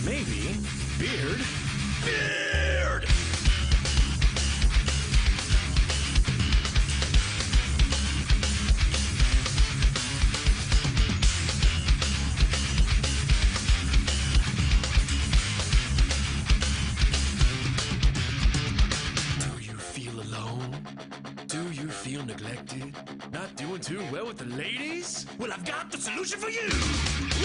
maybe beard. Beard! Do you feel alone? Do you feel neglected? Not doing too well with the ladies? Well, I've got the solution for you.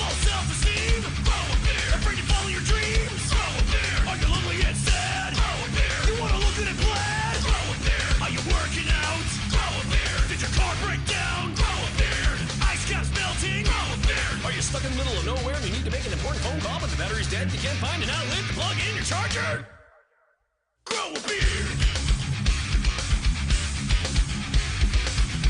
Low self-esteem? Grow a beard. Afraid to follow your dreams? Grow a beard. Are you lonely and sad? Grow a beard. You wanna look good and plaid? Grow a beard. Are you working out? Grow a beard. Did your car break down? Grow a beard. Ice caps melting? Grow a beard. Are you stuck in the middle of nowhere and you need to make an important phone call but the battery's dead? You can't find an outlet to plug in your charger? Grow a beard.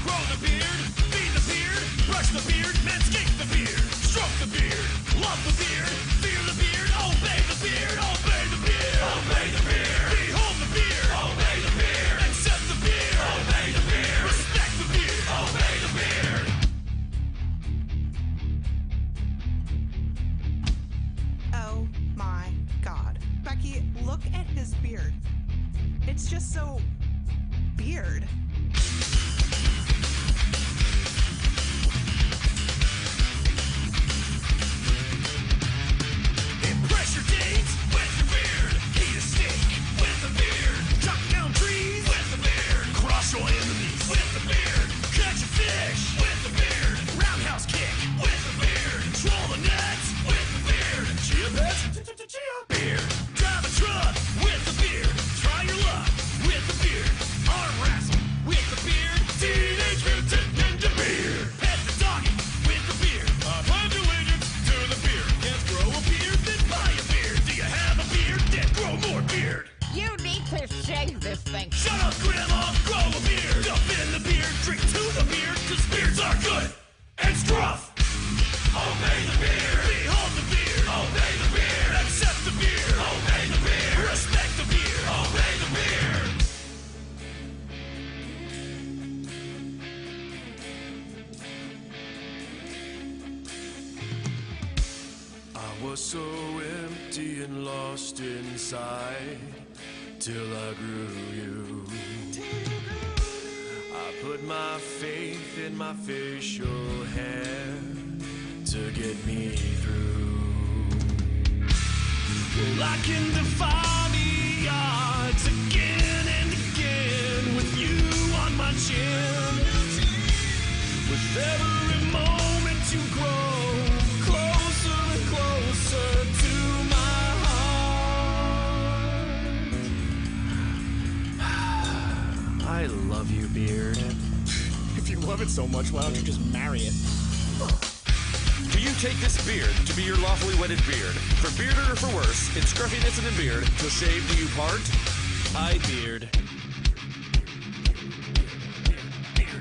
Grow the beard, feed the beard, brush the beard, manscape the beard, stroke the beard, love the beard, fear the beard, obey the beard, obey the beard, obey the beard, behold the beard, obey the beard, accept the beard, obey the beard, respect the beard, obey the beard. Oh my God. Becky, look at his beard. It's just so beard. Impress your dates with the beard. Eat a steak with the beard. Chop down trees with the beard. Crush your enemies with the beard. Catch a fish with the beard. Roundhouse kick with the beard. Troll the nets with the beard. Chia pets? Beard. Drive a truck with the beard. Try your luck with the beard. Arm wrestle with the beard. Teenage Mutant Ninja Beard. Pet the doggy with the beard. Find your allegiance to the beard. Can't grow a beard, then buy a beard. Do you have a beard? Then grow more beard. You need to shave this thing. Shut up, Grandma. Grow a beard. Dump in the beard. Drink to the beard, cause beards are good and scruff. Obey the beard. Behold the beard. Obey the beard. Accept the beard. Obey the beard. Respect the beard. Obey the beard. I was so empty and lost inside till I grew you. I put my faith in my facial hair to get me through. Well, I can defy the odds again and again with you on my chin. With every moment you grow closer and closer to my heart. I love you, beard. If you love it so much, why don't you just marry it? Do you take this beard to be your lawfully wedded beard? For bearded or for worse, in scruffiness and in beard, till shave do you part? I beard. Abe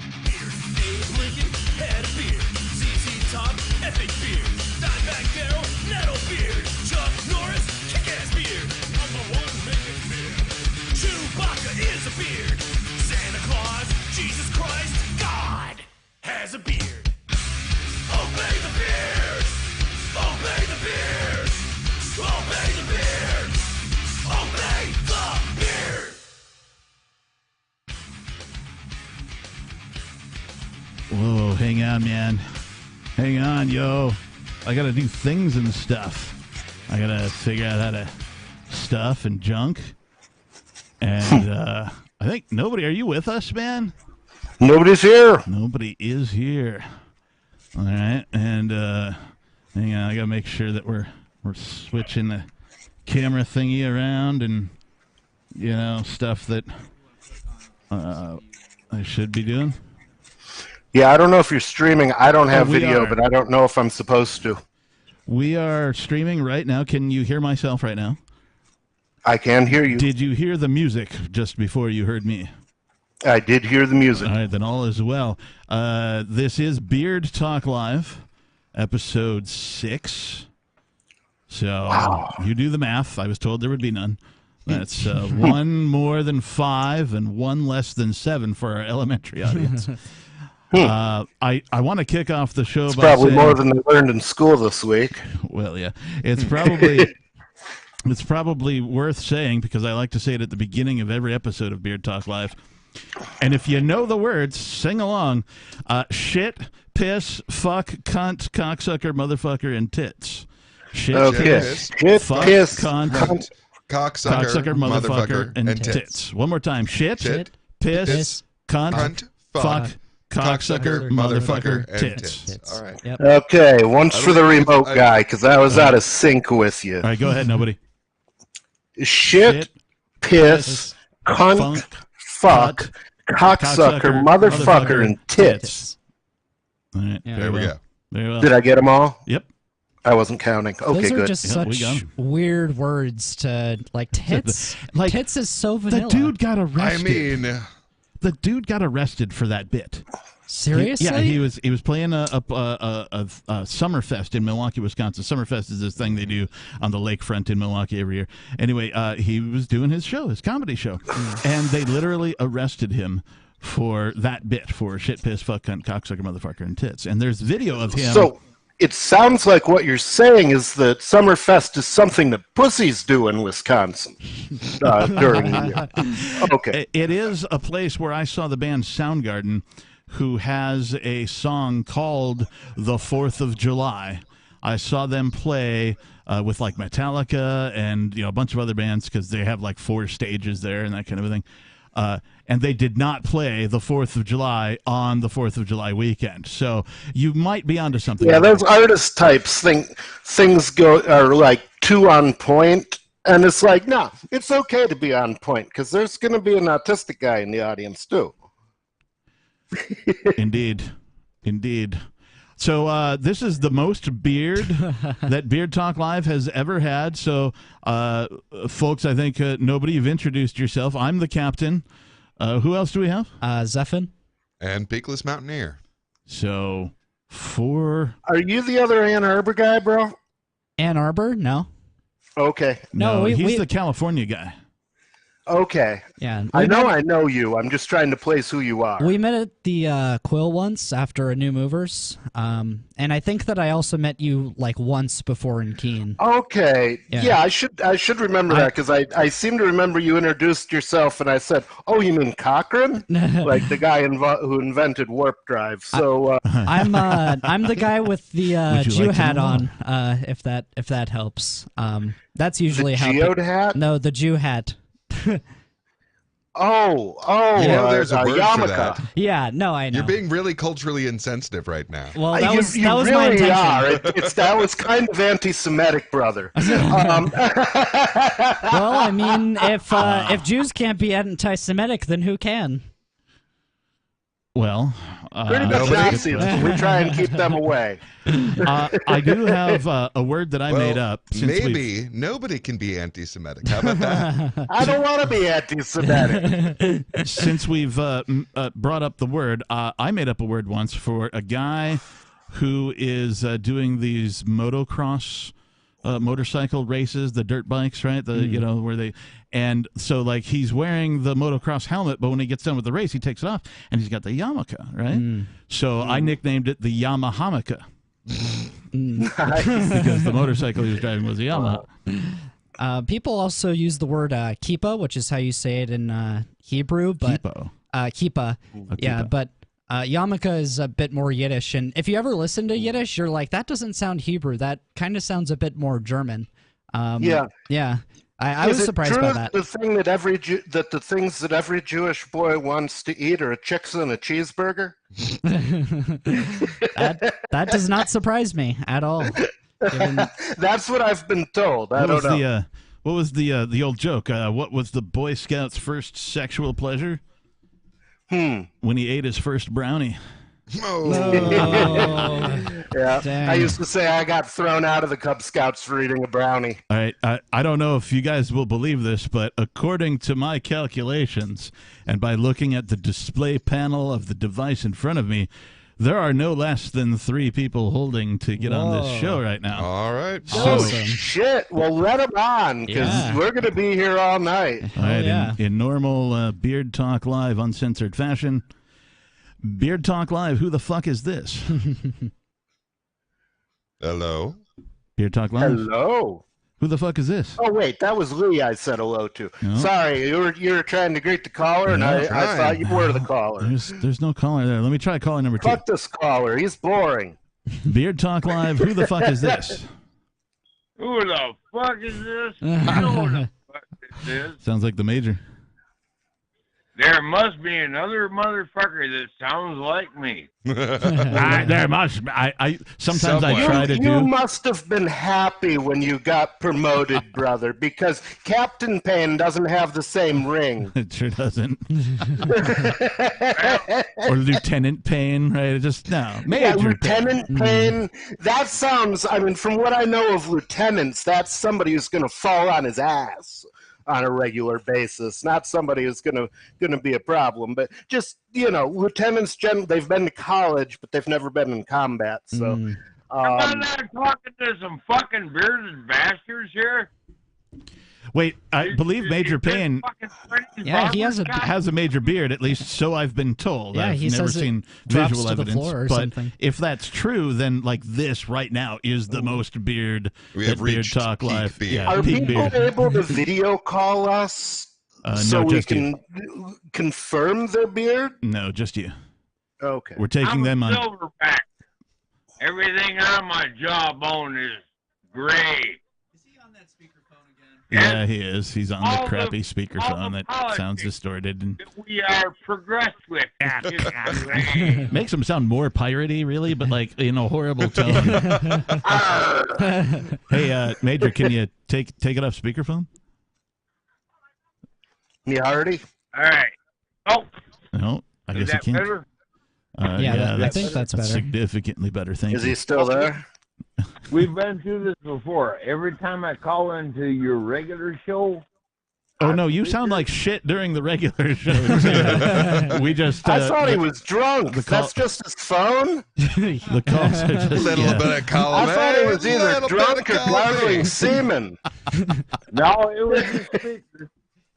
Lincoln had a beard. ZZ Top, epic beard. Dimebag Darrell, Nettle beard. Chuck Norris, kick-ass beard. I'm the one making beard. Chewbacca is a beard. Santa Claus, Jesus Christ, God has a beard. Obey the beard! Obey the beard! Obey the beard! Obey the beard! Whoa, hang on, man. Hang on, yo. I gotta do things and stuff. I gotta figure out how to stuff and junk. And I think nobody, are you with us, man? Nobody's here. Nobody is here. All right, and hang on, I gotta make sure that we're switching the camera thingy around and stuff that I should be doing. Yeah, I don't know if you're streaming. I don't have we video, are. but I don't know if I'm supposed to. We are streaming right now. Can you hear myself right now? I can hear you. Did you hear the music just before you heard me? I did hear the music. All right, then all is well. This is Beard Talk Live, episode 6. So you do the math. I was told there would be none. That's one more than 5 and one less than 7 for our elementary audience. I want to kick off the show It's by probably saying, more than they learned in school this week. well, yeah, it's probably it's probably worth saying because I like to say it at the beginning of every episode of Beard Talk Live. And if you know the words, sing along. Shit, piss, fuck, cunt, cocksucker, motherfucker, and tits. Shit, Okay. piss, Shit, fuck, piss, cunt, cunt. cocksucker, motherfucker, and tits. One more time. Shit, piss, cunt, fuck, cocksucker, motherfucker, tits. All right. Yep. Okay, once for the remote guy, because I was out of sync with you. All right, go ahead, nobody. Shit, piss, cunt, fuck, cocksucker, motherfucker, and tits. All right, Yeah. very There we well. go. Very well. Did I get them all? Yep. I wasn't counting. Okay, Those are good. just Yeah, we got such 'em. weird words to like tits. Like, tits is so The vanilla. dude got I arrested. mean, The dude got arrested for that bit. Seriously? Yeah, he was playing a Summerfest in Milwaukee, Wisconsin. Summerfest is this thing they do on the lakefront in Milwaukee every year. Anyway, he was doing his show, his comedy show, and they literally arrested him for that bit, for shit, piss, fuck, cunt, cocksucker, motherfucker, and tits. And there's video of him. So it sounds like what you're saying is that Summerfest is something that pussies do in Wisconsin during the year. Okay. It is a place where I saw the band Soundgarden, who has a song called "The 4th of July." I saw them play with like Metallica and a bunch of other bands because they have like 4 stages there and that kind of a thing. And they did not play the 4th of July on the 4th of July weekend. So you might be onto something. Yeah, those artist types think things are like too on point, and it's like, no, it's okay to be on point because there's going to be an autistic guy in the audience too. Indeed. So this is the most beard that Beard Talk Live has ever had. So, folks, I think nobody, you've introduced yourself. I'm the captain. Who else do we have? Zephin? and Peakless Mountaineer. So, 4. Are you the other Ann Arbor guy, bro? Ann Arbor? No. Okay. No, he's we- the California guy. Okay. Yeah. I know you. I'm just trying to place who you are. We met at the Quill once after a New Movers, and I think that I also met you like once before in Keene. Okay. Yeah. Yeah, I should remember that because I seem to remember you introduced yourself and I said, "Oh, you mean Cochran?" Like the guy who invented warp drive. So I'm the guy with the Would you Jew like to hat know on. If that helps. That's usually the how. geode hat? No, the Jew hat. There's a word for yarmulke. that. Yeah. No, I know. You're being really culturally insensitive right now. Well, that You was really my intention. are. That was kind of anti-Semitic, brother. Well, I mean, if Jews can't be anti-Semitic, then who can? Well, Pretty much Nobody- Nazis. We try and keep them away. I do have a word that I made up. Since Maybe nobody can be anti-Semitic. How about that? I don't want to be anti-Semitic. Since we've brought up the word, I made up a word once for a guy who is doing these motocross motorcycle races, the dirt bikes, right? Where they, and so like he's wearing the motocross helmet, but when he gets done with the race, he takes it off, and he's got the yarmulke, right? So I nicknamed it the Yamahamaka because the motorcycle he was driving was a Yamaha. People also use the word kippah, which is how you say it in Hebrew, but Kippah. kippah. Yeah, kippah. but yarmulke is a bit more Yiddish, and if you ever listen to Yiddish, you're like, that doesn't sound Hebrew. That kind of sounds a bit more German. Yeah. Yeah. I was Is it surprised true by that. The thing that the things that every Jewish boy wants to eat are a chicken and a cheeseburger. That does not surprise me at all. Given- That's what I've been told. I don't know. What was the old joke? What was the Boy Scout's first sexual pleasure? When he ate his first brownie. Oh, Yeah. dang. I used to say I got thrown out of the Cub Scouts for eating a brownie. All right, I don't know if you guys will believe this, but according to my calculations, and by looking at the display panel of the device in front of me, there are no less than 3 people holding to get on this Whoa. show right now. All right. Oh, Awesome. shit. Well, let them on, because Yeah. we're going to be here all night. All right, yeah. in normal Beard Talk Live uncensored fashion, Beard Talk Live, who the fuck is this? Hello. Beard Talk Live, Hello. Who the fuck is this? Oh wait, that was Lee I said hello to. No. Sorry, you were trying to greet the caller, and I thought you were the caller. There's no caller there. Let me try caller number 2. Fuck this caller. He's boring. Beard Talk Live. Who the fuck is this? Who the fuck is this? You know who the fuck this is. Sounds like the Major. There must be another motherfucker that sounds like me. There must. I sometimes I Somewhere. try to You do. must have been happy when you got promoted, brother, because Captain Payne doesn't have the same ring. It sure doesn't. Or Lieutenant Payne, right? It just no. Major Yeah, Payne. Lieutenant Payne. That sounds. I mean, from what I know of lieutenants, that's somebody who's going to fall on his ass on a regular basis, not somebody who's going to be a problem. But just lieutenants generally they've been to college, but they've never been in combat. So, I'm not talking to some fucking bearded bastards here. Wait, I believe Major Payne Yeah, he has a has a major beard, at least so I've been told. Yeah, I've he never says it seen drops visual to the evidence. floor or but something. if that's true, then like this right now is the most beard We have that Beard reached Talk peak Live. beard. Yeah, are peak people beard. able to video call us so no, we just can confirm their beard? No, just you. Okay. We're taking I'm them a on. silverback. Everything on my jawbone is gray. Yeah, he is. He's on all the the- crappy all speakerphone the that politics sounds distorted and that we are progressed with. is gray. makes him sound more piratey, really, but like in a horrible tone. Hey, Major, can you take it off speakerphone? Me already? All right. Oh, No, I is guess you that can't. better? Yeah, I think that's better. significantly better. Thank Is you. he still there? We've been through this before. Every time I call into your regular show, Oh no, you sound like shit during the regular show. Too. We just I thought he was drunk. the call- That's just his phone? the calls are just A little yeah. bit of column I thought he A, was either little bit drunk of or column B. gargling semen. no, it was the speaker.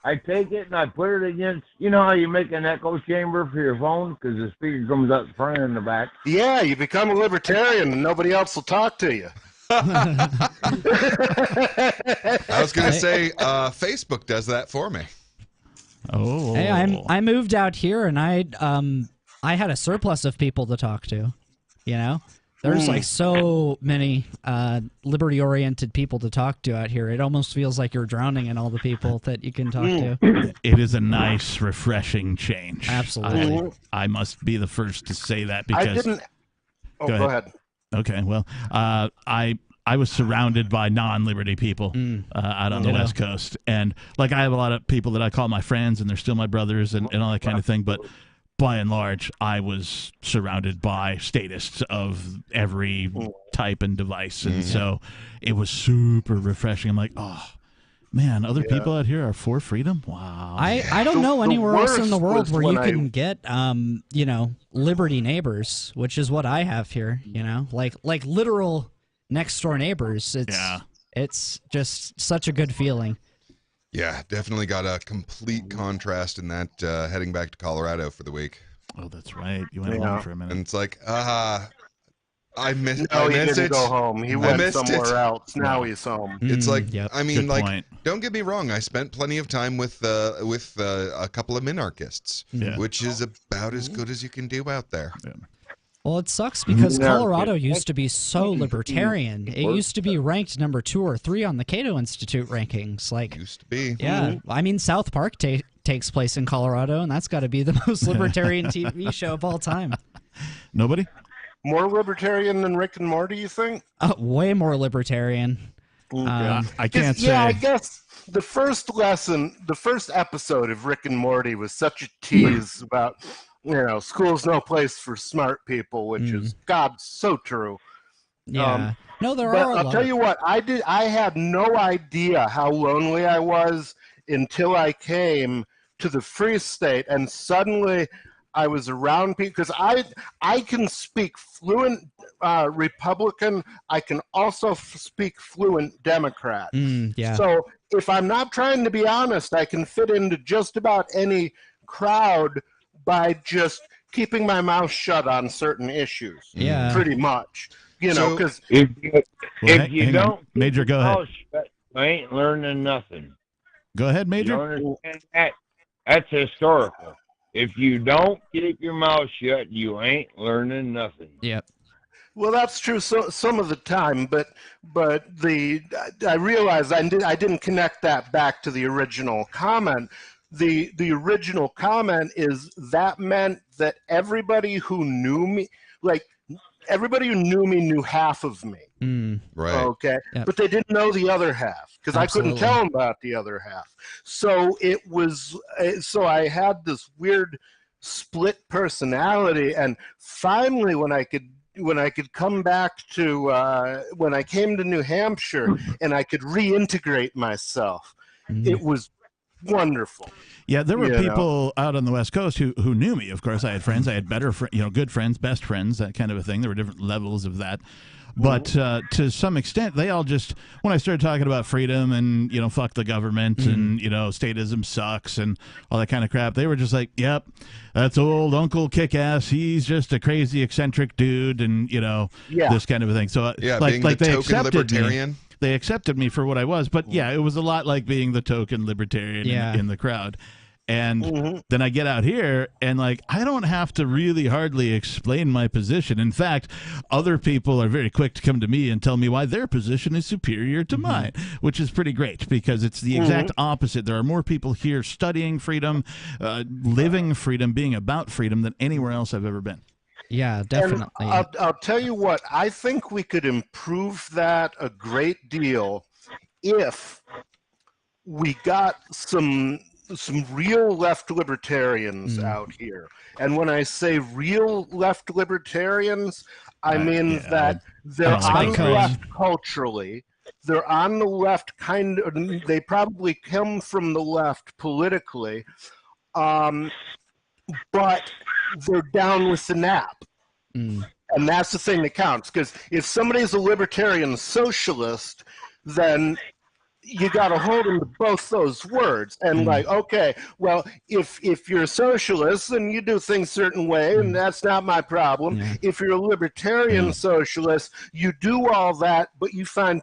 I take it and I put it against, you know how you make an echo chamber for your phone? Because the speaker comes out the front and the back. Yeah, you become a libertarian and nobody else will talk to you. I was going to say, Facebook does that for me. Oh, Hey, I moved out here and I had a surplus of people to talk to. You know, there's like so many liberty-oriented people to talk to out here. It almost feels like you're drowning in all the people that you can talk to. It is a nice, refreshing change. Absolutely. I must be the first to say that I because. didn't. Oh, Go go ahead. ahead. Okay, well, I was surrounded by non-liberty people out on the West Coast, and like I have a lot of people that I call my friends, and they're still my brothers, and all that kind of thing. But by and large, I was surrounded by statists of every type and device, and so it was super refreshing. I'm like, oh man, other people out here are for freedom. Wow. I don't know The anywhere else in the worst world was where you when I- can get liberty neighbors, which is what I have here. You know, like literal next door neighbors. It's just such a good feeling. Yeah, definitely got a complete contrast in that heading back to Colorado for the week. Oh, that's right. You went along for a minute. And it's like, I miss No, he miss didn't it. go home. He I went missed somewhere it. else. Now he's home. It's like, yep. I mean, Good like, point. don't get me wrong. I spent plenty of time with a couple of minarchists, Yeah. which is about as good as you can do out there. Well, it sucks because Yeah. Colorado used to be so libertarian. It used to be ranked number 2 or 3 on the Cato Institute rankings. Like, Used to be. yeah, I mean, South Park takes place in Colorado, and that's got to be the most libertarian TV show of all time. Nobody? More libertarian than Rick and Morty, you think? Way more libertarian. I can't say. Yeah, I guess the first episode of Rick and Morty was such a tease about, school's no place for smart people, which is, God, so true. Yeah. No, there But are a lot. I'll tell you what, I had no idea how lonely I was until I came to the Free State, and suddenly I was around people, because I can speak fluent Republican. I can also speak fluent Democrat. Yeah. So if I'm not trying to be honest, I can fit into just about any crowd by just keeping my mouth shut on certain issues. Yeah. Pretty much. So- Because If Well, you hang on. don't, Major, go ahead. you ain't learning nothing. Go ahead, You Major. don't understand that? That's historical. If you don't keep your mouth shut, you ain't learning nothing. Yep. Well, that's true. So some of the time, but I realized I didn't connect that back to the original comment. The original comment is that meant that everybody who knew me, like everybody who knew me, knew half of me. Right. Okay, Yep. but they didn't know the other half because I couldn't Absolutely. tell them about the other half. So it was. So I had this weird split personality, and finally, when I could come back to when I came to New Hampshire and I could reintegrate myself, it was wonderful. Yeah, there were You know. people out on the West Coast who knew me. Of course, I had friends. I had better, good friends, best friends, that kind of a thing. There were different levels of that. But to some extent, they all just, when I started talking about freedom and, fuck the government and, statism sucks and all that kind of crap, they were just like, yep, that's old Uncle Kick-Ass. He's just a crazy, eccentric dude and, this kind of a thing. So, Yeah, like being the they token accepted libertarian. me. They accepted me for what I was. But, yeah, it was a lot like being the token libertarian Yeah. in the crowd. And then I get out here and I don't have to really hardly explain my position. In fact, other people are very quick to come to me and tell me why their position is superior to mine, which is pretty great because it's the exact opposite. There are more people here studying freedom, living freedom, being about freedom than anywhere else I've ever been. Yeah, And definitely. I'll tell you what, I think we could improve that a great deal if we got some real left libertarians out here. And when I say real left libertarians, I mean that they're I don't like on those the phrases. left culturally. They're on the left kind of, they probably come from the left politically, but they're down with the nap. And that's the thing that counts. Because if somebody's a libertarian socialist, then you got to hold them to both those words. And okay, well, if you're a socialist, then you do things a certain way, and that's not my problem. If you're a libertarian socialist, you do all that, but you find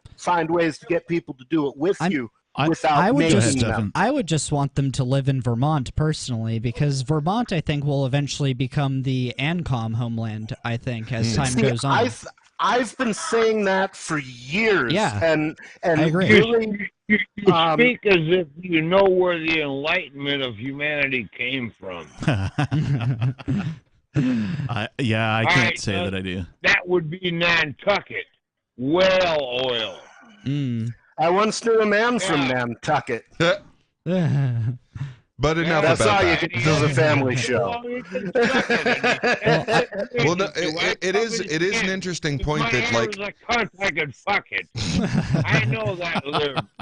ways to get people to do it with you without I would making just, them. I would just want them to live in Vermont personally, because Vermont, I think, will eventually become the ANCOM homeland. I think as time See, goes on. I've been saying that for years. Yeah, and I agree. really, You speak as if you know where the enlightenment of humanity came from. I can't right, say that I do. That would be Nantucket. Whale oil. I once knew a man from Nantucket. But enough That's about all you that. can do as a family show. Well, no, it is an interesting point that, like, a cunt, I could fuck it. I know that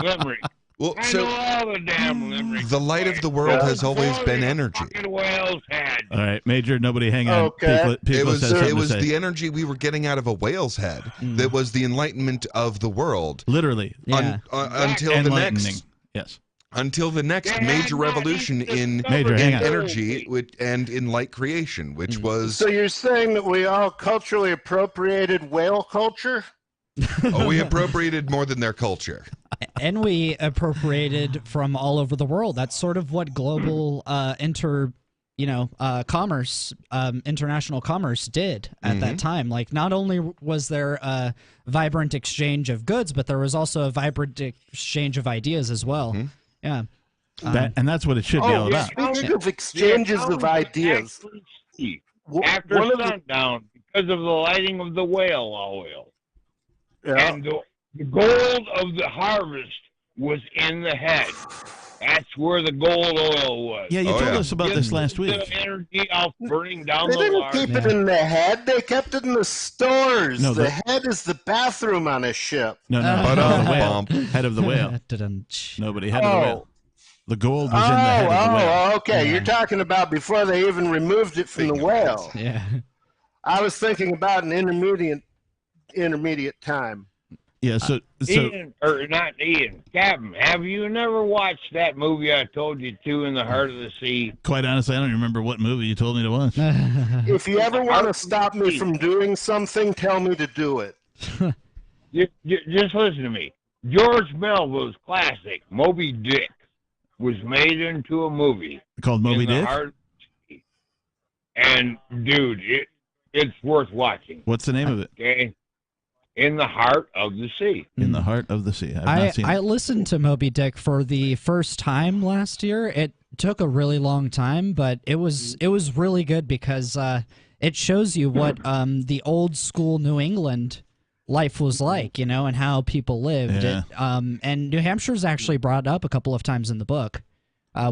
limerick. well, I so know all the damn limericks. the light of the world has always been energy. Fucking whale's head. All right, Major, nobody hang on. Okay. People said something It was to say. the energy we were getting out of a whale's head that was the enlightenment of the world. Literally. Yeah. Until the Enlightening. next. Yes. Until the next major revolution in Major, hang on. energy and in light creation, which was So you're saying that we all culturally appropriated whale culture? we appropriated more than their culture. And we appropriated from all over the world. That's sort of what global commerce, international commerce did at that time. Like, not only was there a vibrant exchange of goods, but there was also a vibrant exchange of ideas as well. Yeah. And that's what it should be all about. Speaking of exchanges of ideas, After one of the- sundown, because of the lighting of the whale oil. yeah, And the gold of the harvest was in the head. That's where the gold oil was. Yeah, you Oh, told yeah. us about this last week. The energy of burning down they the didn't large. keep it in the head. They kept it in the stores. No, the head is the bathroom on a ship. No, But, head of the whale. bump. Head of the whale. Nobody, head of the whale. The gold was in the head of the whale. Okay. You're talking about before they even removed it from the whale. Yeah. I was thinking about an intermediate time. Yeah, so Ian, or not Ian, Captain, have you never watched that movie I told you to, In the Heart of the Sea? quite honestly, I don't remember what movie you told me to watch. If you ever want to stop me from doing something, tell me to do it. Just listen to me. George Melville's classic, Moby Dick, was made into a movie. Called Moby in the Dick? heart of the sea. And, dude, it's worth watching. What's the name of it? Okay? In the Heart of the Sea. In the Heart of the Sea. I've not seen I it. listened to Moby Dick for the first time last year. It took a really long time, but it was really good because it shows you what the old school New England life was like, you know, and how people lived. Yeah. And New Hampshire's actually brought up a couple of times in the book,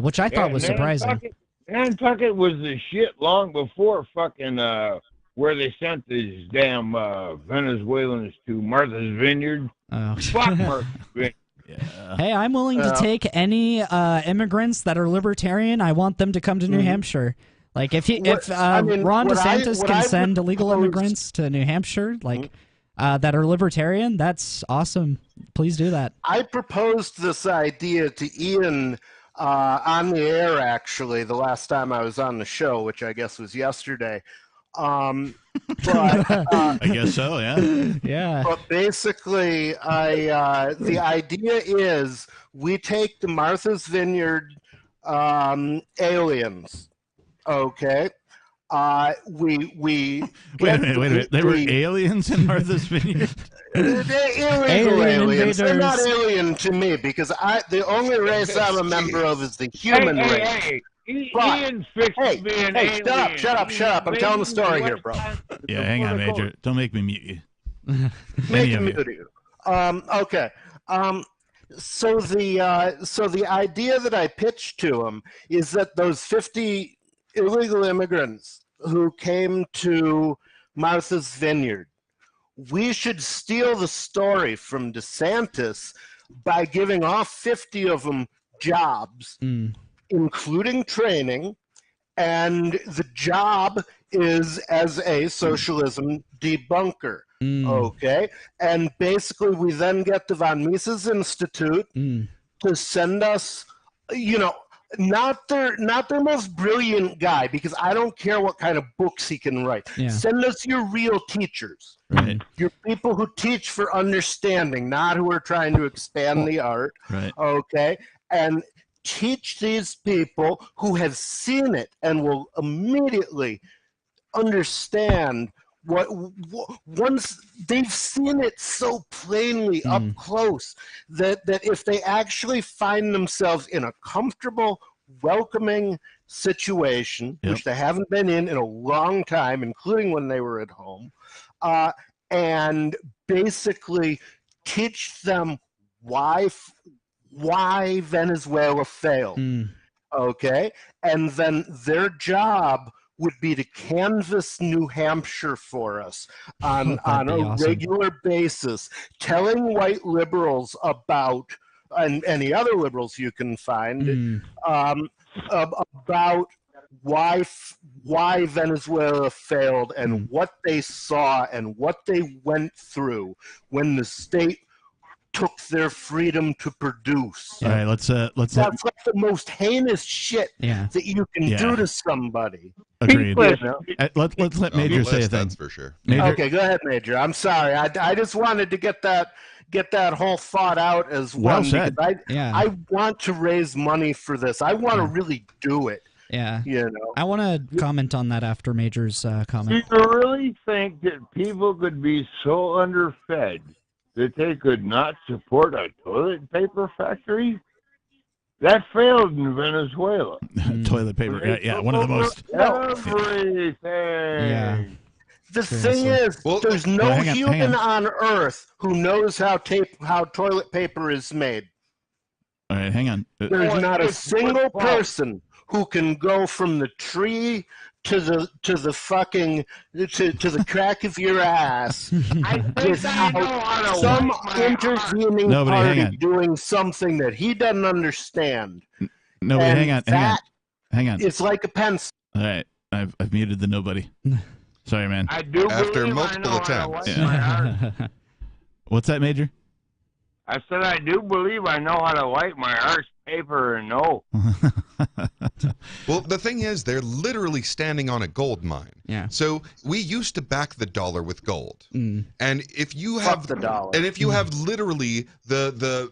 which I thought was surprising. Nantucket was the shit long before fucking where they sent these damn Venezuelans to Martha's Vineyard. Oh. Fuck Martha's Vineyard. Yeah. Hey, I'm willing to take any immigrants that are libertarian. I want them to come to New Hampshire. Like if Ron DeSantis can send illegal immigrants to New Hampshire, like that are libertarian, that's awesome. Please do that. I proposed this idea to Ian on the air, actually, the last time I was on the show, which I guess was yesterday. But I guess so, yeah. Yeah. But basically, the idea is we take the Martha's Vineyard aliens, okay? We Wait a minute. There were aliens in Martha's Vineyard? They're illegal aliens. They're not invaders. alien to me because the only race I'm a member of is the human race. Hey, But- Ian's fixing to be an alien. shut up. I'm telling the story here, bro. Yeah, hang on, Major. Don't make me mute you. Make Any him of you. mute you. Okay. So the idea that I pitched to him is that those 50 illegal immigrants who came to Martha's Vineyard, we should steal the story from DeSantis by giving all 50 of them jobs, including training, and the job is as a socialism debunker. Okay, and basically we then get the Von Mises Institute to send us, not their most brilliant guy, because I don't care what kind of books he can write. Yeah. Send us your real teachers, Right. your people who teach for understanding, not who are trying to expand the art. Right. Okay, and teach these people who have seen it and will immediately understand what once they've seen it so plainly up close that if they actually find themselves in a comfortable, welcoming situation, which they haven't been in a long time, including when they were at home, and basically teach them why Venezuela failed. Okay, and then their job would be to canvass New Hampshire for us on a awesome. regular basis, telling white liberals about, and any other liberals you can find, about why Venezuela failed and what they saw and what they went through when the state took their freedom to produce. All right, let's That's like the most heinous shit that you can do to somebody. agreed. You know? Let's let Major say a thing. That's for sure. Major, Okay, go ahead, Major. I'm sorry. I just wanted to get that whole thought out as Well one, said. because Yeah. I want to raise money for this. I want to really do it. Yeah. You know. I want to comment on that after Major's Do comment. you really think that people could be so underfed that they could not support a toilet paper factory? That failed in Venezuela. toilet paper. Yeah, one of the most. Everything. Yeah. The thing is, Well, there's no hang on. human on earth who knows how toilet paper is made. All right, hang on. There's not a it's single worthwhile. person who can go from the tree to the fucking to the crack of your ass I think I know how without to some wipe my intervening Nobody, hang party on. doing something that he doesn't understand. Nobody, And hang on. Hang on. It's like a pencil. All right, I've muted the nobody. Sorry, man. I do After believe multiple I know how to attempts. wipe Yeah. my arse. What's that, Major? I said I do believe I know how to wipe my arse paper and no. Well, the thing is, they're literally standing on a gold mine. Yeah. So we used to back the dollar with gold, Mm. and if you Fuck have the dollar. and if you have literally the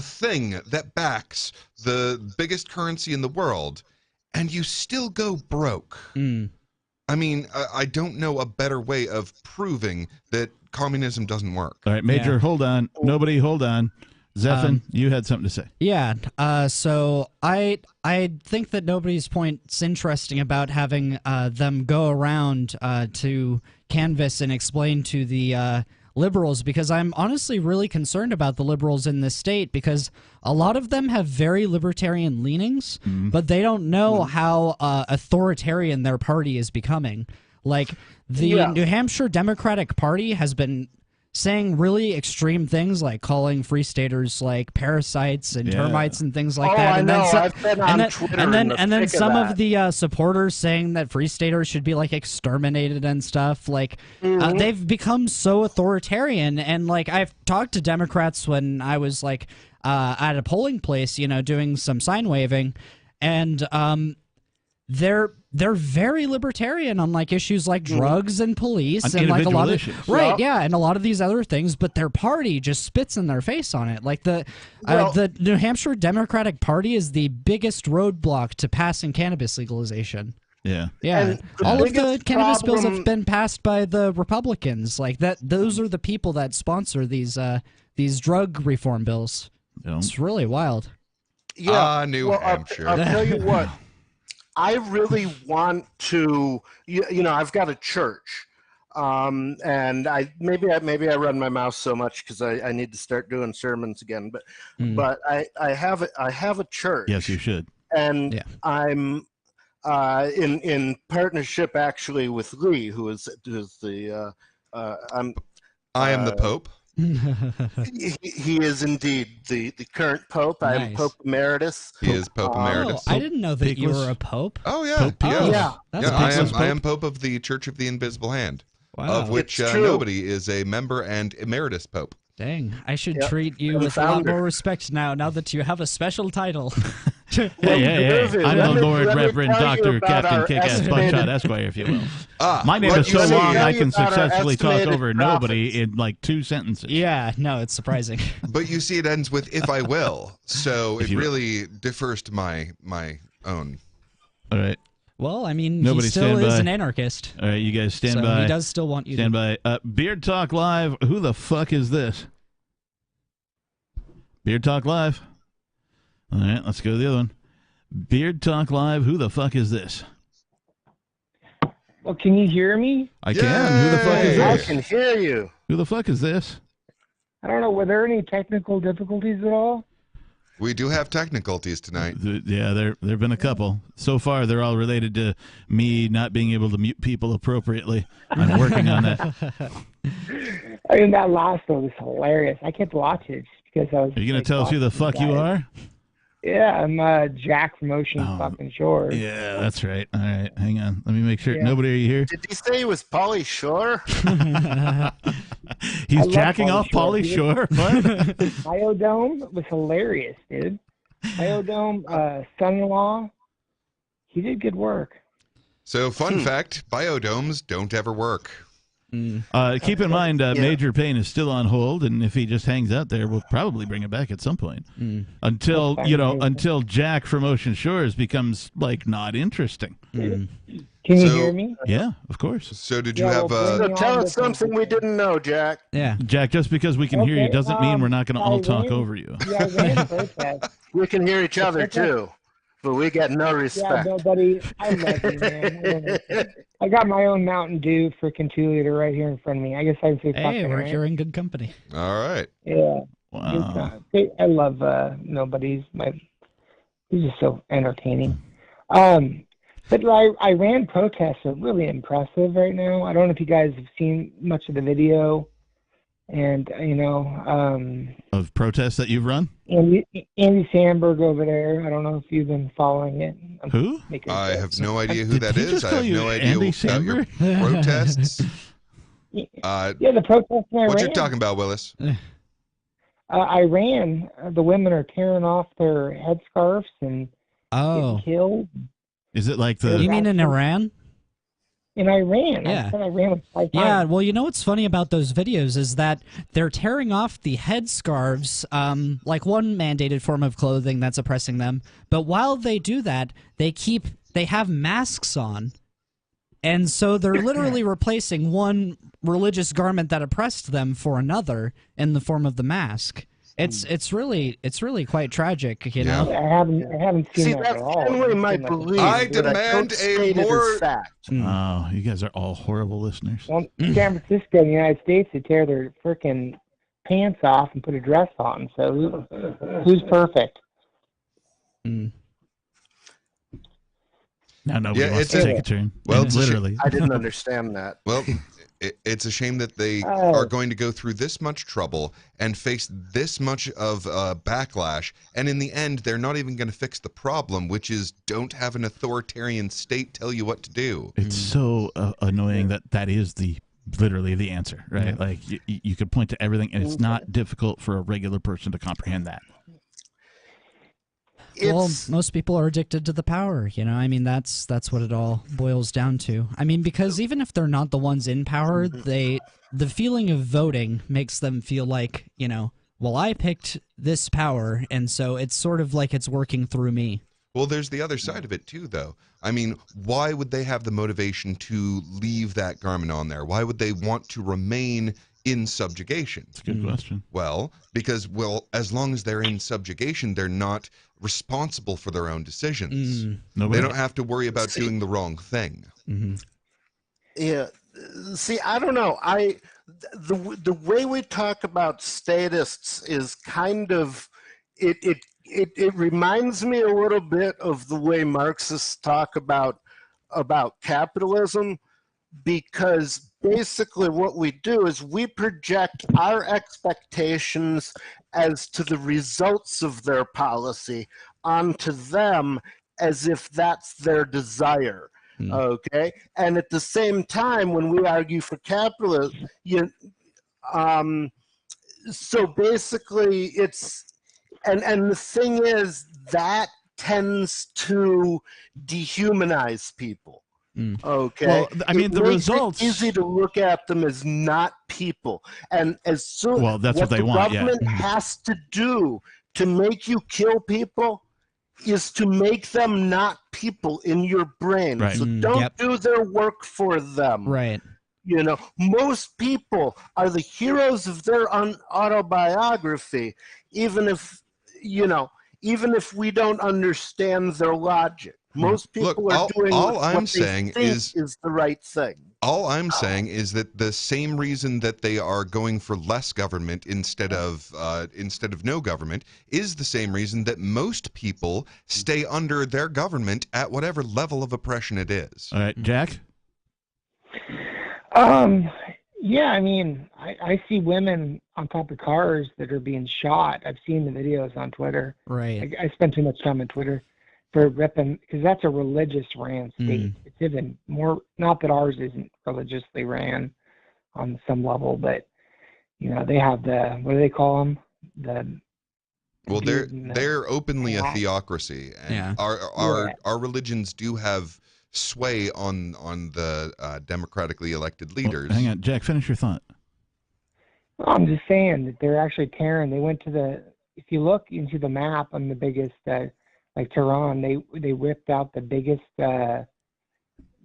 thing that backs the biggest currency in the world, and you still go broke. Mm. I mean, I don't know a better way of proving that communism doesn't work. All right, Major, Yeah. hold on. Nobody, hold on. Zephin, you had something to say. Yeah. So I think that nobody's point's interesting about having them go around to canvass and explain to the liberals, because I'm honestly really concerned about the liberals in this state, because a lot of them have very libertarian leanings, but they don't know how authoritarian their party is becoming. Like the New Hampshire Democratic Party has been saying really extreme things, like calling free staters like parasites and termites and things like that. I And know. then I've been on Twitter in the and then thick of some of that. the supporters saying that free staters should be like exterminated and stuff. Like they've become so authoritarian. And like I've talked to Democrats when I was like at a polling place, you know, doing some sign waving, and they're very libertarian on like issues like drugs and police On and like a lot individual of issues. right, yeah, and a lot of these other things, but their party just spits in their face on it. Like the New Hampshire Democratic Party is the biggest roadblock to passing cannabis legalization. Yeah. Yeah, And the all of the biggest cannabis bills have problem- been passed by the Republicans. Like that, those are the people that sponsor these drug reform bills. No. It's really wild. New Hampshire. I'll tell you what. I really want to. You know, I've got a church, and I maybe I run my mouth so much because I need to start doing sermons again. But I have a church. Yes, you should. And I'm in partnership actually with Lee, who is the I am the Pope. he is indeed the current Pope. I am Nice. Pope Emeritus. He is Pope Emeritus. Oh, I didn't know that you were a pope. Oh yeah, Pope Pius. Yeah. That's yeah. awesome. I am Pope of the Church of the Invisible Hand, Wow. of which It's true. nobody is a member and emeritus Pope. Dang, I should Yep. treat you I'm the with a lot founder. more respect now that you have a special title. Hey, I'm let the me- Lord let me Reverend tell you Dr. about Captain our Kick-Ass estimated- Buckshot Esquire, if you will. My name what is you so see- long I Tell can you about our successfully talk estimated over nobody in like 2 sentences. Yeah, no, it's surprising. But you see, it ends with "if I will," so If it you will. really differs to my own. All right. Well, I mean, Nobody he still stand is by. an anarchist. All right, you guys stand So by. he does still want you Stand to. by. Beard Talk Live. Who the fuck is this? Beard Talk Live. All right, let's go to the other one. Beard Talk Live. Who the fuck is this? Well, can you hear me? I can. Who the fuck is I this? can hear you. Who the fuck is this? I don't know. Were there any technical difficulties at all? We do have technicalities tonight. Yeah, there've been a couple. So far, they're all related to me not being able to mute people appropriately. I'm working on that. I mean, that last one was hilarious. I kept watching it just because I was. Are you gonna like, tell us who the watching fuck you guys. are? Yeah, I'm Jack from Ocean fucking Shore. Yeah, that's right. All right, hang on. Let me make sure. Yeah. Nobody, are you here? Did he say he was Pauly Shore? He's love jacking Pauly off Shore, Pauly dude. Shore. What? Biodome was hilarious, dude. Biodome, son-in-law, he did good work. So, fun fact: biodomes don't ever work. Keep in mind, Major Payne is still on hold, and if he just hangs out there, we'll probably bring him back at some point. Until until Jack from Ocean Shores becomes like not interesting. Can you So- hear me? Yeah, of course. So, did you Yeah, have? well, So bring tell on us the- something we didn't know, Jack. Yeah. Jack, just because we can hear you Okay, doesn't mean we're not going to all I talk ran- over you. Yeah, I ran a protest. We can hear each other too, but we get no Yeah, respect. no, buddy, I love you, man. I got my own Mountain Dew freaking 2-liter right here in front of me. I guess I can say Hey, fucking, we're right? here in good company. All right. Yeah. Wow. I love Nobody's. He's just so entertaining. But I ran protests are really impressive right now. I don't know if you guys have seen much of the video, and Of protests that you've run? Andy Samberg over there. I don't know if you've been following it. I'm Who? making I jokes. have no idea who Did that he is. just I call have you no idea Andy about your Samberg? protests. Yeah, the protests I What ran. you talking about, Willis? Iran, the women are tearing off their headscarves and getting killed. Is it like the? You mean in Iran? In Iran, Yeah. I said Iran was 5 Yeah, times. well, you know what's funny about those videos is that they're tearing off the headscarves, like one mandated form of clothing that's oppressing them. But while they do that, they have masks on. And so they're literally replacing one religious garment that oppressed them for another in the form of the mask. It's really quite tragic, you know. I haven't seen See, that that's at all. generally my I've seen, like, belief. I but demand don't a state it as more- fact. Oh, you guys are all horrible listeners. Well, in San Francisco, in the United States, they tear their freaking pants off and put a dress on. So who's perfect? Now nobody Yeah, wants it's to a- take a turn. well, it's a literally. I didn't understand that. Well, it's a shame that they Oh. are going to go through this much trouble and face this much of backlash, and in the end, they're not even going to fix the problem, which is don't have an authoritarian state tell you what to do. It's so annoying that is literally the answer, right? Yeah. Like you could point to everything, and it's not difficult for a regular person to comprehend that. Well, It's most people are addicted to the power, you know. I mean, that's what it all boils down to. I mean, because even if they're not the ones in power, the feeling of voting makes them feel like, you know, well, I picked this power, and so it's sort of like it's working through me. Well, there's the other side of it too, though. I mean, why would they have the motivation to leave that garment on there? Why would they want to remain in subjugation? It's a good question. Well, because, as long as they're in subjugation, they're not responsible for their own decisions. Nobody. They don't have to worry about doing the wrong thing. Yeah. See, I don't know. The way we talk about statists is kind of it reminds me a little bit of the way Marxists talk about capitalism, because basically what we do is we project our expectations as to the results of their policy onto them as if that's their desire. Okay, and at the same time, when we argue for capitalism, so basically it's and the thing is that tends to dehumanize people. Okay. Well, I mean, the makes it results- easy to look at them as not people, and as soon Well, that's what they the want, yeah. government has to do to make you kill people is to make them not people in your brain. Right. So don't do their work for them. Right. You know, most people are the heroes of their autobiography, even if we don't understand their logic. Most people Look, are doing all what I'm they saying think is the right thing. All I'm saying is that the same reason that they are going for less government instead of no government is the same reason that most people stay under their government at whatever level of oppression it is. All right, Jack. Yeah, I mean, I see women on top of cars that are being shot. I've seen the videos on Twitter. Right. I spend too much time on Twitter for ripping, because that's a religious ran state. It's even more, not that ours isn't religiously ran on some level, but you know, they have the, what do they call them? Well, they're openly a theocracy, and Yeah. our religions do have sway on the democratically elected leaders. Hang on, Jack. Finish your thought. Well, I'm just saying that they're actually tearing. They went to if you look into the map on the biggest, like Tehran, they ripped out the biggest, what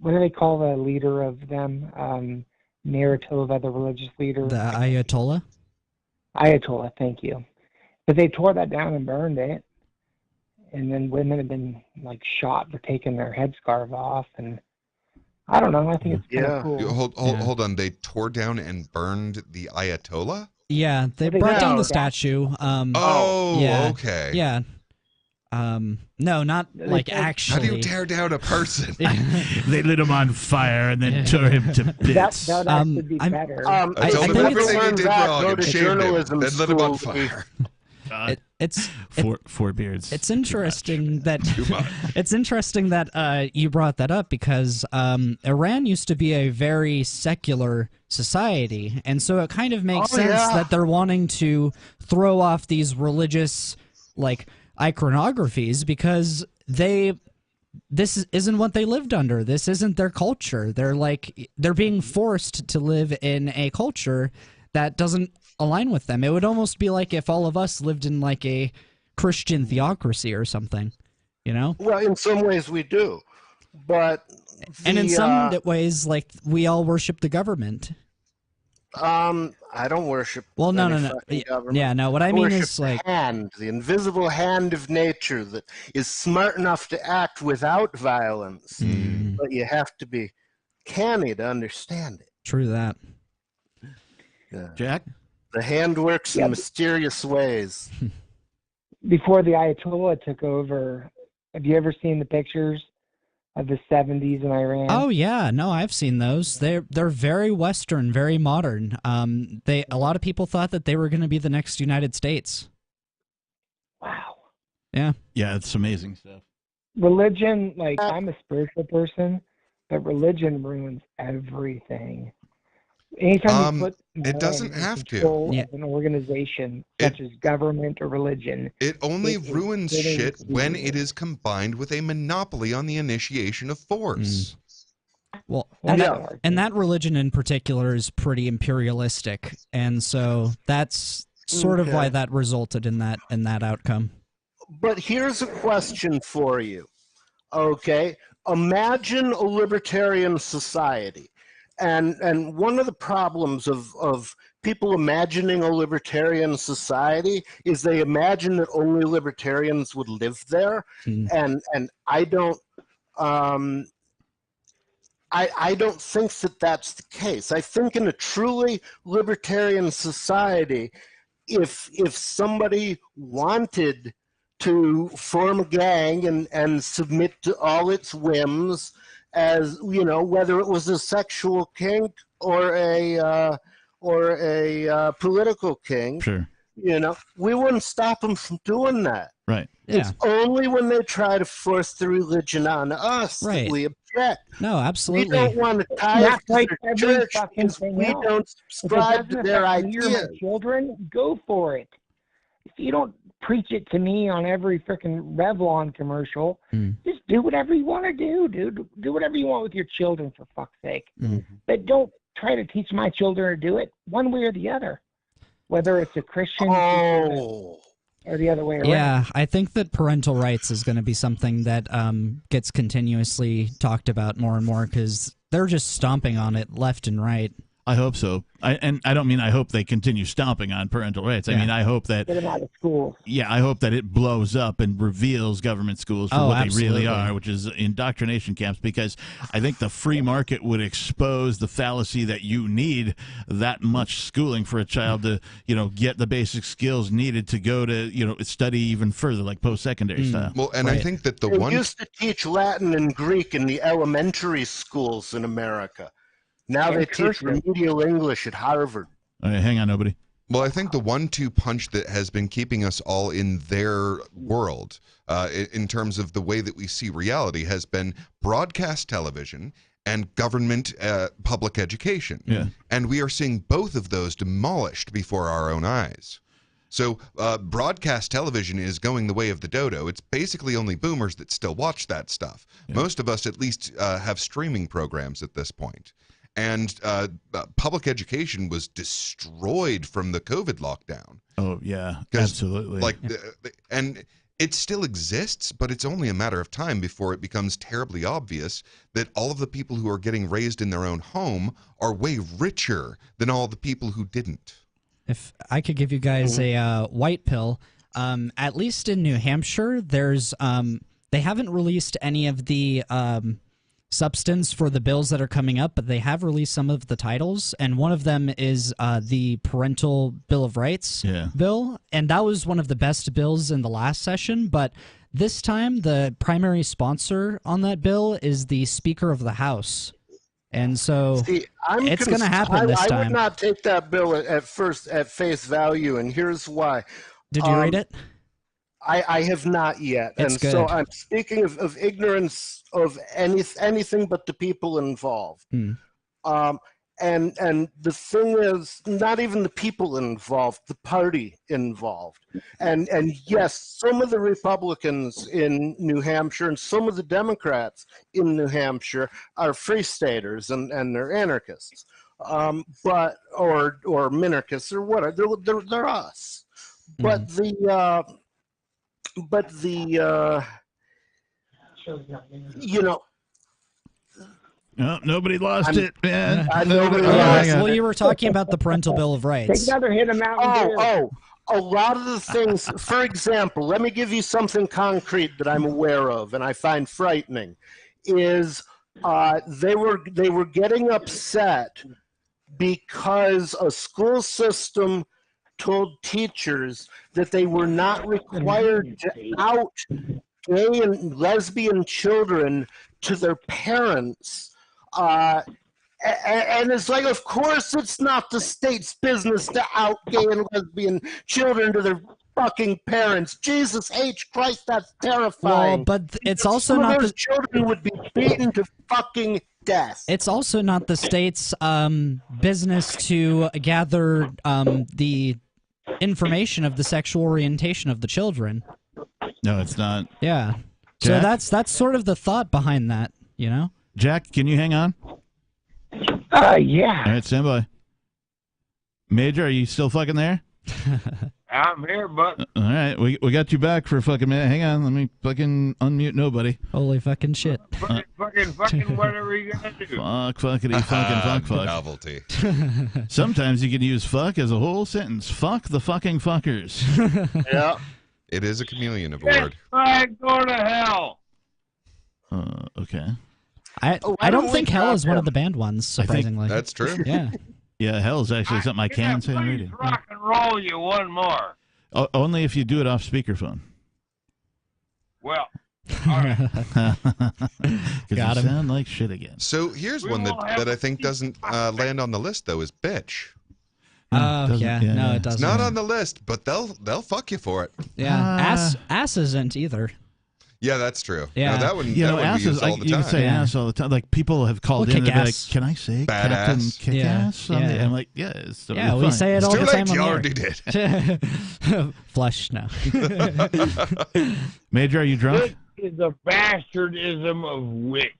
do they call the leader of them? Naratova, the religious leader. The Ayatollah? Ayatollah, thank you. But they tore that down and burned it. And then women have been like shot for taking their headscarf off, and I don't know. I think it's kind of cool. Hold on. They tore down and burned the Ayatollah? Yeah, they Well, they brought down know the that. statue. Oh, okay. Yeah. No, not like How actually. do you tear down a person? They lit him on fire and then tore him to bits. That would actually be better. I told I him think everything he learned did that, wrong go and to shaved him, journalism then lit him on school. fire. God. It's Four beards. It's interesting that it's interesting that you brought that up because Iran used to be a very secular society, and so it kind of makes sense that they're wanting to throw off these religious like iconographies because this isn't what they lived under. This isn't their culture. They're being forced to live in a culture that doesn't align with them. It would almost be like if all of us lived in like a Christian theocracy or something, you know? Well, in some ways we do, but and in some ways, like we all worship the government. I don't worship. Well, no. Government. Yeah, no. What I mean is like the invisible hand of nature that is smart enough to act without violence, but you have to be canny to understand it. True that. Yeah. Jack? The hand works in mysterious ways. Before the Ayatollah took over, have you ever seen the pictures of the 70s in Iran? Oh yeah, no, I've seen those. They're very Western, very modern. A lot of people thought that they were going to be the next United States. Wow. Yeah. Yeah, it's amazing stuff. Religion, like I'm a spiritual person, but religion ruins everything. Anytime you put it doesn't have to. Of an organization such as government or religion. It only ruins shit when it is combined with a monopoly on the initiation of force. Well, and that religion in particular is pretty imperialistic, and so that's sort of why that resulted in that outcome. But here's a question for you. Okay, imagine a libertarian society. And one of the problems of people imagining a libertarian society is they imagine that only libertarians would live there, and I don't I don't think that that's the case. I think in a truly libertarian society, if somebody wanted to form a gang and submit to all its whims, as you know, whether it was a sexual kink or a political kink, sure, you know, we wouldn't stop them from doing that. Right. It's only when they try to force the religion on us that we object. No, absolutely. We don't want to tie it to their church because we don't subscribe to their ideas. Children, go for it. If you don't preach it to me on every freaking Revlon commercial, just do whatever you want to do, dude. Do whatever you want with your children, for fuck's sake. But don't try to teach my children to do it one way or the other, whether it's a Christian or the other way around. Yeah, I think that parental rights is going to be something that gets continuously talked about more and more because they're just stomping on it left and right. I hope so. And I don't mean I hope they continue stomping on parental rights. I mean, I hope that get them out of school. Yeah, I hope that it blows up and reveals government schools for what they really are, which is indoctrination camps, because I think the free market would expose the fallacy that you need that much schooling for a child to, you know, get the basic skills needed to go to, you know, study even further, like post-secondary style. Well, and I think that they used to teach Latin and Greek in the elementary schools in America. Now they teach remedial English at Harvard. All right, hang on, nobody. Well, I think the 1-2 punch that has been keeping us all in their world, in terms of the way that we see reality, has been broadcast television and government public education. Yeah. And we are seeing both of those demolished before our own eyes. So broadcast television is going the way of the dodo. It's basically only boomers that still watch that stuff. Yeah. Most of us at least have streaming programs at this point. And public education was destroyed from the COVID lockdown. Oh, yeah, absolutely. Like, and it still exists, but it's only a matter of time before it becomes terribly obvious that all of the people who are getting raised in their own home are way richer than all the people who didn't. If I could give you guys a white pill, at least in New Hampshire, there's they haven't released any of the substance for the bills that are coming up, but they have released some of the titles, and one of them is the Parental Bill of Rights bill, and that was one of the best bills in the last session, but this time the primary sponsor on that bill is the Speaker of the House. And so it's going to happen this time. I would not take that bill at face value, and here's why. Did you read it? I have not yet, It's and so good. I'm speaking of ignorance of anything but the people involved. And the thing is, not even the people involved, the party involved. And yes, some of the Republicans in New Hampshire and some of the Democrats in New Hampshire are free staters and they're anarchists, but or minarchists or whatever. They're us. But you know. Oh, nobody lost it, man. Nobody lost it. Well, you were talking about the Parental Bill of Rights. Take another hit of Mountain Dew. A lot of the things, for example, let me give you something concrete that I'm aware of and I find frightening, is they were getting upset because a school system told teachers that they were not required to out gay and lesbian children to their parents. And it's like, of course it's not the state's business to out gay and lesbian children to their fucking parents. Jesus H. Christ, that's terrifying. Well, but it's also Some of not those the children would be beaten to fucking death. It's also not the state's business to gather the information of the sexual orientation of the children. No, it's not. Yeah. So Jack? that's sort of the thought behind that, you know? Jack, can you hang on? Yeah. All right, stand by. Major, are you still fucking there? I'm here, but All right, we got you back for a fucking minute. Hang on, let me fucking unmute nobody. Holy fucking shit. fucking whatever you gotta do. Fuckity fuck. Novelty. Sometimes you can use fuck as a whole sentence. Fuck the fucking fuckers. Yeah. It is a chameleon of a word. Go to hell. Okay. I don't think Hell is one of the banned ones, I think surprisingly. That's true. Yeah. Yeah, hell is actually something I can say on radio. Rock and roll you one more. Only if you do it off speakerphone. Well, all right. Because Got you him. sound like shit again. So here's one that I think doesn't land on the list though is bitch. Oh, doesn't- yeah. yeah, No, yeah. it It's doesn't. not on the list, but they'll fuck you for it. Yeah. Ass isn't either. Yeah, that's true. Yeah. No, that one You know, we ass use is all like the you time. can say Yeah. ass all the time. Like people have called Well, in and be like, kick-ass. "Can I say Badass. Captain Kick-Ass?" Yeah. Yeah. I'm like, "Yeah, it's totally Yeah, we fine." say it It's all too the late. time You on already the air. Flush, no. Major, are you drunk? This is a bastardism of witch.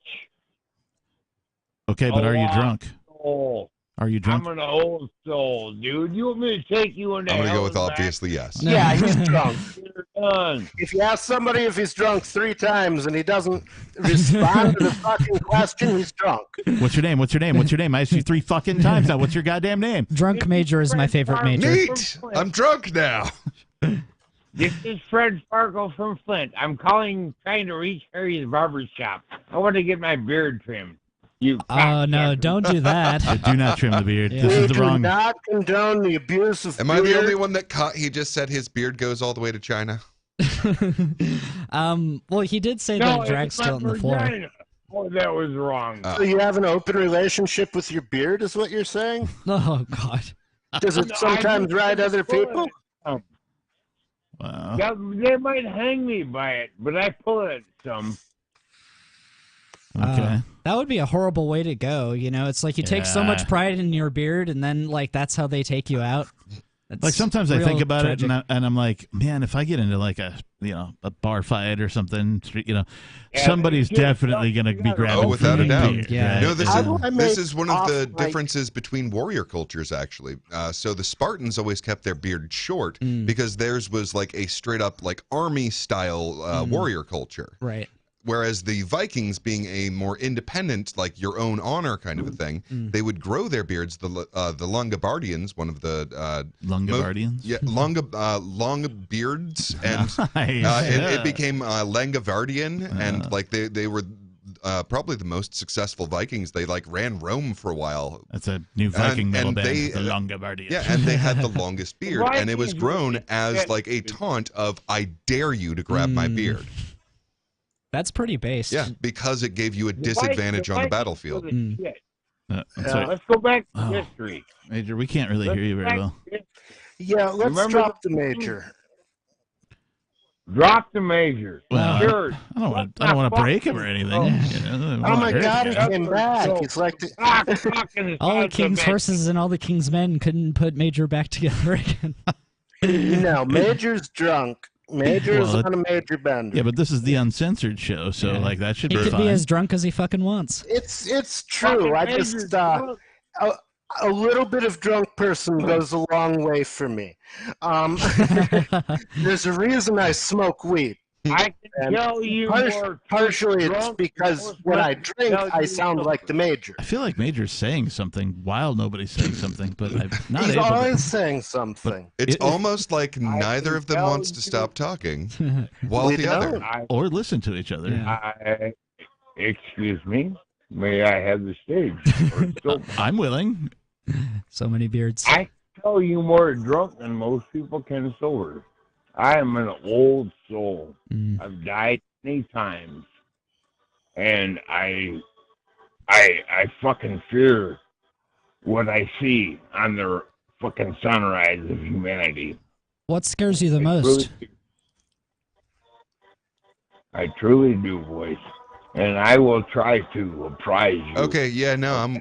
Okay, but are you drunk? Oh, Are you drunk? I'm an old soul, dude. You want me to take you into I'm gonna hell go with and back? obviously yes. No. Yeah, he's drunk. You're done. If you ask somebody if he's drunk 3 times and he doesn't respond to the fucking question, he's drunk. What's your name? What's your name? What's your name? I asked you 3 fucking times now. What's your goddamn name? Drunk Major is my favorite Major. Neat. I'm drunk now. This is Fred Sparkle from Flint. I'm trying to reach Harry's barber shop. I want to get my beard trimmed. You Oh, no, cocksucker. don't do that. Do not trim the beard. Yeah. This We is the do wrong. not condone the abuse of Am I the beard. only one that caught? He just said his beard goes all the way to China. Well, he did say No, that it's drag's my still on the floor. vagina. Oh, that was wrong. So you have an open relationship with your beard, is what you're saying? Oh, God. Does it No, I sometimes just ride other pull people? it. Wow. They might hang me by it, but I pull it some. Okay. That would be a horrible way to go. You know, it's like you take so much Yeah. pride in your beard, and then like that's how they take you out. That's Like sometimes I real think about tragic. it and I'm like, man, if I get into like a bar fight or something, Yeah, somebody's you get definitely stuff going to be together. grabbing Oh, without for a the doubt. beard, Yeah. right? No, this How is do I this make is one of the off my- differences between warrior cultures, actually. So the Spartans always kept their beard short Mm. because theirs was like a straight up like army style warrior culture. Right. Whereas the Vikings, being a more independent, like your own honor kind of a thing, they would grow their beards. The Longobardians, one of the Longobardians? long beards, and Nice. it became Langovardian, and like they were probably the most successful Vikings. They like ran Rome for a while. That's a new Viking metal and band, they- the Longobardians. Yeah, and they had the longest beard, and it was Vikings grown really as get- like a taunt of "I dare you to grab my beard." That's pretty based. Yeah, because it gave you a The disadvantage on the Vikings battlefield. were the shit. Sorry. Let's go back to Oh. history. Major, we can't really hear you very well. Yeah, let's Remember drop the major. Drop the major. Well, Sure. I don't want to break him or anything. Oh my God, he came back. It's like all the king's horses and all the king's men couldn't put Major back together again. No, Major's drunk. Major's on a major bender. Yeah, but this is the uncensored show, so like that should He be could fine. be as drunk as he fucking wants. It's true. I just a little bit of drunk person goes a long way for me. There's a reason I smoke weed. I can tell you partially it's because when I drink, I sound like the Major. I feel like Major's saying something while nobody's saying something, but I'm not He's able to. always saying something. It's almost like neither of them wants to stop talking while the other. Or listen to each other. Excuse me? May I have the stage? I'm willing. So many beards. I tell you more drunk than most people can sober. I am an old soul. I've died many times. And I fucking fear what I see on the fucking sunrise of humanity. What scares you the most? I truly do, boys. And I will try to apprise you. Okay, yeah, no, I'm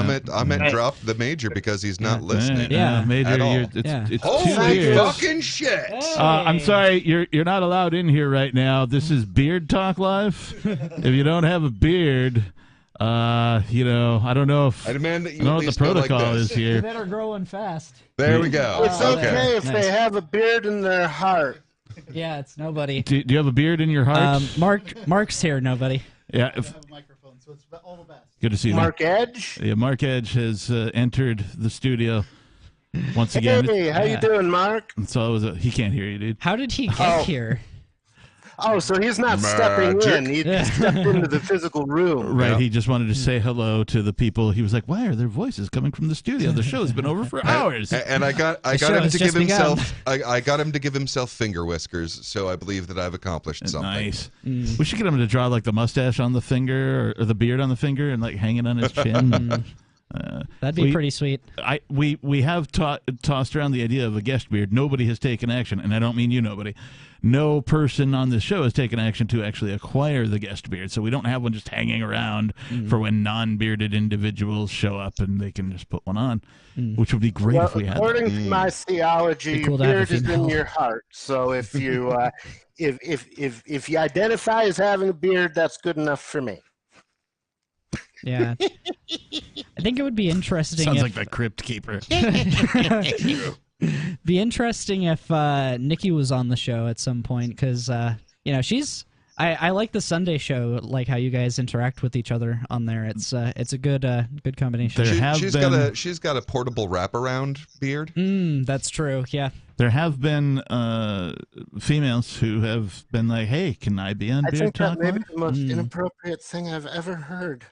at drop the Major because he's not listening. Major, at all. it's Holy 2 years. fucking shit! I'm sorry, you're not allowed in here right now. This is Beard Talk Live. If you don't have a beard, I don't know if I demand that you I don't know at what the least go like protocol this. is here. Better growing fast. There we go. It's okay if they have a beard in their heart. Yeah, it's nobody. Do you have a beard in your heart? Mark's here. Nobody. Yeah. Good to see you. Mark Edge? Yeah, Mark Edge has entered the studio once again. Hey, how you doing, Mark? So he can't hear you, dude. How did he get here? Oh, so he's not stepping in. He stepped into the physical room. Right, he just wanted to say hello to the people. He was like, "Why are their voices coming from the studio? The show's been over for hours." And I got him to give himself I got him to give himself finger whiskers, so I believe that I've accomplished something. Nice. We should get him to draw like the mustache on the finger or the beard on the finger and like hang it on his chin. That'd be pretty sweet. We have tossed around the idea of a guest beard. Nobody has taken action, and I don't mean nobody. No person on this show has taken action to actually acquire the guest beard, so we don't have one just hanging around for when non-bearded individuals show up and they can just put one on, which would be great if we had. According to my theology, your beard is in your heart. So if you if you identify as having a beard, that's good enough for me. Yeah. I think it would be interesting. Sounds like the Crypt Keeper. Be interesting if Nikki was on the show at some point, because she's. I like the Sunday show, like how you guys interact with each other on there. It's a good combination. She's got a portable wraparound beard. That's true. Yeah. There have been females who have been like, "Hey, can I be on I Beard think Talk?" that may be the most inappropriate thing I've ever heard.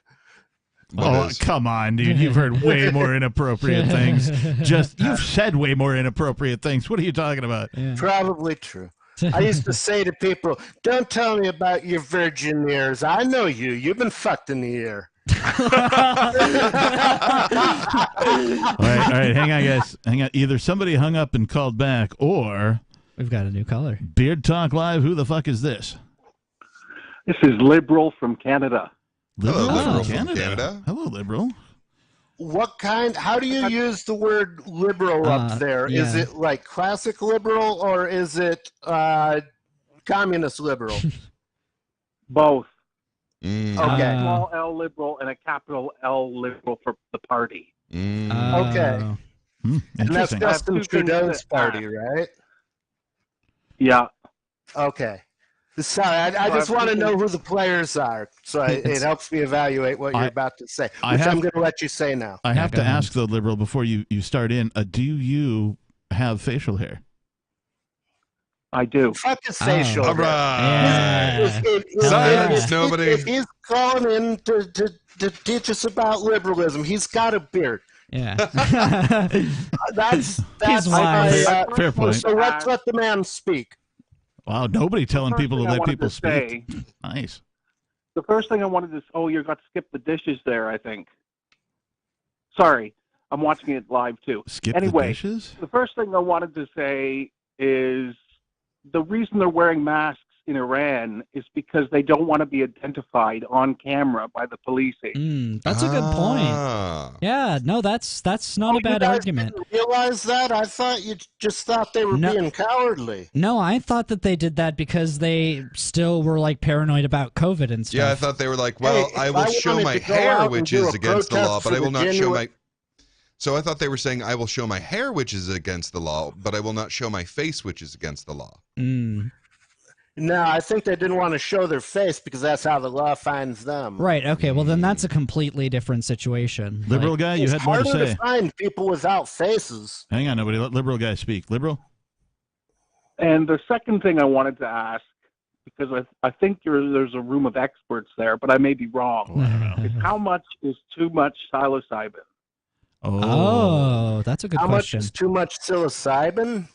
Come on, dude. You've heard way more inappropriate things. You've said way more inappropriate things. What are you talking about? Yeah. Probably true. I used to say to people, "Don't tell me about your virgin ears. I know you. You've been fucked in the ear." All right. Hang on, guys. Hang on. Either somebody hung up and called back, or we've got a new caller. Beard Talk Live. Who the fuck is this? This is Liberal from Canada. Liberal from Canada. Hello, Liberal. What kind? How do you use the word liberal up there? yeah. Is it like classic liberal or is it communist liberal? Both. Okay. Small L liberal and a capital L liberal for the party. Okay. And that's Justin Trudeau's party, right? Yeah. Okay. Sorry, I just want to know who the players are, so it helps me evaluate what you're about to say, which I'm going to let you say now. I have to ask, though, Liberal, before you start in, do you have facial hair? I do. Fuck his facial hair. All right. Silence, nobody. If he's calling in to teach us about liberalism, he's got a beard. Yeah. That's wise. Fair point. So let's let the man speak. Wow, nobody telling people to let people speak. Nice. The first thing I wanted to you got to skip the dishes there, I think. Sorry, I'm watching it live too. Skip the dishes? The first thing I wanted to say is the reason they're wearing masks in Iran is because they don't want to be identified on camera by the police. That's a good point. Yeah, no, that's not a bad argument. Didn't realize that? I thought you just thought they were being cowardly. No, I thought that they did that because they still were like paranoid about COVID and stuff. Yeah, I thought they were like, well, Hey, I if will I show wanted my to go hair, out and which do is a against the protest law, but for I will the not show January- my. So I thought they were saying I will show my hair, which is against the law, but I will not show my face, which is against the law. No, I think they didn't want to show their face because that's how the law finds them. Right. Okay. Well, then that's a completely different situation. Liberal guy, you It's had more to harder say. to find people without faces. Hang on, nobody. Let liberal guy speak. Liberal. And the second thing I wanted to ask, because I think there's a room of experts there, but I may be wrong, is how much is too much psilocybin? Oh, that's a good How question. much is too much psilocybin?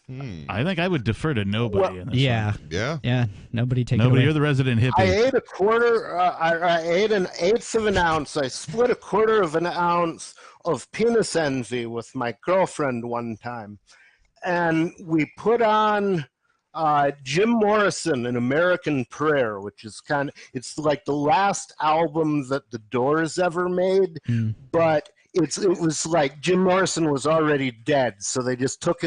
I think I would defer to nobody. in this Yeah. one. Yeah. Nobody take Nobody. it away. You're the resident hippie. I ate a quarter. I ate an eighth of an ounce. I split a quarter of an ounce of penis envy with my girlfriend one time, and we put on Jim Morrison, An American Prayer, which is it's like the last album that the Doors ever made, but it was like Jim Morrison was already dead, so they just took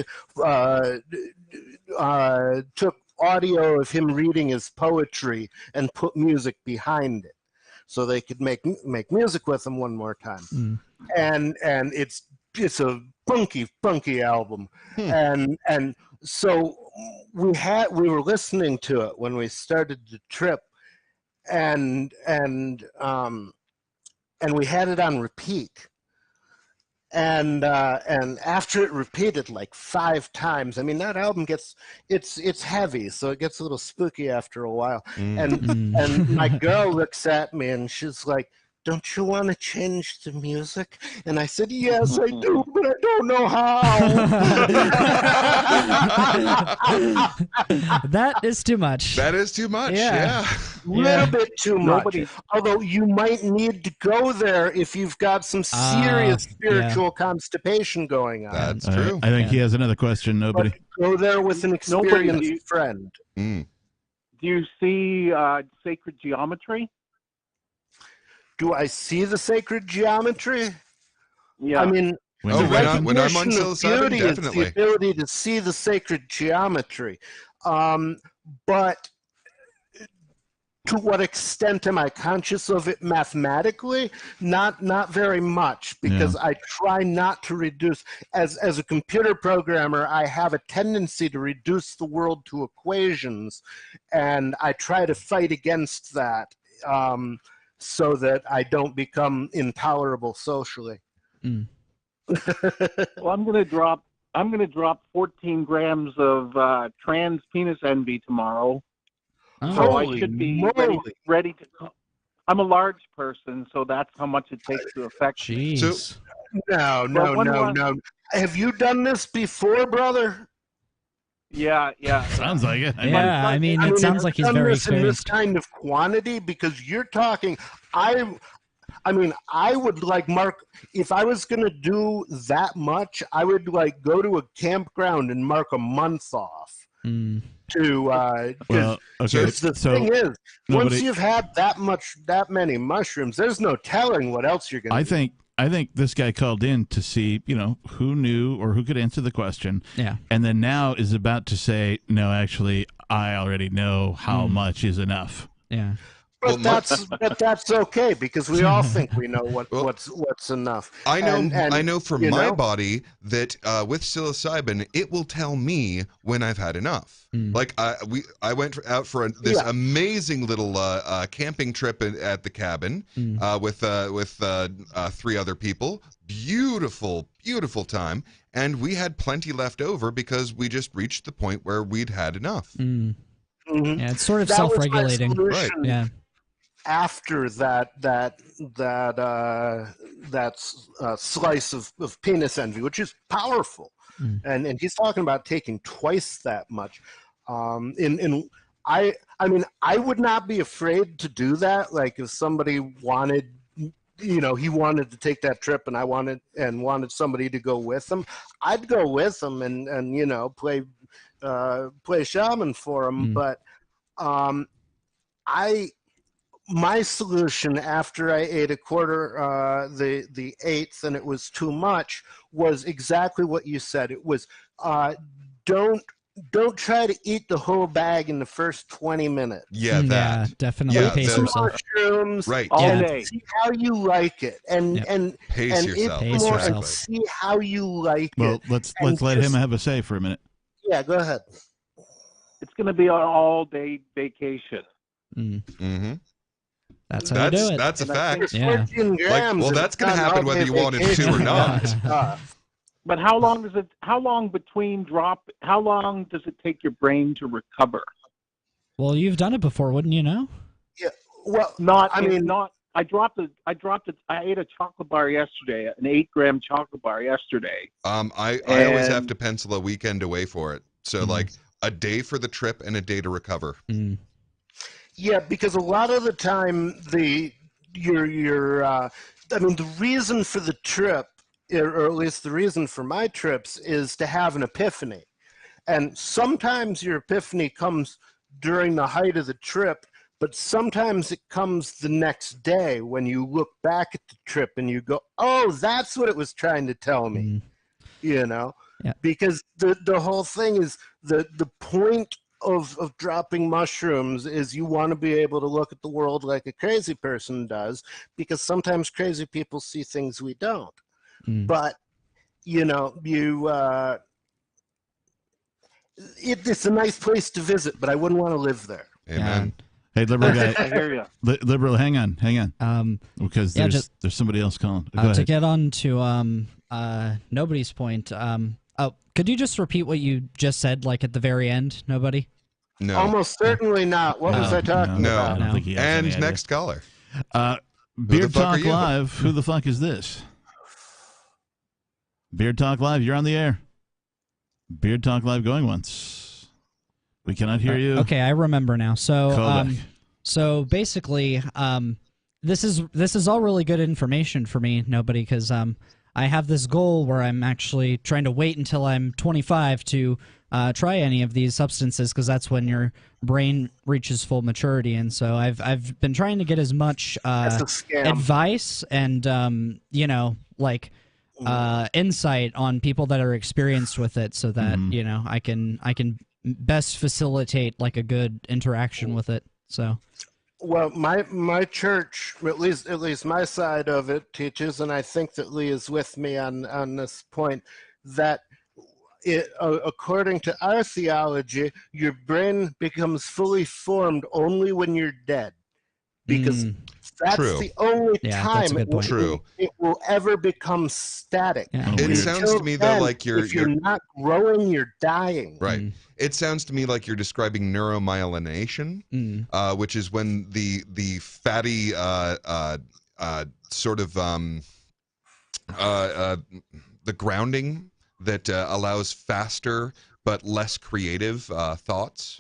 audio of him reading his poetry and put music behind it, so they could make music with him one more time. And it's a funky album, and so we were listening to it when we started the trip, and we had it on repeat. And after it repeated like 5 times, I mean, that album it's heavy, so it gets a little spooky after a while. And my girl looks at me and she's like, "Don't you want to change the music?" And I said, "Yes, I do, but I don't know how." That is too much. That is too much. Yeah. Little bit too much. Although you might need to go there if you've got some serious spiritual constipation going on. That's true. I think he has another question. Nobody. But go there with an experienced friend. Do you see sacred geometry? Do I see the sacred geometry? Yeah. I mean, when I'm on recognition of psilocybin, beauty is definitely. the ability to see the sacred geometry. But to what extent am I conscious of it mathematically? Not very much, because I try not to reduce. As a computer programmer, I have a tendency to reduce the world to equations, and I try to fight against that. So that I don't become intolerable socially. Well, I'm going to drop 14 grams of trans penis envy tomorrow. So I should be ready to. I'm a large person, so that's how much it takes to affect me. Jeez. No. Have you done this before, brother? Yeah. Sounds like it. I mean, it sounds like he's done very this in this experienced. kind of quantity, because you're talking. I mean, I would like mark, if I was going to do that much, I would like go to a campground and mark a month off. The thing is, once you've had that many mushrooms, there's no telling what else you're going to do. I think this guy called in to see, who knew or who could answer the question. Yeah. And then now is about to say, no, actually, I already know how much is enough. Yeah. But that's okay, because we all think we know what's enough. I know. I know from my know? body that with psilocybin, it will tell me when I've had enough. Like I went out for this amazing little camping trip at the cabin with 3 other people. Beautiful time, and we had plenty left over because we just reached the point where we'd had enough. Yeah, it's sort of That was my self-regulating. solution. Right. Yeah. After that slice of penis envy, which is powerful, and he's talking about taking twice that much. I mean, I would not be afraid to do that. Like if somebody wanted, he wanted to take that trip, and I wanted somebody to go with him, I'd go with him and play play shaman for him. But my solution after I ate a quarter, the eighth, and it was too much, was exactly what you said. It was don't try to eat the whole bag in the first 20 minutes. Yeah, that. Yeah, definitely pace yourself. Mushrooms, Right. All day. see how you like it, and Pace yourself. eat Pace more yourself. and see how you like Well, it. let's And let him just- have a say for a minute. Yeah, go ahead. It's going to be an all-day vacation. Mm-hmm. That's how you do it. That's a And I fact. think Yeah. 14 Like, grams well, is that's going to not happen whether all-day you want it to or vacation. not. But how long does it take your brain to recover? Well, you've done it before, wouldn't you know? Yeah, well, I ate a chocolate bar yesterday, an 8-gram chocolate bar yesterday. I always have to pencil a weekend away for it. So like a day for the trip and a day to recover. yeah, because a lot of the time the reason for the trip, or at least the reason for my trips, is to have an epiphany. And sometimes your epiphany comes during the height of the trip, but sometimes it comes the next day when you look back at the trip and you go, oh, that's what it was trying to tell me. You know? Yeah. Because the whole thing is the point of dropping mushrooms is you want to be able to look at the world like a crazy person does, because sometimes crazy people see things we don't. But you know, it's a nice place to visit, but I wouldn't want to live there. Amen. Hey, liberal I guy. hear you. Liberal, hang on. Because yeah, there's somebody else calling. Go to ahead. get on to Nobody's point. Could you just repeat what you just said, like at the very end? Nobody. No. Almost certainly not. What was I talking No. about? I don't think he has any And idea. next caller. Beard fuck are Talk you? Live. Who the fuck is this? Beard Talk Live. You're on the air. Beard Talk Live going once. We cannot hear you. Okay, I remember now. So, Call back. so basically, this is all really good information for me, Nobody, because I have this goal where I'm actually trying to wait until I'm 25 to try any of these substances, because that's when your brain reaches full maturity. And so I've been trying to get as much That's a scam. advice and insight on people that are experienced with it, so that I can best facilitate like a good interaction with it. So. Well, my church, at least my side of it, teaches, and I think that Lee is with me on this point, that according to our theology, your brain becomes fully formed only when you're dead, because that's True. the only Yeah, that's a time good point. True. it will ever become static. Yeah. It sounds to me though like if you're not growing, you're dying. Right. It sounds to me like you're describing neuromyelination, which is when the fatty sort of the grounding that allows faster but less creative thoughts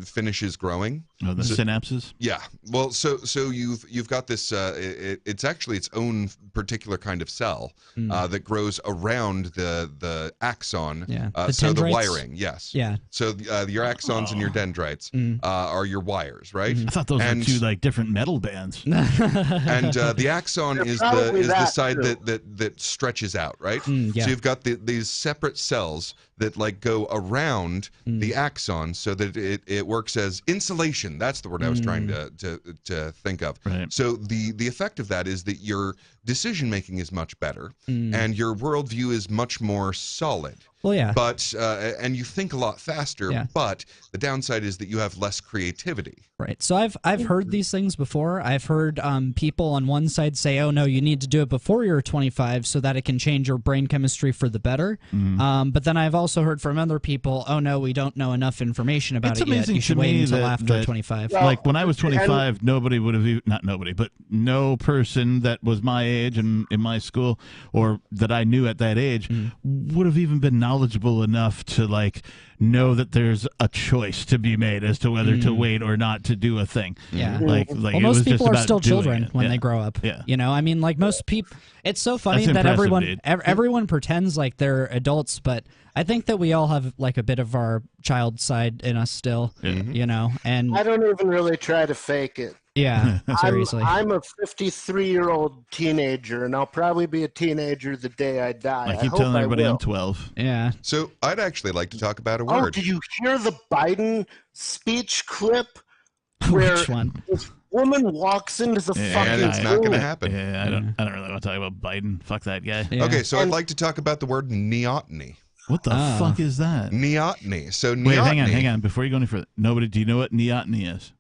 finishes growing. Oh, the synapses. Yeah. Well, so you've got this. It's actually its own particular kind of cell that grows around the axon. Yeah. So the dendrites? wiring. Yes. Yeah. So your axons and your dendrites are your wires, right? I thought those were two like different metal bands. And the axon They're is probably the that, side too. that stretches out, right? yeah. So you've got these separate cells that like go around the axon so that it works as insulation. That's the word I was trying to think of. Right. So the effect of that is that your decision making is much better and your worldview is much more solid. Well, yeah. But and you think a lot faster. Yeah. But the downside is that you have less creativity. Right. So I've heard these things before. I've heard people on one side say, "Oh no, you need to do it before you're 25 so that it can change your brain chemistry for the better." But then I've also heard from other people, "Oh no, we don't know enough information about It's it yet. amazing You should to wait me until that- after that- 25." Like when I was 25, nobody would have not nobody, but no person that was my age and in my school or that I knew at that age would have even been knowledgeable enough to like know that there's a choice to be made as to whether to wait or not to do a thing. Yeah. Like Well, it most was just people are about still doing children it. when Yeah. they grow up. Yeah. You know, I mean, like most people, it's so funny That's that impressive, everyone dude. everyone pretends like they're adults, but I think that we all have like a bit of our child side in us still, you know, and I don't even really try to fake it. yeah, seriously. I'm a 53-year-old teenager, and I'll probably be a teenager the day I die. I keep hope telling everybody will. I'm 12. Yeah. So I'd actually like to talk about a Oh, word. did you hear the Biden speech clip where Which one? this woman walks into the And fucking it's not going to room? happen. Yeah, I don't really want to talk about Biden. Fuck that guy. Yeah. Okay, so I'd like to talk about the word neoteny. What the fuck is that? Neoteny. So neoteny. Wait, hang on. Before you go any further, do you know what neoteny is?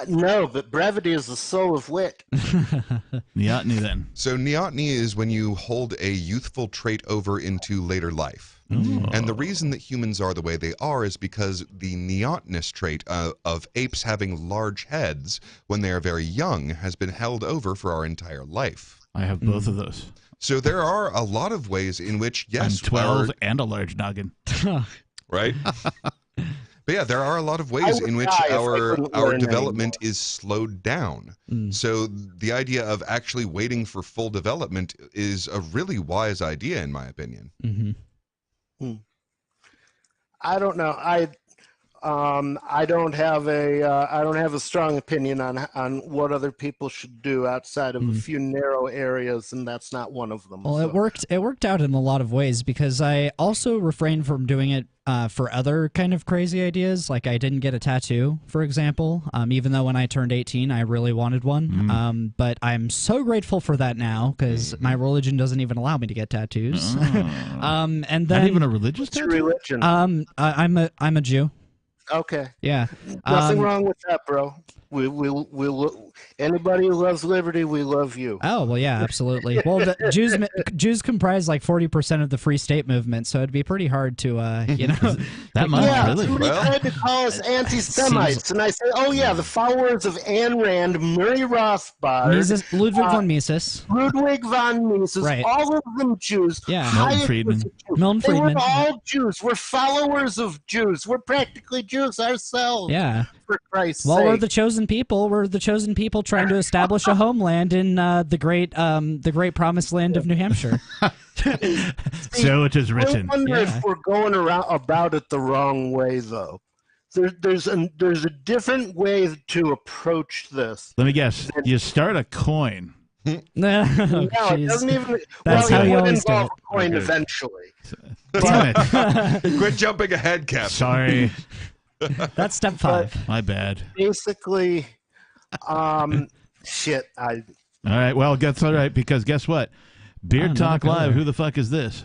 No, but brevity is the soul of wit. Neoteny, then. So neoteny is when you hold a youthful trait over into later life. And the reason that humans are the way they are is because the neotenous trait of apes having large heads when they are very young has been held over for our entire life. I have both of those. So there are a lot of ways in which, yes, I'm 12 and a large noggin. right? But yeah, there are a lot of ways in which our development is slowed down. So the idea of actually waiting for full development is a really wise idea, in my opinion. I don't know. I don't have a strong opinion on what other people should do outside of a few narrow areas, and that's not one of them. Well, it worked out in a lot of ways because I also refrained from doing it for other kind of crazy ideas. Like I didn't get a tattoo, for example, even though when I turned 18, I really wanted one. But I'm so grateful for that now because my religion doesn't even allow me to get tattoos. And then Not even a religious What's your tattoo? religion? I'm a Jew. Okay. Yeah. Nothing wrong with that, bro. We anybody who loves liberty, we love you. Oh well, yeah, absolutely. Well, Jews comprise like 40% of the Free State movement, so it'd be pretty hard to, that much, Yeah, really? somebody tried to call us anti-Semites, and I said, "Oh yeah, the followers of Ayn Rand, Murray Rothbard, Ludwig von Mises, Ludwig von Mises, Right. all of them Jews. Yeah. Milton Hayek Friedman. was a Jew. Milton They Friedman. were all Jews. We're followers of Jews. We're practically Jews ourselves. Yeah. For Christ's Well, sake. we're the chosen people. We're the chosen people trying to establish a homeland in the great promised land of New Hampshire. So it is written. I wonder Yeah. if we're going around about it the wrong way, though. There's a different way to approach this. Let me guess. You start a coin. Oh, No, it jeez. doesn't even. That's well, how it you would always do involve it. a coin Okay. eventually. Damn it. Quit jumping ahead, Captain. Sorry. That's step 5. My bad. Basically, shit. All right. Well, that's all right because guess what? Beard Oh, Talk another Live. color. Who the fuck is this?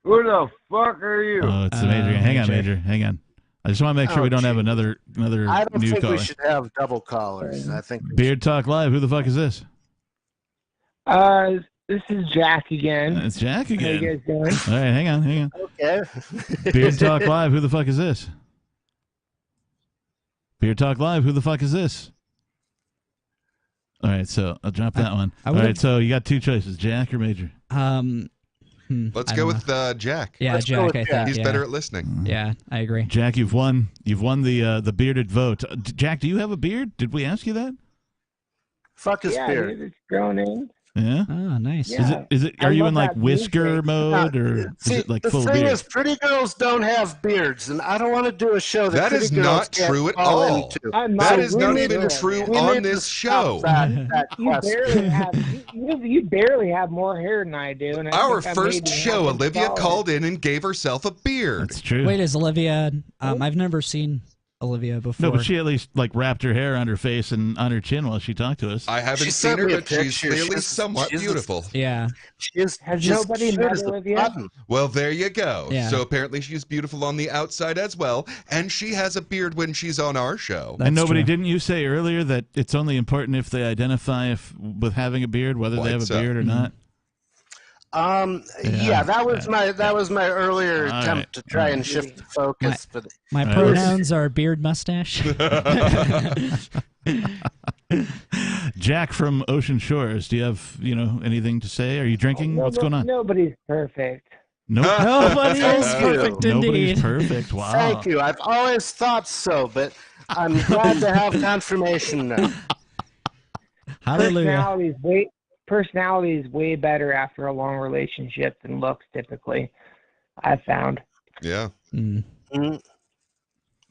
Who the fuck are you? Oh, it's the Major. Hang on, Major. Major. Hang on. I just want to make sure we don't have another I don't new think caller. we should have double callers. I think Beard Talk Live. Who the fuck is this? This is Jack again. It's Jack How you again. guys doing? All right, hang on. okay. Beard Talk Live. Who the fuck is this? Beard Talk Live. Who the fuck is this? All right, so I'll drop that one. I All would've- right, so you got two choices, Jack or Major. Let's I go don't with Jack. Yeah, Let's go Jack. with I Jack. think He's yeah. better at listening. Yeah, I agree. Jack, you've won. You've won the bearded vote. Jack, do you have a beard? Did we ask you that? Fuck his Yeah, beard. dude, it's grown in. Yeah. Oh, nice. Yeah. Is it? I Are you love in like that whisker music. mode or is See, it like the full thing beard? is, pretty girls don't have beards, and I don't want to do a show that That pretty is girls not can't true at fall all. into. I'm That not is not really even good. true We on need to this stop show. That You barely question. have you barely have more hair than I do. And I Our think I first maybe show, have Olivia solid. called in and gave herself a beard. That's true. Wait, is Olivia? I've never seen Olivia before. No, but she at least like wrapped her hair on her face and on her chin while she talked to us. I haven't She seen sent her, me a but she's picture. clearly She's- somewhat she's a- beautiful. Yeah. Has nobody met Olivia? Well, there you go. Yeah. So apparently she's beautiful on the outside as well, and she has a beard when she's on our show. And nobody true. didn't you say earlier that it's only important if they identify with having a beard, whether they have a Quite so. beard or not? Yeah, that was my earlier All attempt right. to try and shift the focus, but My All right. pronouns are beard mustache. Jack from Ocean Shores, do you have anything to say? Are you drinking? What's going on? Nobody's perfect. Nope. Nobody is Thank you. perfect Nobody's indeed. perfect. Wow. thank you. I've always thought so, but I'm glad to have confirmation now. Hallelujah. Personalities personality is way better after a long relationship than looks typically, I've found. Yeah.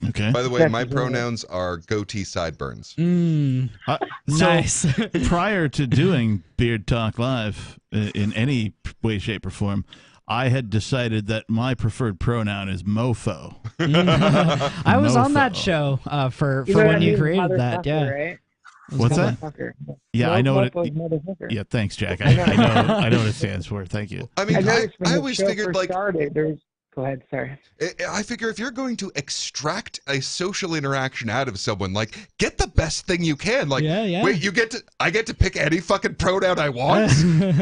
Okay. By the way, my pronouns are goatee sideburns. Nice. Prior to doing Beard Talk Live in any way, shape, or form, I had decided that my preferred pronoun is mofo. I was on that show for when you created that. Yeah. Right? What's that? Yeah, I know what it. Motherfucker. Yeah, thanks, Jack. I know what it stands for. Thank you. I mean, I I always figured like. Go ahead, sorry. I figure if you're going to extract a social interaction out of someone, like, get the best thing you can. Like, wait, I get to pick any fucking pronoun I want?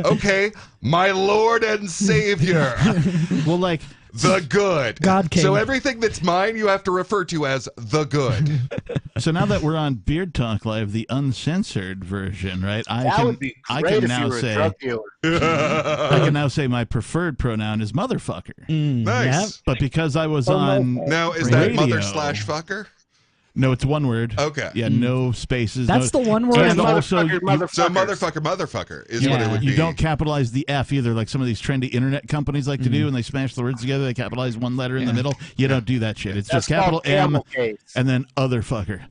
Okay, my Lord and Savior. Well, like, the good. God King. So everything that's mine, you have to refer to as the good. So now that we're on Beard Talk Live, the uncensored version, right? Would be great if you were a drug dealer. I can now say my preferred pronoun is motherfucker. Nice. Yep. But because I was on Now, is radio, that mother/fucker? No, it's one word. Okay. Yeah, no spaces. That's the one word. And also, So motherfucker is what it would be. You don't capitalize the F either, like some of these trendy internet companies like to do, and they smash the words together. They capitalize one letter in the middle. You don't do that shit. It's just capital M and then other fucker.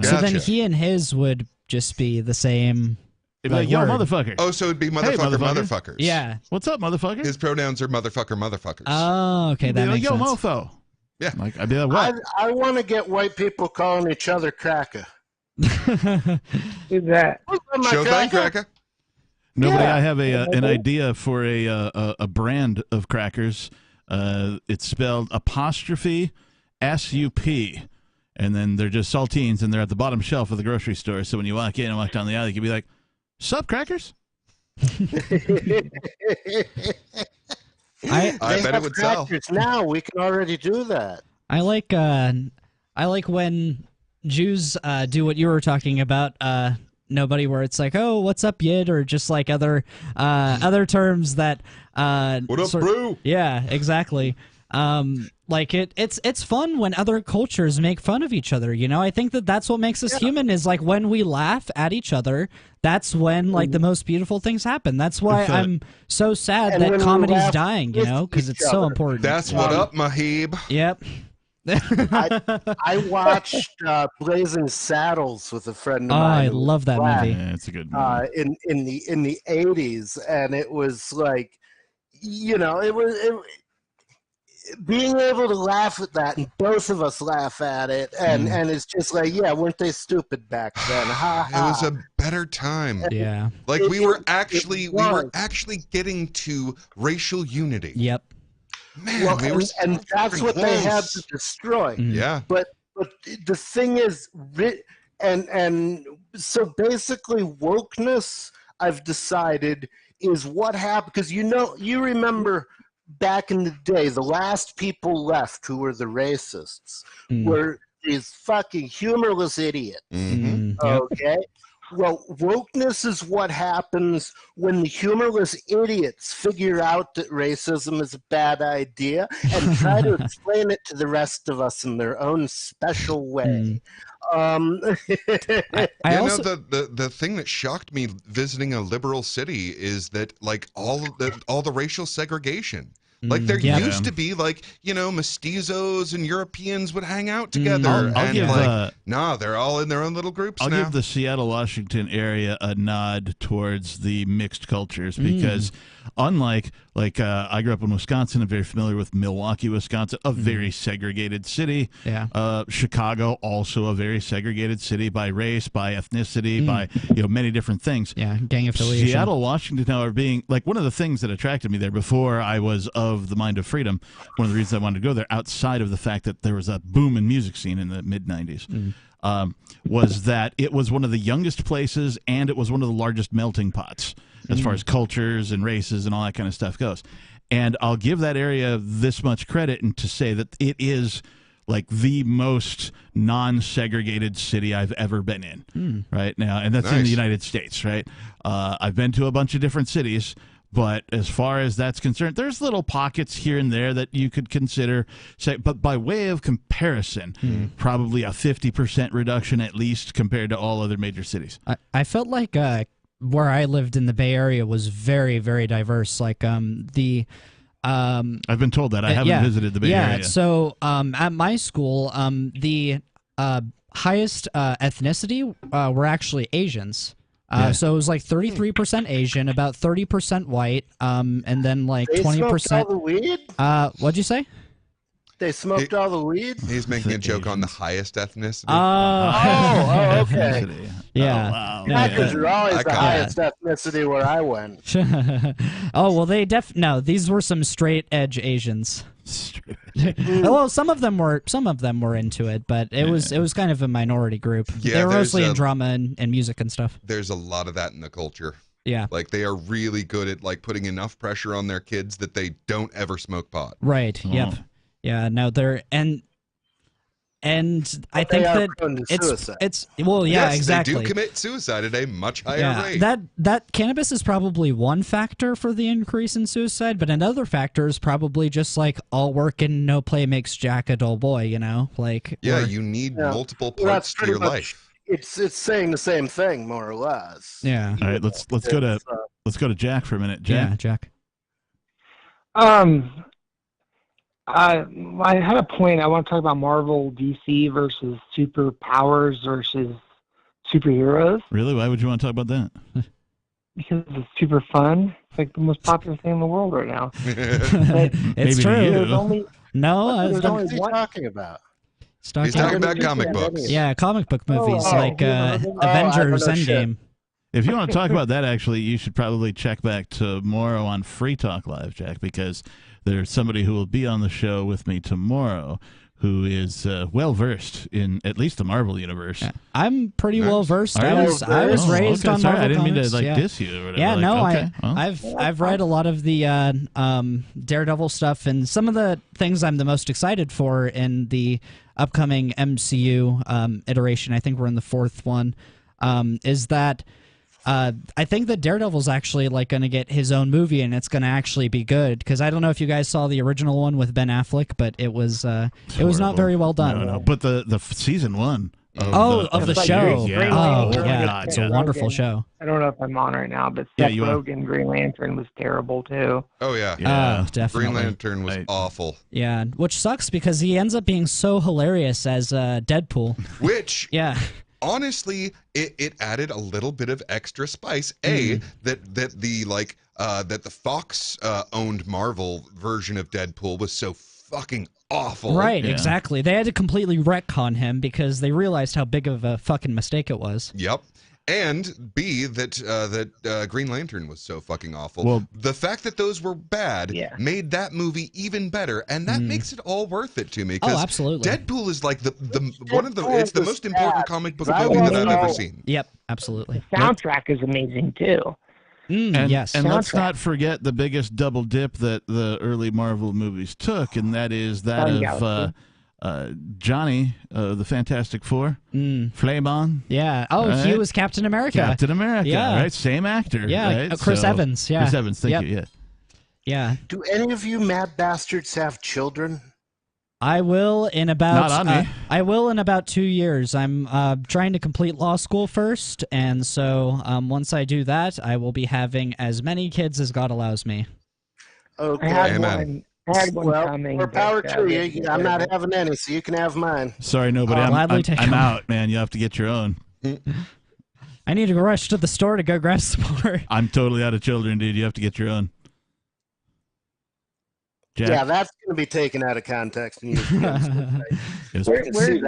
So then he and his would just be the same. It'd be like, yo, motherfucker. Oh, so it'd be motherfucker, motherfuckers. Yeah. What's up, motherfucker? His pronouns are motherfucker, motherfuckers. Oh, okay, that makes yo, sense. mofo. Yeah. Like, I'd be like, what? I want to get white people calling each other cracker. Who's that? Showtime cracker. Nobody. I have an idea for a brand of crackers. It's spelled apostrophe SUP, and then they're just saltines, and they're at the bottom shelf of the grocery store. So when you walk in and walk down the aisle, you can be like, "Sup, crackers?" I bet it would sell. Now we can already do that. I like when Jews do what you were talking about. Nobody, where it's like, oh, what's up, yid, or just like other terms that. What up, bro? Yeah, exactly. Like it's fun when other cultures make fun of each other. You know, I think that's what makes us human. Is like when we laugh at each other. That's when like the most beautiful things happen. That's why I'm so sad that comedy's dying. You know, because it's so important. That's what up, Mahib. Yep. I watched Blazing Saddles with a friend of mine. I love that movie. Yeah, it's a good movie. In the 80s, and it was like, you know, it was being able to laugh at that, and both of us laugh at it, and it's just like, yeah, weren't they stupid back then? Ha ha. It was a better time. Yeah. Like we were actually getting to racial unity. Yep. Man, well, we were and that's what they had to destroy. Yeah. But the thing is, and so basically wokeness, I've decided, is what happened, because you remember back in the day, the last people left who were the racists were these fucking humorless idiots. Okay? Well, wokeness is what happens when the humorless idiots figure out that racism is a bad idea and try to explain it to the rest of us in their own special way. The thing that shocked me visiting a liberal city is that like all the racial segregation. Like there used to be like, you know, mestizos and Europeans would hang out together. I'll give, they're all in their own little groups now. I'll give the Seattle, Washington area a nod towards the mixed cultures because unlike I grew up in Wisconsin, I'm very familiar with Milwaukee, Wisconsin, a very segregated city. Yeah. Chicago, also a very segregated city by race, by ethnicity, by many different things. Yeah, gang affiliation. Seattle, Washington now are being like one of the things that attracted me there before I was of the mind of freedom. One of the reasons I wanted to go there, outside of the fact that there was a boom in music scene in the mid 90s. Was that it was one of the youngest places and it was one of the largest melting pots as far as cultures and races and all that kind of stuff goes. And I'll give that area this much credit and to say that it is like the most non-segregated city I've ever been in right now. And that's in the United States, right? I've been to a bunch of different cities, but as far as that's concerned, there's little pockets here and there that you could consider, but by way of comparison, probably a 50% reduction at least compared to all other major cities. I felt like where I lived in the Bay Area was very, very diverse. Like I've been told that. I haven't visited the Bay Area. Yeah, so at my school, the highest ethnicity were actually Asians. So it was like 33% Asian, about 30% white, and then like 20%. Smoked all the weed? What'd you say? They smoked all the weed? He's making a joke on the highest ethnicity. Okay. Yeah. Oh, wow. Because you're always the highest ethnicity where I went. Oh, well, no, these were some straight edge Asians. Well, some of them were into it, but it was kind of a minority group. Yeah, they were mostly in drama and music and stuff. There's a lot of that in the culture. Yeah. Like they are really good at like putting enough pressure on their kids that they don't ever smoke pot. Right. Oh. Yep. Yeah, no, they're and I think that it's well, yeah, yes, exactly. They do commit suicide at a much higher rate. That cannabis is probably one factor for the increase in suicide, but another factor is probably just like all work and no play makes Jack a dull boy, you know? Like you need multiple parts to your life. It's saying the same thing more or less. Yeah. All right, let's go to Jack for a minute. Jack. Yeah, Jack. I had a point. I want to talk about Marvel, DC versus superpowers versus superheroes. Really? Why would you want to talk about that? Because it's super fun. It's like the most popular thing in the world right now. It's true. There's only what is he talking about? He's talking about comic books. Yeah, comic book movies like Avengers Endgame. If you want to talk about that, actually, you should probably check back tomorrow on Free Talk Live, Jack, because there's somebody who will be on the show with me tomorrow who is well-versed in at least the Marvel universe. Yeah. I'm pretty well-versed. I was raised on Marvel I didn't mean comics. to diss you or whatever. Yeah, no, okay, I've read a lot of the Daredevil stuff, and some of the things I'm the most excited for in the upcoming MCU iteration, I think we're in the fourth one, is that I think that Daredevil's actually like going to get his own movie, and it's going to actually be good. Because I don't know if you guys saw the original one with Ben Affleck, but it was not very well done. No. But the season one. Of the show. Yeah. God, it's a wonderful show. I don't know if I'm on right now, but Seth Rogen, Green Lantern was terrible too. Oh yeah, definitely. Green Lantern was awful. Yeah, which sucks because he ends up being so hilarious as Deadpool. Which honestly, it added a little bit of extra spice. That the Fox owned Marvel version of Deadpool was so fucking awful. Right, exactly. They had to completely retcon him because they realized how big of a fucking mistake it was. Yep. And B, that Green Lantern was so fucking awful. Well, the fact that those were bad made that movie even better, and that makes it all worth it to me. Oh, absolutely. Deadpool is like it's the most important comic book movie that I've ever seen. Yep, absolutely. The soundtrack is amazing too. And let's Soundtrack. not forget the biggest double dip that the early Marvel movies took, and that is that of Johnny, the Fantastic Four, Flamon. Yeah. Oh, right? he was Captain America. Captain America, yeah. Right? Same actor. Yeah, right? Chris Evans. Yeah. Chris Evans, thank you, Yeah. Do any of you mad bastards have children? I will in about Not on me. I will in about 2 years. I'm trying to complete law school first, and so once I do that, I will be having as many kids as God allows me. Okay. I had one coming. More power but, to you. I'm not having any, so you can have mine. Sorry, nobody. I'm out, man. You have to get your own. I need to rush to the store to go grab some more. I'm totally out of children, dude. You have to get your own. Jack? Yeah, that's going to be taken out of context and used. Nobody's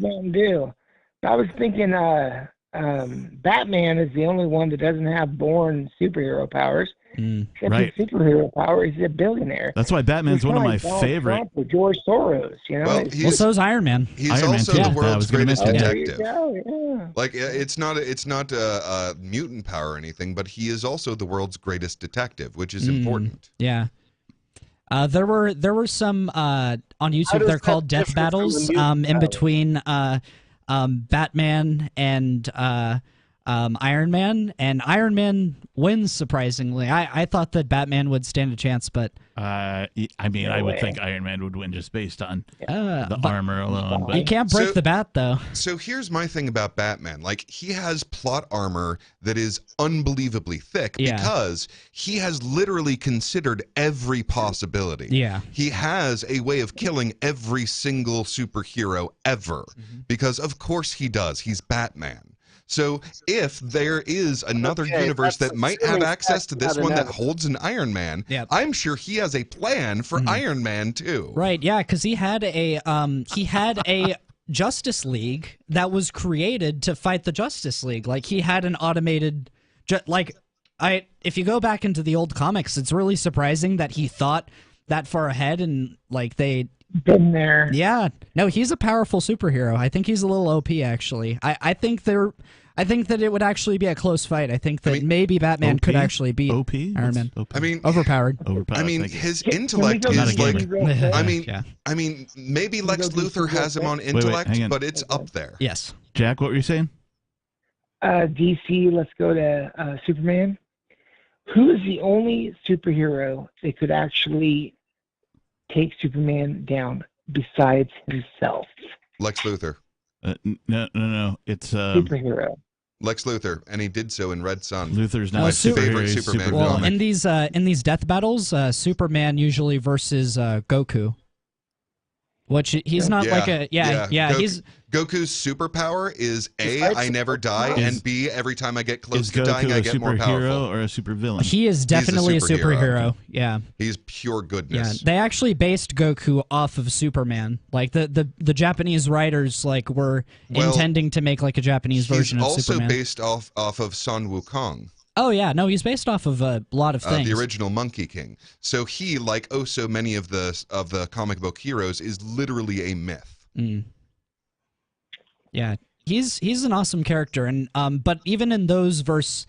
Mountain Dew. I was thinking Batman is the only one that doesn't have born superhero powers. Except right. his superhero power, he's a billionaire. That's why Batman's one of my favorite. Or George Soros, you know. Well, so's Iron Man. He's Iron also Man the too. world's greatest detective. Yeah. Like it's not a mutant power or anything, but he is also the world's greatest detective, which is important. Yeah. There were some on YouTube. They're called death battles in between Batman and Iron Man, and Iron Man wins surprisingly. I thought that Batman would stand a chance, but I mean, I would think Iron Man would win just based on the but armor alone. But you can't break the bat, though. So here's my thing about Batman. Like, he has plot armor that is unbelievably thick because he has literally considered every possibility. Yeah. He has a way of killing every single superhero ever because, of course, he does. He's Batman. So if there is another universe that might have access to this one that holds an Iron Man, I'm sure he has a plan for Iron Man too. Right? Yeah, because he had a Justice League that was created to fight the Justice League. Like, he had an automated, if you go back into the old comics, it's really surprising that he thought that far ahead and like they. Been there. Yeah. No, he's a powerful superhero. I think he's a little OP, actually. I think that it would actually be a close fight. I think that maybe Batman could actually beat Iron Man. I mean, overpowered. I mean, his intellect is like. I mean, maybe Lex Luthor has him on intellect, hang on. but it's up there. Yes. Jack, what were you saying? DC. Let's go to Superman. Who is the only superhero that could actually take Superman down besides himself? Lex Luthor. No. It's superhero. Lex Luthor, and he did so in Red Sun. Luthor's not my a favorite Superman. Well, in these death battles, Superman usually versus Goku. Which he's not like a he's Goku's superpower is A, I never die, and B, every time I get close to dying, I get more powerful. Is Goku a superhero or a supervillain? He is definitely a superhero. Yeah. He's pure goodness. Yeah. They actually based Goku off of Superman. Like the Japanese writers were intending to make like a Japanese version of Superman. He's also based off of Sun Wukong. Oh yeah, no, he's based off of a lot of things. The original Monkey King. So he, like so many of the comic book heroes, is literally a myth. Yeah, he's an awesome character, and but even in those versing's,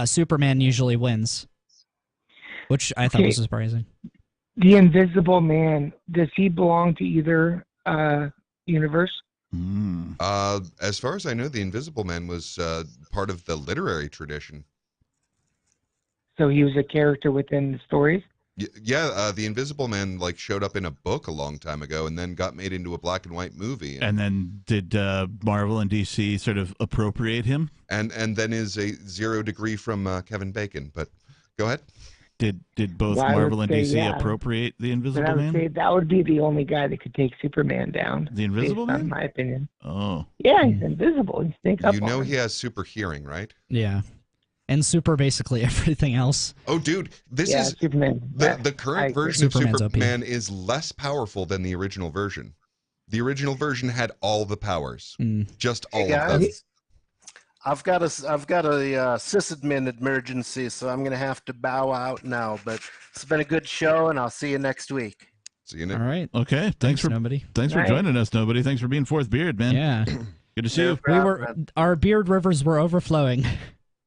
Superman usually wins, which I thought was surprising. The Invisible Man, does he belong to either universe? As far as I know, the Invisible Man was part of the literary tradition. So he was a character within the stories? Yeah, the Invisible Man showed up in a book a long time ago and then got made into a black and white movie. And then did Marvel and DC sort of appropriate him? And then is a 0 degree from Kevin Bacon. But go ahead. Did both Marvel and DC appropriate the Invisible Man? I would say that would be the only guy that could take Superman down. The Invisible Man? In my opinion. Oh. Yeah, he's invisible. He sneaks up You know on he has super hearing, right? Yeah. And super basically everything else. Oh, dude, this is Superman. The current version of Superman's Superman is less powerful than the original version. The original version had all the powers, just all of them. I've got a sysadmin emergency, so I'm going to have to bow out now. But it's been a good show, and I'll see you next week. See you next. All right. Okay. Thanks for nobody. Thanks for joining us, nobody. Thanks for being fourth beard, man. Yeah. Good to see you. Our beard rivers were overflowing.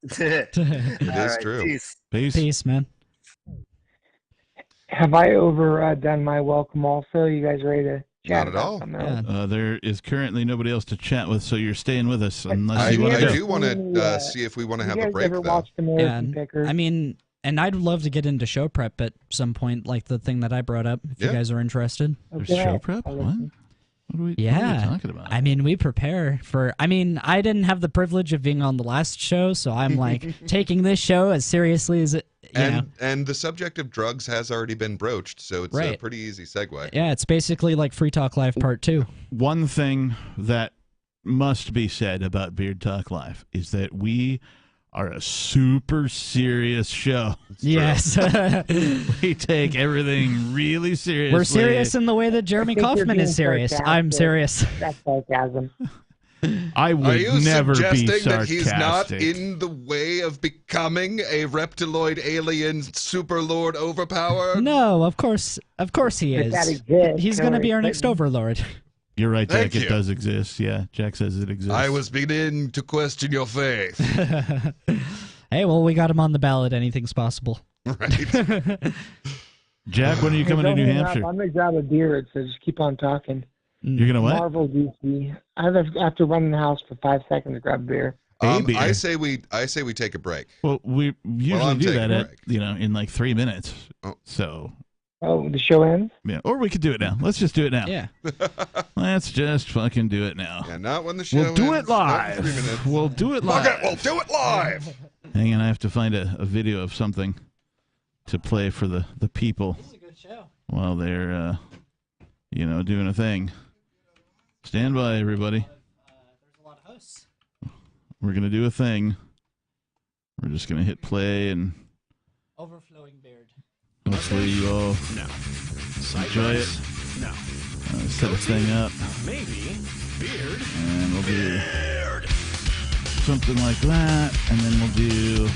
It is true. Peace, man. Have I overdone my welcome also? You guys ready to chat? Not at all. Yeah. There is currently nobody else to chat with, so you're staying with us. Unless I you want to do want to see if we want to have a break, ever though. watched American Pickers? I mean, and I'd love to get into show prep at some point, like the thing that I brought up, if you guys are interested. There's show prep? What? What are we talking about? I mean, we prepare for. I mean, I didn't have the privilege of being on the last show, so I'm like taking this show as seriously as it. And the subject of drugs has already been broached, so it's a pretty easy segue. Yeah, it's basically like Free Talk Live Part 2. One thing that must be said about Beard Talk Live is that we are a super serious show. Yes. We take everything really seriously. We're serious in the way that Jeremy Kaufman is serious. I'm serious. That's sarcasm. I would Are you never be suggesting sarcastic. that he's not in the way of becoming a reptiloid alien superlord overpower? No, of course he is. That exists. He's going to be our next overlord. You're right, Jack. Thank It you. does exist. Yeah, Jack says it exists. I was beginning to question your faith. Hey, well, we got him on the ballot. Anything's possible. Right. Jack, when are you coming to New Hampshire? I'm going to grab a beard, so just keep on talking. You're gonna what? Marvel DC. I have to run in the house for 5 seconds to grab beer. Beer. I say we take a break. Well, we usually I'm do taking that a at, break. in like 3 minutes. Oh. So. Oh, the show ends? Yeah, or we could do it now. Let's just do it now. Yeah. Let's just fucking do it now. Yeah, not when the show We'll do ends, it not in 3 live. minutes. We'll do it live. Fuck it, we'll do it live. Hang on, I have to find a video of something to play for the people. This is a good show. While they're, doing a thing. Stand by, everybody. There's a lot of hosts. We're going to do a thing. We're just going to hit play and Overflowing beard. hopefully you all enjoy it. No. Set this thing up. Maybe beard. And we'll do something like that. And then we'll do...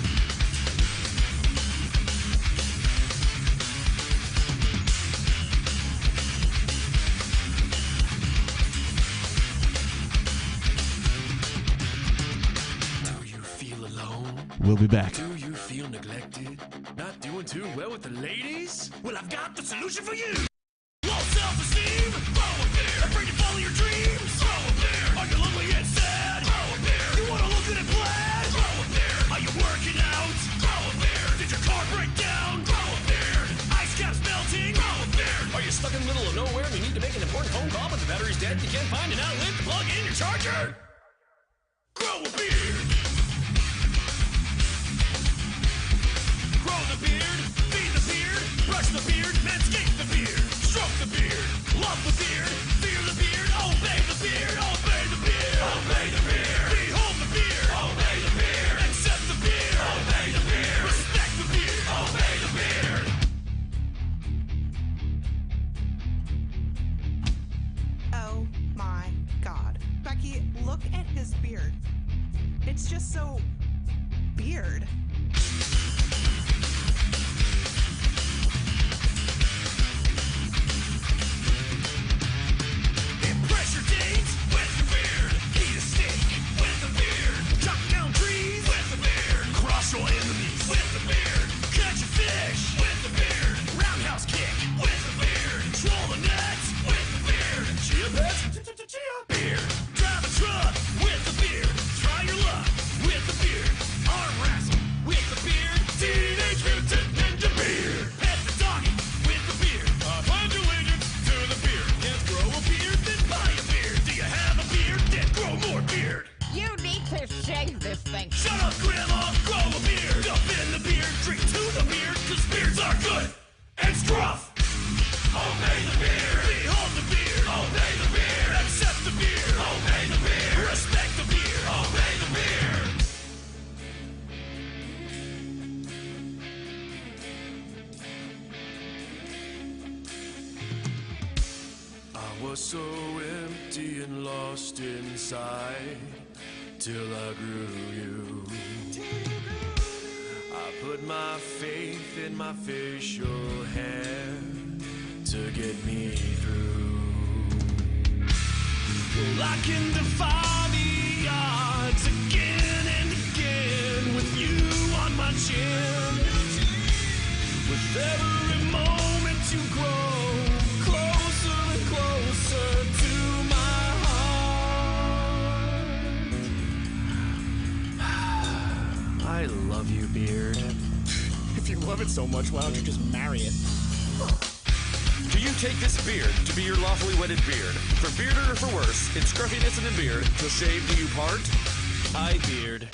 We'll be back. Do you feel neglected? Not doing too well with the ladies? Well, I've got the solution for you. Low self-esteem? Throw a beer. Afraid to follow your dreams? Throw a beer. Are you lonely and sad? Throw a beer. You wanna look good and plaid? Throw a beer. Are you working out? Throw a beer. Did your car break down? Throw a beer. Ice caps melting? Throw a beer. Are you stuck in the middle of nowhere and you need to make an important phone call but the battery's dead? You can't find an outlet to plug in your charger? Grow a beard. Grow the beard, feed the beard, brush the beard, manscape the beard, stroke the beard, love the beard, fear the beard, obey the beard, obey the beard, obey the beard, behold the beard, obey the beard, accept the beard, obey the beard, respect the beard, obey the beard. Oh my God. Becky, look at his beard. It's just so beard. Impress your dates with the beard. Eat a steak with the beard. Chop down trees with the beard. Cross your enemies with the beard. Catch a fish with the beard. Roundhouse kick with the beard. Troll the nets with the beard. Chia pets, chia beard. Drive a truck with the beard. Try your luck with the beard. Arm wrestle with the beard. Teenage Mutant Ninja beard. Pet the doggy with the beard. Find your allegiance to the beard. Can't grow a beard, then buy a beard. Do you have a beard? Then grow more beard. You need to shave this thing. Shut up, Grandma. Grow a beard. Dump in the beard. Drink to the beard, 'cause beards are good and scruff. Obey the beard. Behold the beard. Obey the beard. Accept the beard. Obey the beard. Respect the beard. Obey the beard. I was so empty and lost inside till I grew you. I put my faith in my facial hair to get me through. Well, I can defy the odds again and again with you on my chin. With every moment you grow closer and closer to my heart. I love you, beard. If you love it so much, why don't you just marry it? Do you take this beard to be your lawfully wedded beard? For bearder or for worse, in scruffiness and in beard, till shave do you part? I beard.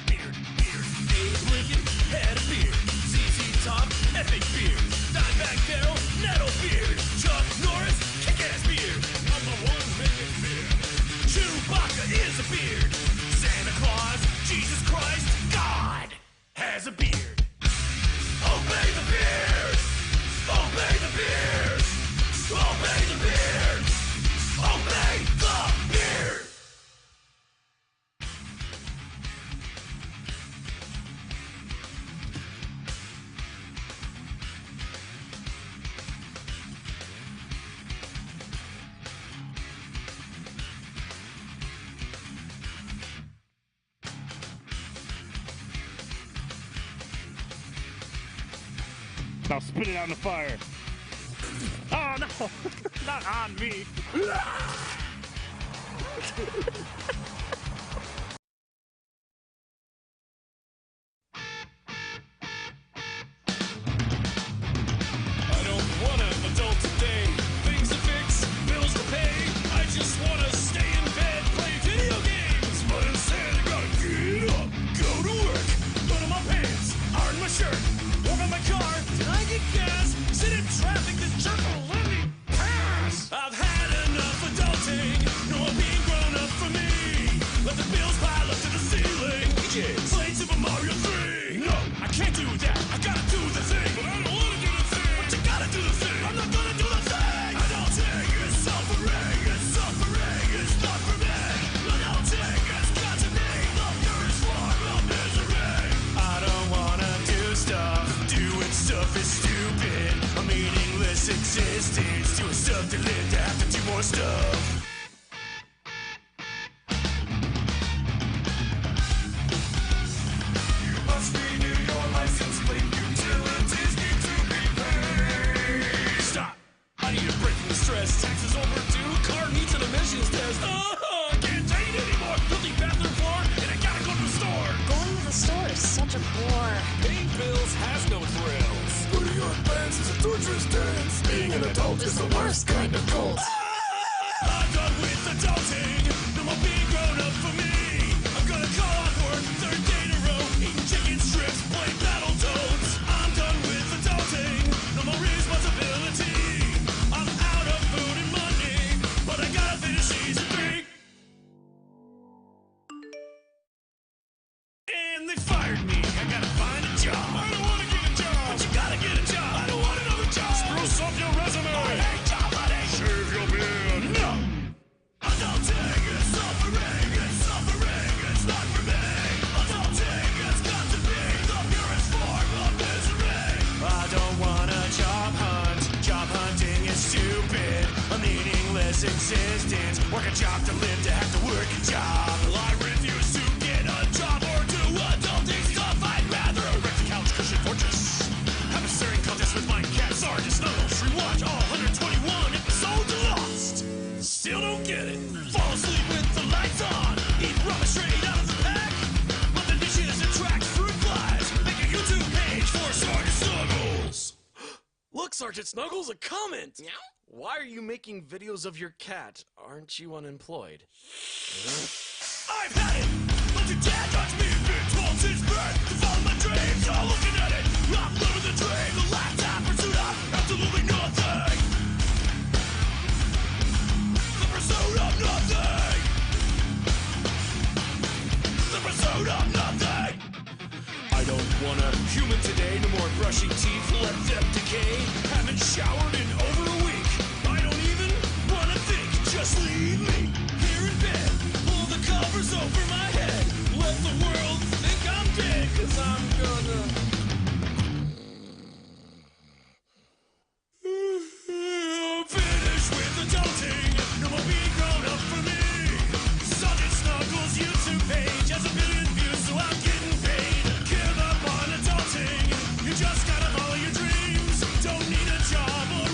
Abe Lincoln had a beard. ZZ Top, epic beard. Dimebag Darrell, nettle beard. Chuck Norris, kick-ass beard. I'm the one making beard. Chewbacca is a beard. Santa Claus, Jesus Christ, God has a beard. Obey the beard! Obey the beard! Obey the beard! Obey the beard! Now spit it out in the fire. Oh no! No, not on me. I don't wanna adult today. Things to fix, bills to pay. I just wanna stay in bed, play video games. But instead, I gotta get up, go to work, put on my pants, iron my shirt, work on my car. Did I get gas? Sit in traffic, this jerk will let me pass. I've had enough adulting. No more being grown up for me. Let the bills pile up to the ceiling. Play Super Mario 3. No, I can't do that. I gotta do the thing. But I don't wanna do the thing. But you gotta do the thing. I'm not gonna do the thing. I don't take it. Suffering. It's suffering. It's not for me. I don't take it. It's got to me. The purest form of misery. I don't wanna do stuff. Doing stuff is stupid. A meaningless existence. Doing stuff to live to have to do more stuff. You must renew your license plate. Utilities need to be paid. Stop! I need a break from the stress. Taxes overdue. Car needs an emissions test. I can't take it anymore. Filthy bathroom floor, and I gotta go to the store. Going to the store is such a bore. Paying bills has no thrills. Go to your plans is a torturous dance. Being an adult is the worst kind of cult. I'm done with adulting. No more being grown up for me. I'm gonna call off work, third day in a row. Eating chicken strips, playing Battletoads. I'm done with adulting. No more responsibility. I'm out of food and money, but I gotta finish season 3. And they fired me. I gotta find a job. I don't wanna get a job, but you gotta get a job. I don't want another job. Spruce up your resume. I hate job hunting. Shave your beard. No. I don't take it. Suffering. It's suffering. It's not for me. I don't take it. It's got to be the purest form of misery. I don't wanna job hunt. Job hunting is stupid. A meaningless existence. Work a job to live to have to work a job. Well, I refuse to get a job or do adulting stuff. I'd rather erect a couch cushion fortress. Have a staring contest with my cat Sergeant Snuggles. Rewatch all 121 episodes of Lost. Still don't get it. Fall asleep with the lights on. Eat rubbish straight out of the pack. Let the dishes attract fruit flies. Make a YouTube page for Sergeant Snuggles. Look, Sergeant Snuggles, a comment! Why are you making videos of your cat? Aren't you unemployed? I've had it. Let your dad touch me. Been 12 since birth. To follow my dreams. All looking at it. I'm living the dream. The laptop pursuit of absolutely nothing. The pursuit of nothing. The pursuit of nothing. I don't want a human today. No more brushing teeth. Let them decay. Haven't showered in over a week. I don't even want to think. Just leave me here in bed. Pull the covers over my head. Let the world think I'm dead. 'Cause I'm gonna finish with adulting. No more being grown up for me. Sergeant Snuggles YouTube page has 1 billion views, so I'm getting paid. Give up on adulting. You just gotta follow your dreams. Don't need a job or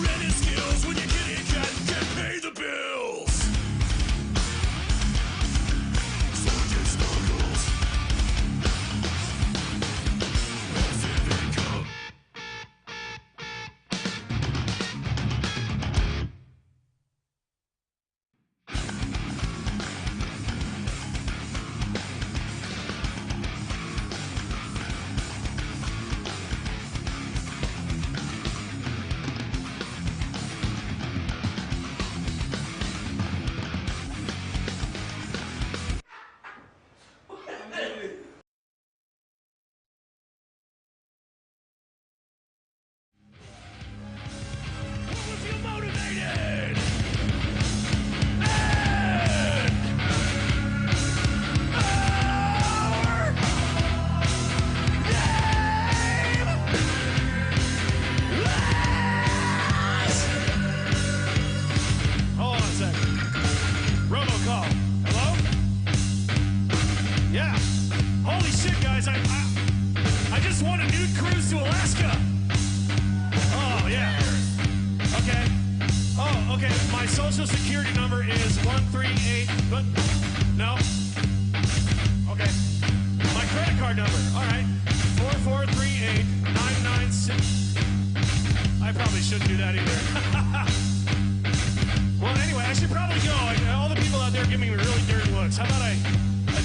social security number is 138. But no. Okay. My credit card number. All right. 4438996. I probably shouldn't do that either. Well, anyway, I should probably go. All the people out there giving me really dirty looks. How about I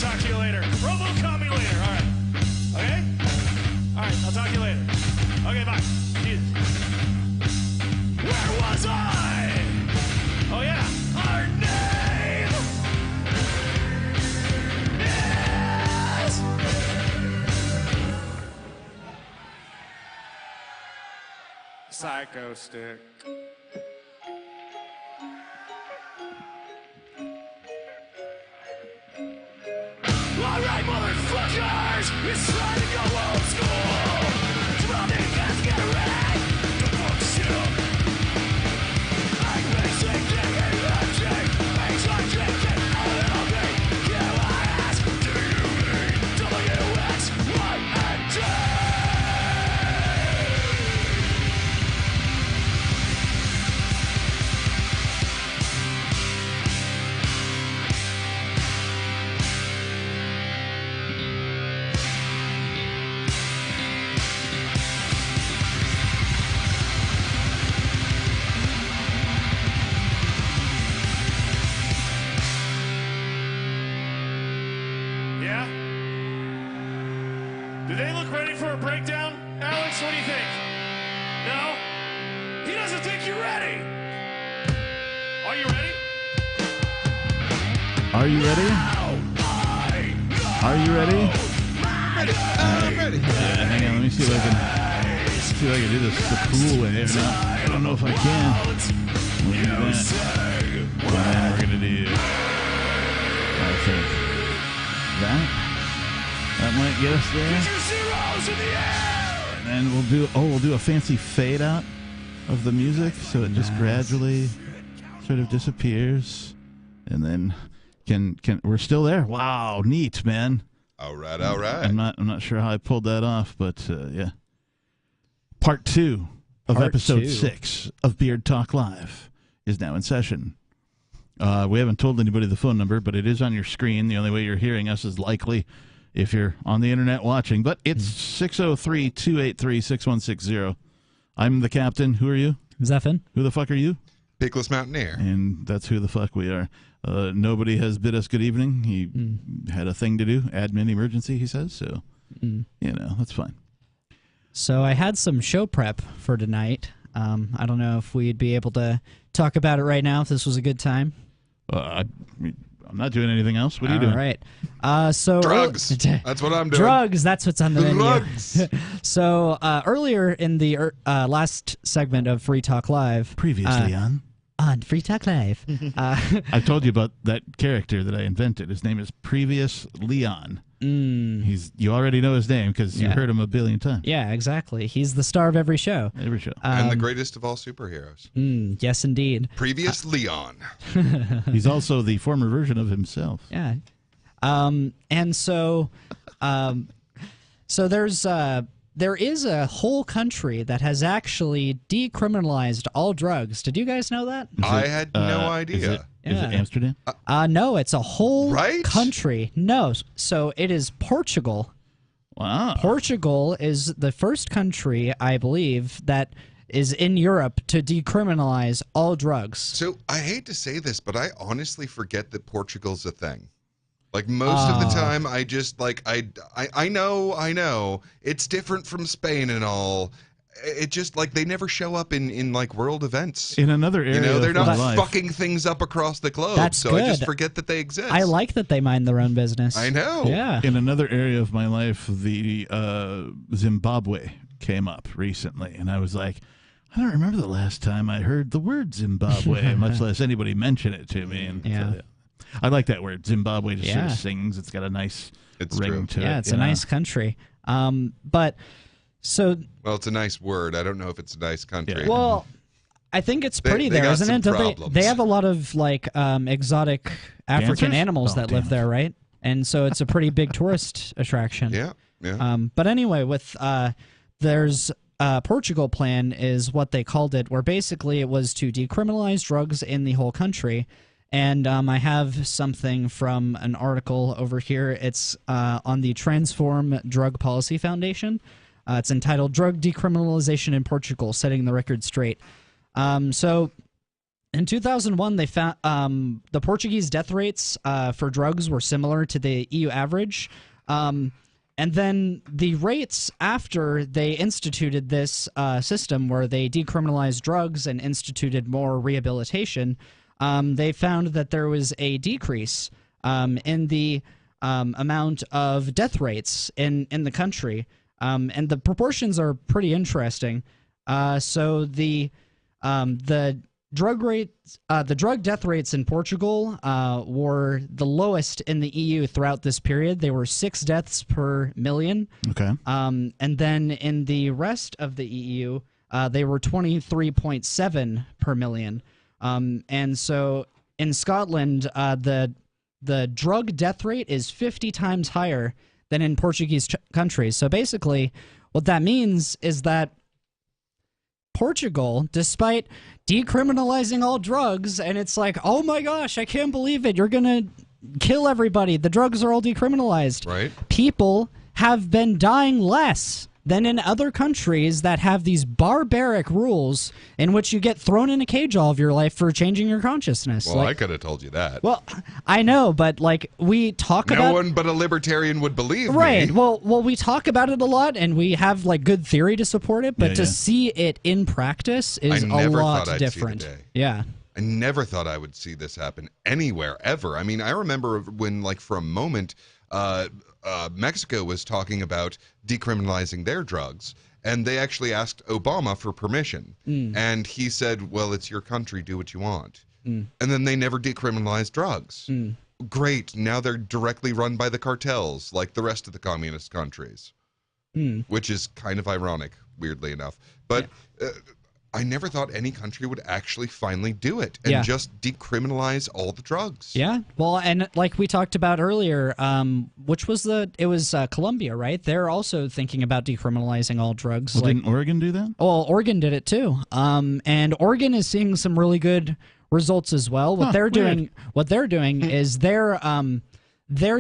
talk to you later? Robo, call me later. All right. Okay? All right, I'll talk to you later. Okay, bye. Jesus. Where was I? Oh, yeah. Our name is... Psycho Stick. Alright, motherfuckers! It's time to go old school! Drop it, guys, get ready! The fuck shit! I'm basic, digging, lurching, baseline drinking, LLB, QIS, do you mean WXYNT? Yeah? Do they look ready for a breakdown? Alex, what do you think? No? He doesn't think you're ready! Are you ready? Are you ready? Are you ready? I'm ready. Hang on, let me see if I can do this the cool way. Or not. I don't know if I can. Look at that. And then we're gonna do, I think, that might get us there. And then we'll do a fancy fade out of the music, so it just gradually sort of disappears, and then can we're still there. Wow, neat, man. All right, all right. I'm not sure how I pulled that off, but yeah. Part 2 of Part episode 2. 6 of Beard Talk Live is now in session. We haven't told anybody the phone number, but it is on your screen. The only way you're hearing us is likely if you're on the internet watching. But it's 603-283-6160. I'm the captain. Who are you? Zephin. Who the fuck are you? Pickless Mountaineer. And that's who the fuck we are. Nobody has bid us good evening. He had a thing to do. Admin emergency, he says. So, you know, that's fine. So I had some show prep for tonight. I don't know if we'd be able to talk about it right now, if this was a good time. I'm not doing anything else. What are you doing? All right. So Drugs. That's what I'm doing. Drugs. That's what's on the menu. Drugs. So earlier in the last segment of Free Talk Live, Previously on Free Talk Live, I told you about that character that I invented. His name is Previous Leon. You already know his name because you heard him a billion times. Yeah, exactly. He's the star of every show. Every show. And the greatest of all superheroes. Yes, indeed. Previous Leon. He's also the former version of himself. Yeah. And so there is a whole country that has actually decriminalized all drugs. Did you guys know that? I had no idea. Is it Amsterdam? No, it's a whole country. No, so it is Portugal. Wow. Portugal is the first country, I believe, that is in Europe to decriminalize all drugs. So I hate to say this, but I honestly forget that Portugal's a thing. Like most of the time, I just like I know it's different from Spain and all. It just like they never show up in like world events. In another area, you know, they're of my not life. fucking things up across the globe. That's so good. I just forget that they exist. I like that they mind their own business. I know. Yeah. In another area of my life, the Zimbabwe came up recently, and I was like, I don't remember the last time I heard the word Zimbabwe, much less anybody mention it to me. And I like that word. Zimbabwe just sort of sings. It's got a nice ring to it. Yeah, it's a nice country. But so. Well, it's a nice word. I don't know if it's a nice country. Well, I think it's pretty there, isn't it? Don't they have a lot of like exotic African animals that live there, right? And so it's a pretty big tourist attraction. Yeah. But anyway, with there's Portugal plan is what they called it, where basically it was to decriminalize drugs in the whole country. And I have something from an article over here. It's on the Transform Drug Policy Foundation. It's entitled Drug Decriminalization in Portugal, Setting the Record Straight. So in 2001, they found the Portuguese death rates for drugs were similar to the EU average. And then the rates after they instituted this system where they decriminalized drugs and instituted more rehabilitation, they found that there was a decrease in the amount of death rates in the country. And the proportions are pretty interesting. So the drug rates, the drug death rates in Portugal were the lowest in the EU throughout this period. They were 6 deaths per million. Okay. And then in the rest of the EU, they were 23.7 per million. And so in Scotland, the drug death rate is 50 times higher than in Portuguese countries. So basically, what that means is that Portugal, despite decriminalizing all drugs, and it's like, oh my gosh, I can't believe it, you're gonna kill everybody, the drugs are all decriminalized. Right. People have been dying less than in other countries that have these barbaric rules in which you get thrown in a cage all of your life for changing your consciousness. Well, like, I could have told you that. well, I know, but like we talk about No one but a libertarian would believe right. me. Well, we talk about it a lot, and we have like good theory to support it. But Yeah, to yeah. see it in practice is I a never lot thought I'd see the different. day. Yeah. I never thought I would see this happen anywhere, ever. I mean, I remember when, like, for a moment, Mexico was talking about decriminalizing their drugs, and they actually asked Obama for permission. And he said, well, it's your country, do what you want. And then they never decriminalized drugs. Great, now they're directly run by the cartels, like the rest of the communist countries, which is kind of ironic, weirdly enough. But I never thought any country would actually finally do it and Yeah. just decriminalize all the drugs. Yeah, well, and like we talked about earlier, which was it was Colombia, right? They're also thinking about decriminalizing all drugs. Well, didn't Oregon do that? Well, Oregon did it too. And Oregon is seeing some really good results as well. What they're doing is they're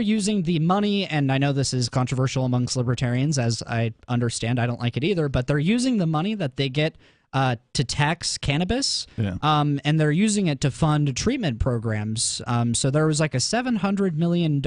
using the money, and I know this is controversial amongst libertarians, as I understand. I don't like it either, but they're using the money that they get to tax cannabis, and they're using it to fund treatment programs. So there was like a $700 million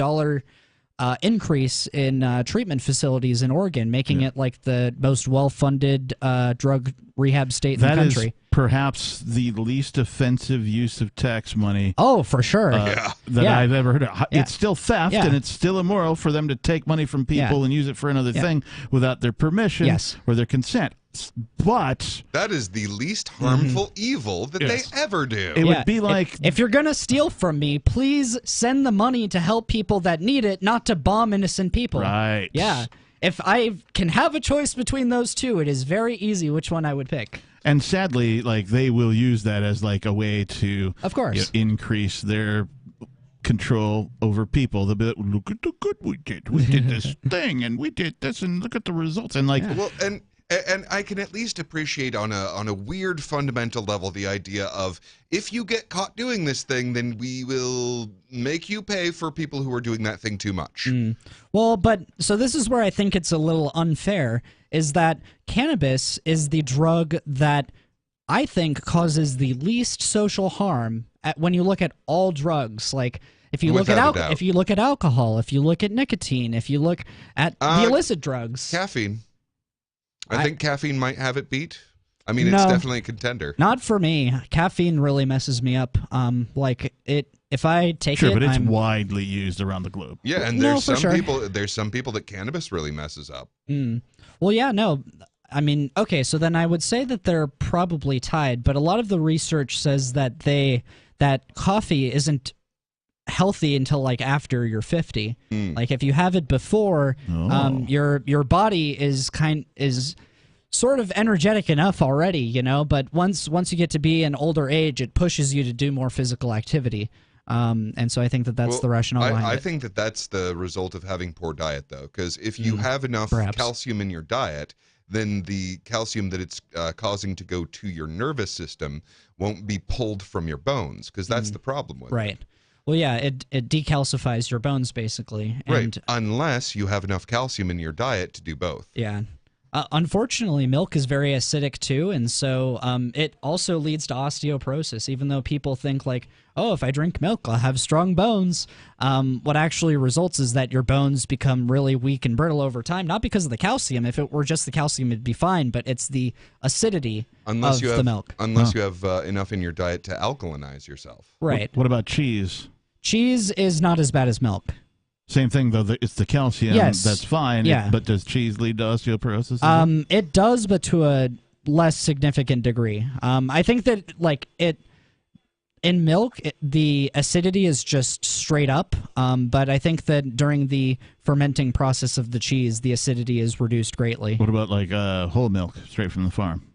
increase in treatment facilities in Oregon, making it like the most well-funded drug rehab state in the country. Is perhaps the least offensive use of tax money. Oh, for sure. That I've ever heard of. It's still theft, Yeah. and it's still immoral for them to take money from people and use it for another thing without their permission or their consent. But that is the least harmful evil that they ever do. It would be like if you're gonna steal from me, please send the money to help people that need it, not to bomb innocent people. Right. Yeah. If I can have a choice between those two, it is very easy which one I would pick. And sadly, like they will use that as like a way to, of course, increase their control over people. They'll be like, look at the good we did. We did this thing, and we did this, and look at the results. And like, well, and I can at least appreciate on a weird fundamental level the idea of if you get caught doing this thing, then we will make you pay for people who are doing that thing too much. Well, but so this is where I think it's a little unfair, is that cannabis is the drug that I think causes the least social harm when you look at all drugs. Like if you look at alcohol, if you look at nicotine, if you look at the illicit drugs, caffeine. I think caffeine might have it beat. I mean, it's definitely a contender. Not for me. Caffeine really messes me up. Like it, if I take it, but it's widely used around the globe. Yeah, and there's some people that cannabis really messes up. Well, yeah, no. I mean, okay, so then I would say that they're probably tied, but a lot of the research says that that coffee isn't healthy until like after you're 50. Like if you have it before, your body is sort of energetic enough already, you know, but once you get to be an older age, it pushes you to do more physical activity. And so I think that's the rationale behind it. I think that's the result of having poor diet, though, because if you have enough calcium in your diet, then the calcium that it's causing to go to your nervous system won't be pulled from your bones, because that's the problem with it. Right. Well, yeah, it decalcifies your bones, basically. And, right, unless you have enough calcium in your diet to do both. Yeah. Unfortunately, milk is very acidic too, and so it also leads to osteoporosis. Even though people think like, oh, if I drink milk, I'll have strong bones. What actually results is that your bones become really weak and brittle over time, not because of the calcium. If it were just the calcium, it'd be fine, but it's the acidity of the milk. Unless you have enough in your diet to alkalinize yourself. Right. What about cheese? Cheese is not as bad as milk. Same thing, though. It's the calcium. Yes. That's fine. Yeah. But does cheese lead to osteoporosis? It does, but to a less significant degree. I think that in milk, the acidity is just straight up. But I think that during the fermenting process of the cheese, the acidity is reduced greatly. What about like whole milk straight from the farm?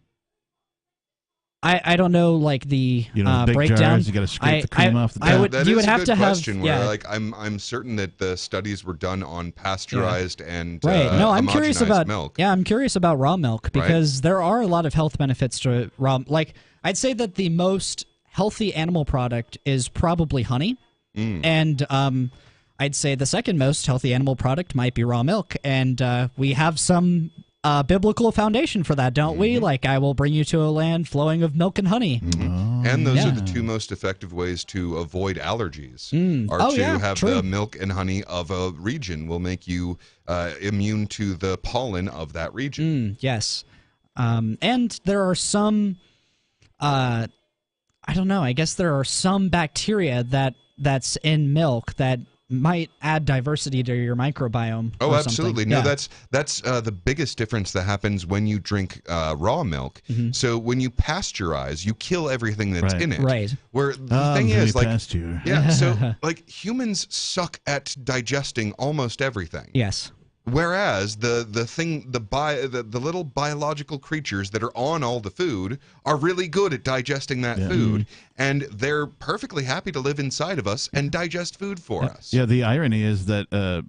I don't know, like the big breakdown. Jars, you got to scrape the cream off the top. That you is would a have good to question have. where, Yeah. like, I'm certain that the studies were done on pasteurized and Right. No, I'm curious homogenized about milk. Yeah, I'm curious about raw milk because there are a lot of health benefits to raw. Like, I'd say that the most healthy animal product is probably honey, and I'd say the second most healthy animal product might be raw milk, and we have some biblical foundation for that, don't we? Like, I will bring you to a land flowing of milk and honey. And those are the two most effective ways to avoid allergies. Have true. the milk and honey of a region will make you immune to the pollen of that region. Yes. And there are some, I don't know, I guess there are some bacteria that's in milk that might add diversity to your microbiome. Oh, or absolutely. something. No, Yeah. that's the biggest difference that happens when you drink raw milk. So when you pasteurize, you kill everything that's in it. Right. Where the thing is, like, pasture. yeah, so like humans suck at digesting almost everything. Yes. Whereas the little biological creatures that are on all the food are really good at digesting that food, and they're perfectly happy to live inside of us and digest food for us. Yeah, the irony is that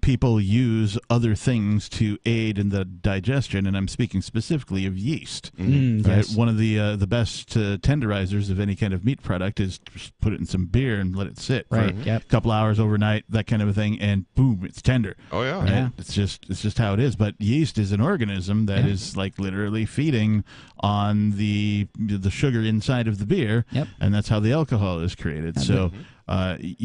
people use other things to aid in the digestion, and I'm speaking specifically of yeast. Right? Yes. One of the best tenderizers of any kind of meat product is just put it in some beer and let it sit for a couple hours overnight, that kind of a thing, and boom, it's tender. Oh yeah. Right? Yeah. It's just how it is. But yeast is an organism that is like literally feeding on the sugar inside of the beer, and that's how the alcohol is created. So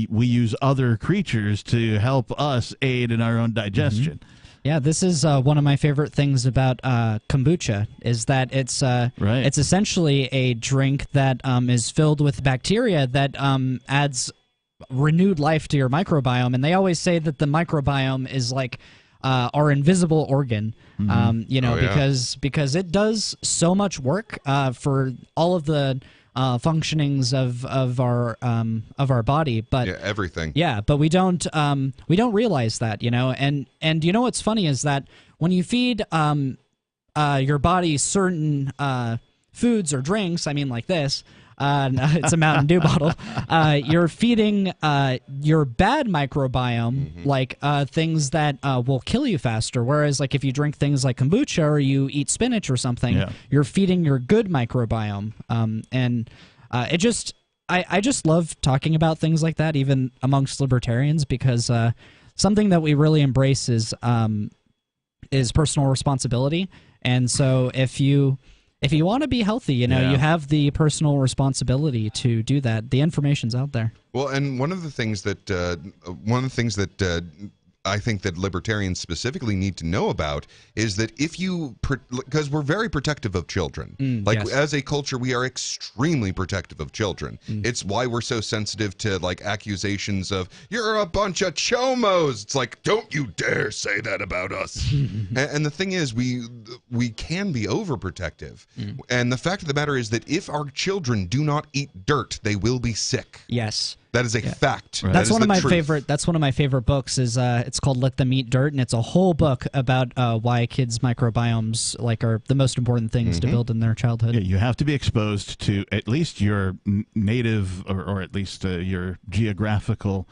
we use other creatures to help us aid in our own digestion. Yeah, this is one of my favorite things about kombucha is that it's it's essentially a drink that is filled with bacteria that adds renewed life to your microbiome, and they always say that the microbiome is like our invisible organ, because it does so much work for all of the functionings of our body, but everything. Yeah, but we don't realize that, and you know what's funny is that when you feed your body certain foods or drinks, I mean like this. It's a Mountain Dew bottle. You're feeding your bad microbiome like things that will kill you faster. Whereas, like if you drink things like kombucha or you eat spinach or something, you're feeding your good microbiome. I just love talking about things like that, even amongst libertarians, because something that we really embrace is personal responsibility. And so if you want to be healthy, you have the personal responsibility to do that. The information's out there. Well, and one of the things that I think that libertarians specifically need to know about is that because we're very protective of children. As a culture, we are extremely protective of children. It's why we're so sensitive to like accusations of "you're a bunch of chomos." It's like, don't you dare say that about us. And the thing is, we can be overprotective. And the fact of the matter is that if our children do not eat dirt, they will be sick. Yes. That is a fact. Right. That's one of my favorite. That's one of my favorite books. Is it's called "Let Them Eat Dirt," and it's a whole book about why kids' microbiomes are the most important things to build in their childhood. Yeah, you have to be exposed to at least your native or at least your geographical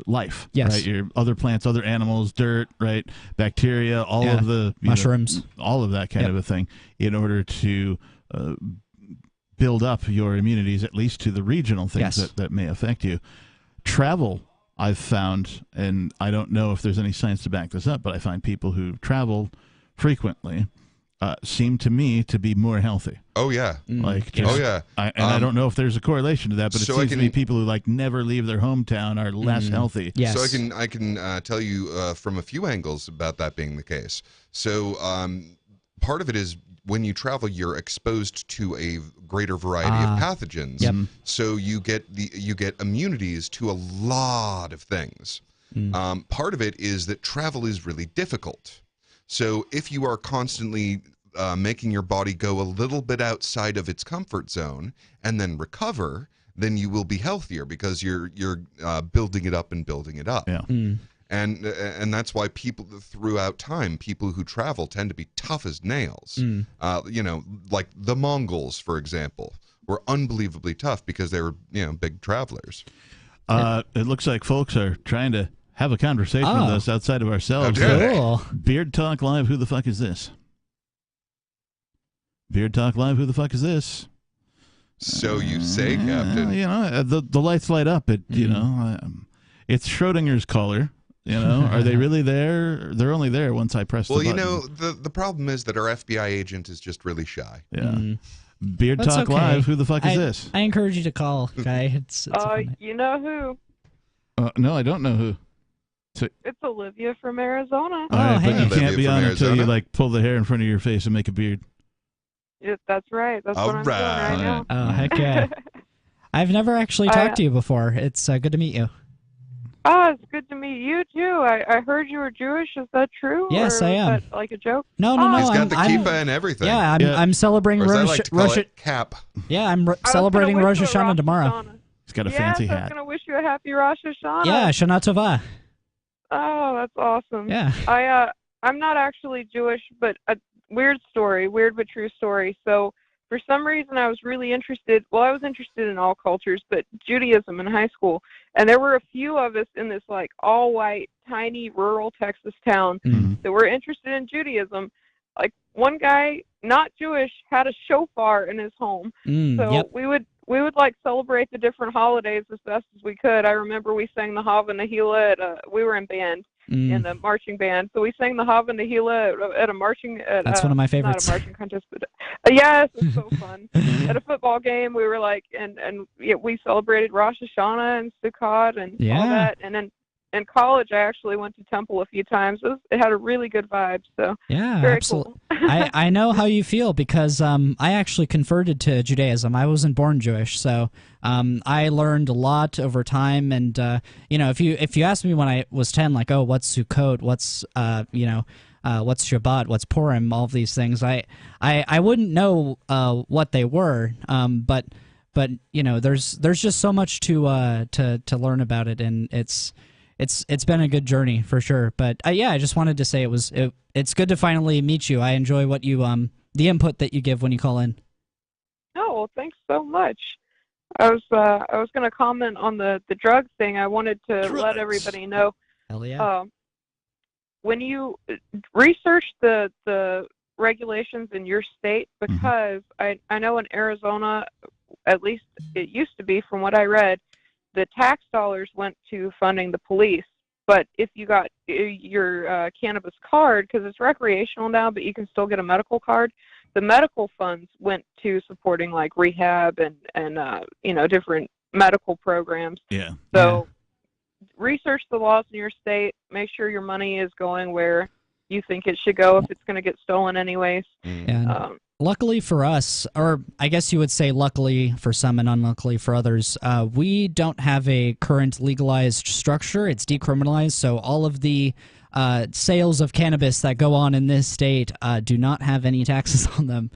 life. Yes. Right? Your other plants, other animals, dirt, right? Bacteria, all Yeah. of the Mushrooms. all of that kind of a thing, in order to build up your immunities, at least to the regional things Yes. that may affect you. Travel, I've found, and I don't know if there's any science to back this up, but I find people who travel frequently seem to me to be more healthy. Oh yeah. Like, Oh yeah. I don't know if there's a correlation to that, but it So I seems to can- me people who like never leave their hometown are less healthy. So I can tell you from a few angles about that being the case. So part of it is when you travel, you're exposed to a greater variety of pathogens. Yep. So you get immunities to a lot of things. Part of it is that travel is really difficult. So if you are constantly making your body go a little bit outside of its comfort zone and then recover, then you will be healthier because you're building it up and building it up. Yeah. And that's why people throughout time, people who travel tend to be tough as nails. You know, like the Mongols, for example, were unbelievably tough because they were, you know, big travelers. It looks like folks are trying to have a conversation with us outside of ourselves. Oh, dare they? Cool. Beard Talk Live, who the fuck is this? Beard Talk Live, who the fuck is this? So you say, Captain. You know, the lights light up. You know, it's Schrodinger's caller. You know, are they really there? They're only there once I press the Well, button. you know, the problem is that our FBI agent is just really shy. Yeah. Beard That's Talk okay. Live, who the fuck is I- this? I encourage you to call, okay? It's You know who? No, I don't know who. It's Olivia from Arizona. All right, but you Olivia can't be from on until you Arizona. like pull the hair in front of your face and make a beard. That's right. That's what I'm doing right now. Oh, heck yeah. I've never actually talked to you before. It's good to meet you. Oh, it's good to meet you too. I heard you were Jewish. Is that true? Yes, or I is am. that like a joke? No. He's got I'm, the I'm- kippah and everything. Yeah, I'm celebrating Or as I Rosh, like to call Rosh, it, cap. Yeah, I'm celebrating Rosh Hashanah tomorrow. He's got a Yes, fancy I was hat. gonna wish you a happy Rosh Hashanah. Yeah, Shana Tova. Oh, that's awesome. Yeah. I'm not actually Jewish, but a weird but true story. So for some reason I was really interested. Well, I was interested in all cultures, but Judaism in high school. And there were a few of us in this like all white, tiny rural Texas town that were interested in Judaism. Like one guy, not Jewish, had a shofar in his home. So we would like celebrate the different holidays as best as we could. I remember we sang the Hava Nahila at we were in band, in the marching band. So we sang the Hava Nahila at a marching. That's one of my favorites. Not a marching contest, but yes, it's so fun. At a football game, we were like, and yeah, we celebrated Rosh Hashanah and Sukkot and all that. And then in college, I actually went to temple a few times. It had a really good vibe. So Yeah, very absolutely. cool. I know how you feel because I actually converted to Judaism. I wasn't born Jewish, so I learned a lot over time. And you know, if you asked me when I was 10, like, oh, what's Sukkot, what's what's Shabbat, what's Purim, all of these things, I wouldn't know what they were. But you know, there's just so much to learn about it, and it's been a good journey for sure. But yeah, I just wanted to say it's good to finally meet you. I enjoy what you the input that you give when you call in. Oh, well, thanks so much. I was going to comment on the drug thing. I wanted to let everybody know. Hell yeah. When you research the regulations in your state, because I know in Arizona, at least it used to be from what I read, the tax dollars went to funding the police. But if you got your cannabis card, because it's recreational now, but you can still get a medical card, the medical funds went to supporting like rehab and you know, different medical programs. Yeah. So research the laws in your state. Make sure your money is going where you think it should go if it's going to get stolen anyways. Yeah. Luckily for us, or I guess you would say luckily for some and unluckily for others, we don't have a current legalized structure. It's decriminalized, so all of the sales of cannabis that go on in this state do not have any taxes on them,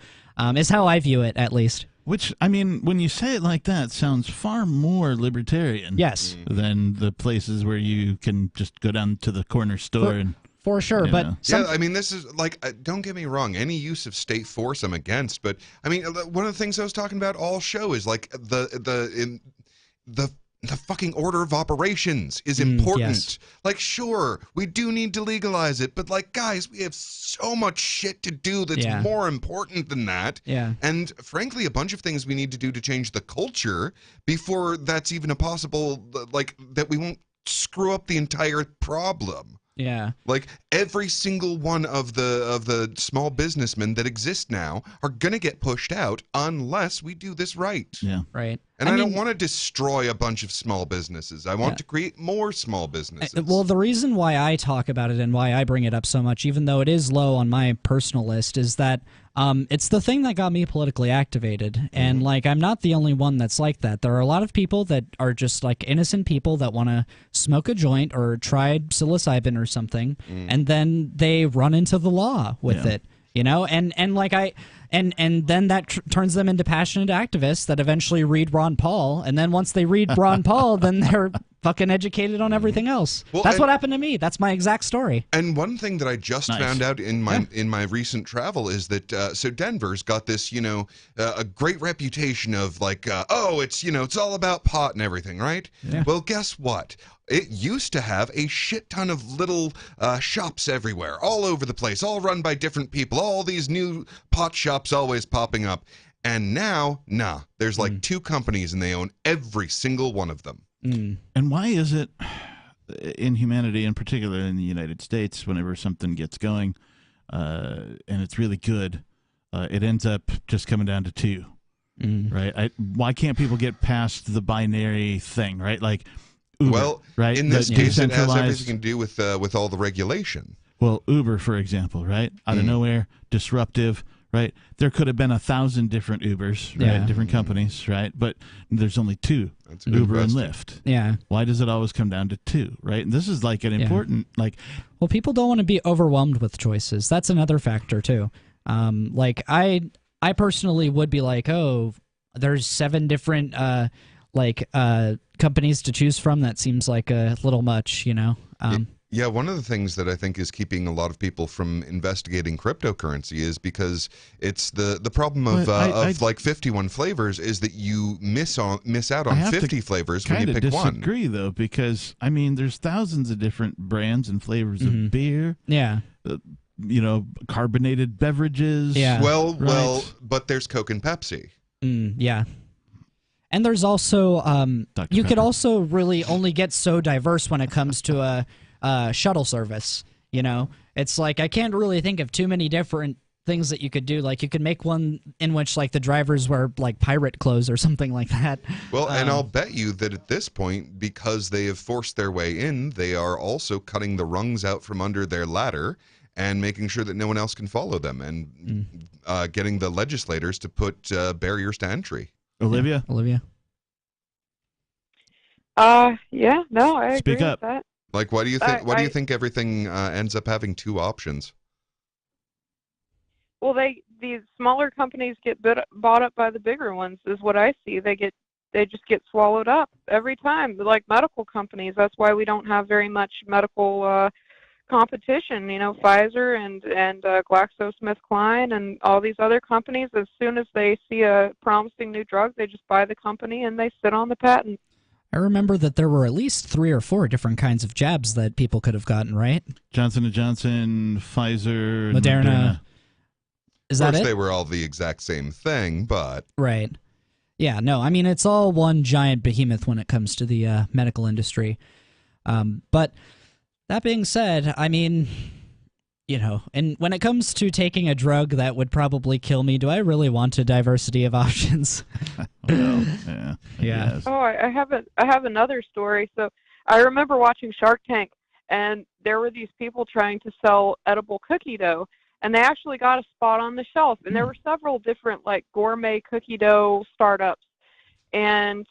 is how I view it, at least. Which, I mean, when you say it like that, sounds far more libertarian. Yes. Than the places where you can just go down to the corner store and... For sure, you but know. Yeah, I mean, this is like, don't get me wrong, any use of state force I'm against, but I mean, one of the things I was talking about all show is like the the fucking order of operations is important. Yes. Like, sure, we do need to legalize it, but like, guys, we have so much shit to do that's Yeah. more important than that. Yeah. And frankly, a bunch of things we need to do to change the culture before that's even a possible, like, that we won't screw up the entire problem. Yeah. Like, every single one of the small businessmen that exist now are gonna get pushed out unless we do this right. Yeah. Right. And I, mean, don't want to destroy a bunch of small businesses. I want to create more small businesses. Well, the reason why I talk about it and why I bring it up so much, even though it is low on my personal list, is that it's the thing that got me politically activated. And, like, I'm not the only one that's like that. There are a lot of people that are just, like, innocent people that want to smoke a joint or try psilocybin or something, and then they run into the law with it. You know, and like and then that turns them into passionate activists that eventually read Ron Paul, and then once they read Ron Paul, then they're fucking educated on everything else. Well, That's and- what happened to me. That's my exact story. And one thing that I just found out in my recent travel is that so Denver's got this, a great reputation of like, it's all about pot and everything, right? Yeah. Well, guess what? It used to have a shit ton of little shops everywhere, all over the place, all run by different people, all these new pot shops always popping up. And now, there's like 2 companies and they own every single one of them. And why is it in humanity, in particular in the United States, whenever something gets going and it's really good, it ends up just coming down to 2, right? Why can't people get past the binary thing, right? Like, Uber, Well, right? in this The case, it has decentralized- everything to do with all the regulation. Well, Uber, for example, right? Out of nowhere, disruptive, right? There could have been 1,000 different Ubers, right? Yeah. Different companies, right? But there's only 2, That's a good Uber and question. Lyft. Yeah. Why does it always come down to 2, right? And this is like an important, like, Well, people don't want to be overwhelmed with choices. That's another factor too. Like I personally would be like, oh, there's 7 different companies to choose from. That seems like a little much, Yeah, one of the things that I think is keeping a lot of people from investigating cryptocurrency is because it's the problem of like 51 flavors is that you miss out I on have to 50 flavors when you kinda pick one. disagree, though, because, I mean, there's thousands of different brands and flavors of beer. Yeah. Carbonated beverages. Yeah. Well, but there's Coke and Pepsi. Yeah. And there's also you could also really only get so diverse when it comes to a shuttle service. It's like I can't really think of too many different things that you could do. Like you could make one in which like the drivers wear like pirate clothes or something like that. Well, and I'll bet you that at this point, because they have forced their way in, they are also cutting the rungs out from under their ladder and making sure that no one else can follow them and getting the legislators to put barriers to entry. Olivia? Olivia? Yeah, no, I Speak agree up. with that. Like, why do you think? Why do you I- think everything ends up having 2 options? Well, these smaller companies get bought up by the bigger ones, is what I see. They just get swallowed up every time. Like medical companies, that's why we don't have very much medical competition. Pfizer and GlaxoSmithKline and all these other companies. As soon as they see a promising new drug, they just buy the company and they sit on the patent. I remember that there were at least 3 or 4 different kinds of jabs that people could have gotten, right? Johnson & Johnson, Pfizer, Moderna. Is that Of course, it? they were all the exact same thing, but Right. Yeah, no, I mean, it's all one giant behemoth when it comes to the medical industry. But that being said, I mean, and when it comes to taking a drug that would probably kill me, do I really want a diversity of options? Well, yeah. I Yeah. guess. Oh, I have another story. So I remember watching Shark Tank, and there were these people trying to sell edible cookie dough, and they actually got a spot on the shelf. And there were several different like gourmet cookie dough startups, and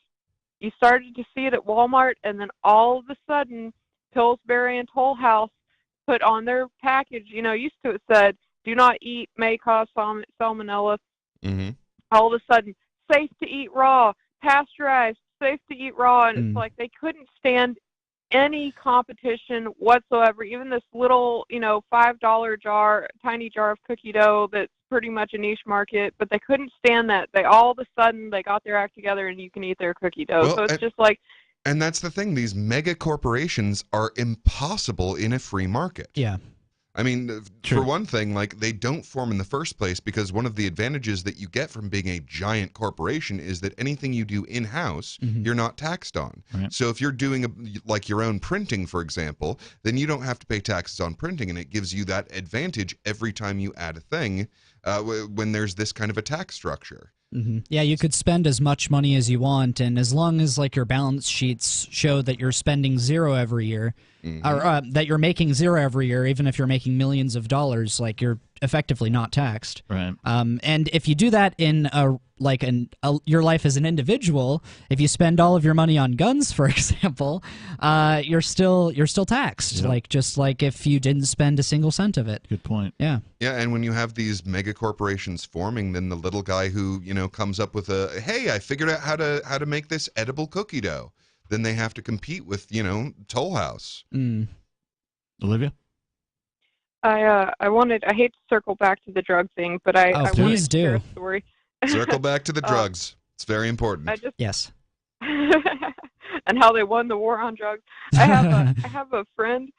you started to see it at Walmart, and then all of a sudden, Pillsbury and Toll House put on their package. Used to it said, "Do not eat, may cause salmonella." All of a sudden, safe to eat raw, pasteurized, safe to eat raw, and it's like they couldn't stand any competition whatsoever. Even this little, $5 jar, tiny jar of cookie dough that's pretty much a niche market, but they couldn't stand that. They all of a sudden they got their act together and you can eat their cookie dough. Well, so it's just like And that's the thing. These mega corporations are impossible in a free market. Yeah. I mean, for one thing, like, they don't form in the first place because one of the advantages that you get from being a giant corporation is that anything you do in-house, you're not taxed on. Right. So if you're doing like your own printing, for example, then you don't have to pay taxes on printing, and it gives you that advantage every time you add a thing when there's this kind of a tax structure. Yeah, you could spend as much money as you want, and as long as like your balance sheets show that you're spending zero every year, or that you're making zero every year, even if you're making millions of dollars, like you're effectively not taxed. Right. And if you do that in your life as an individual, if you spend all of your money on guns, for example, you're still taxed. Yep. Like just like if you didn't spend a single cent of it. Good point. Yeah. Yeah, and when you have these mega corporations forming, then the little guy who, comes up with hey, I figured out how to make this edible cookie dough, then they have to compete with, Toll House. Olivia? I hate to circle back to the drug thing, but I wanted please to share do. a story. Circle back to the drugs. It's very important. Yes. And how they won the war on drugs. I have a friend.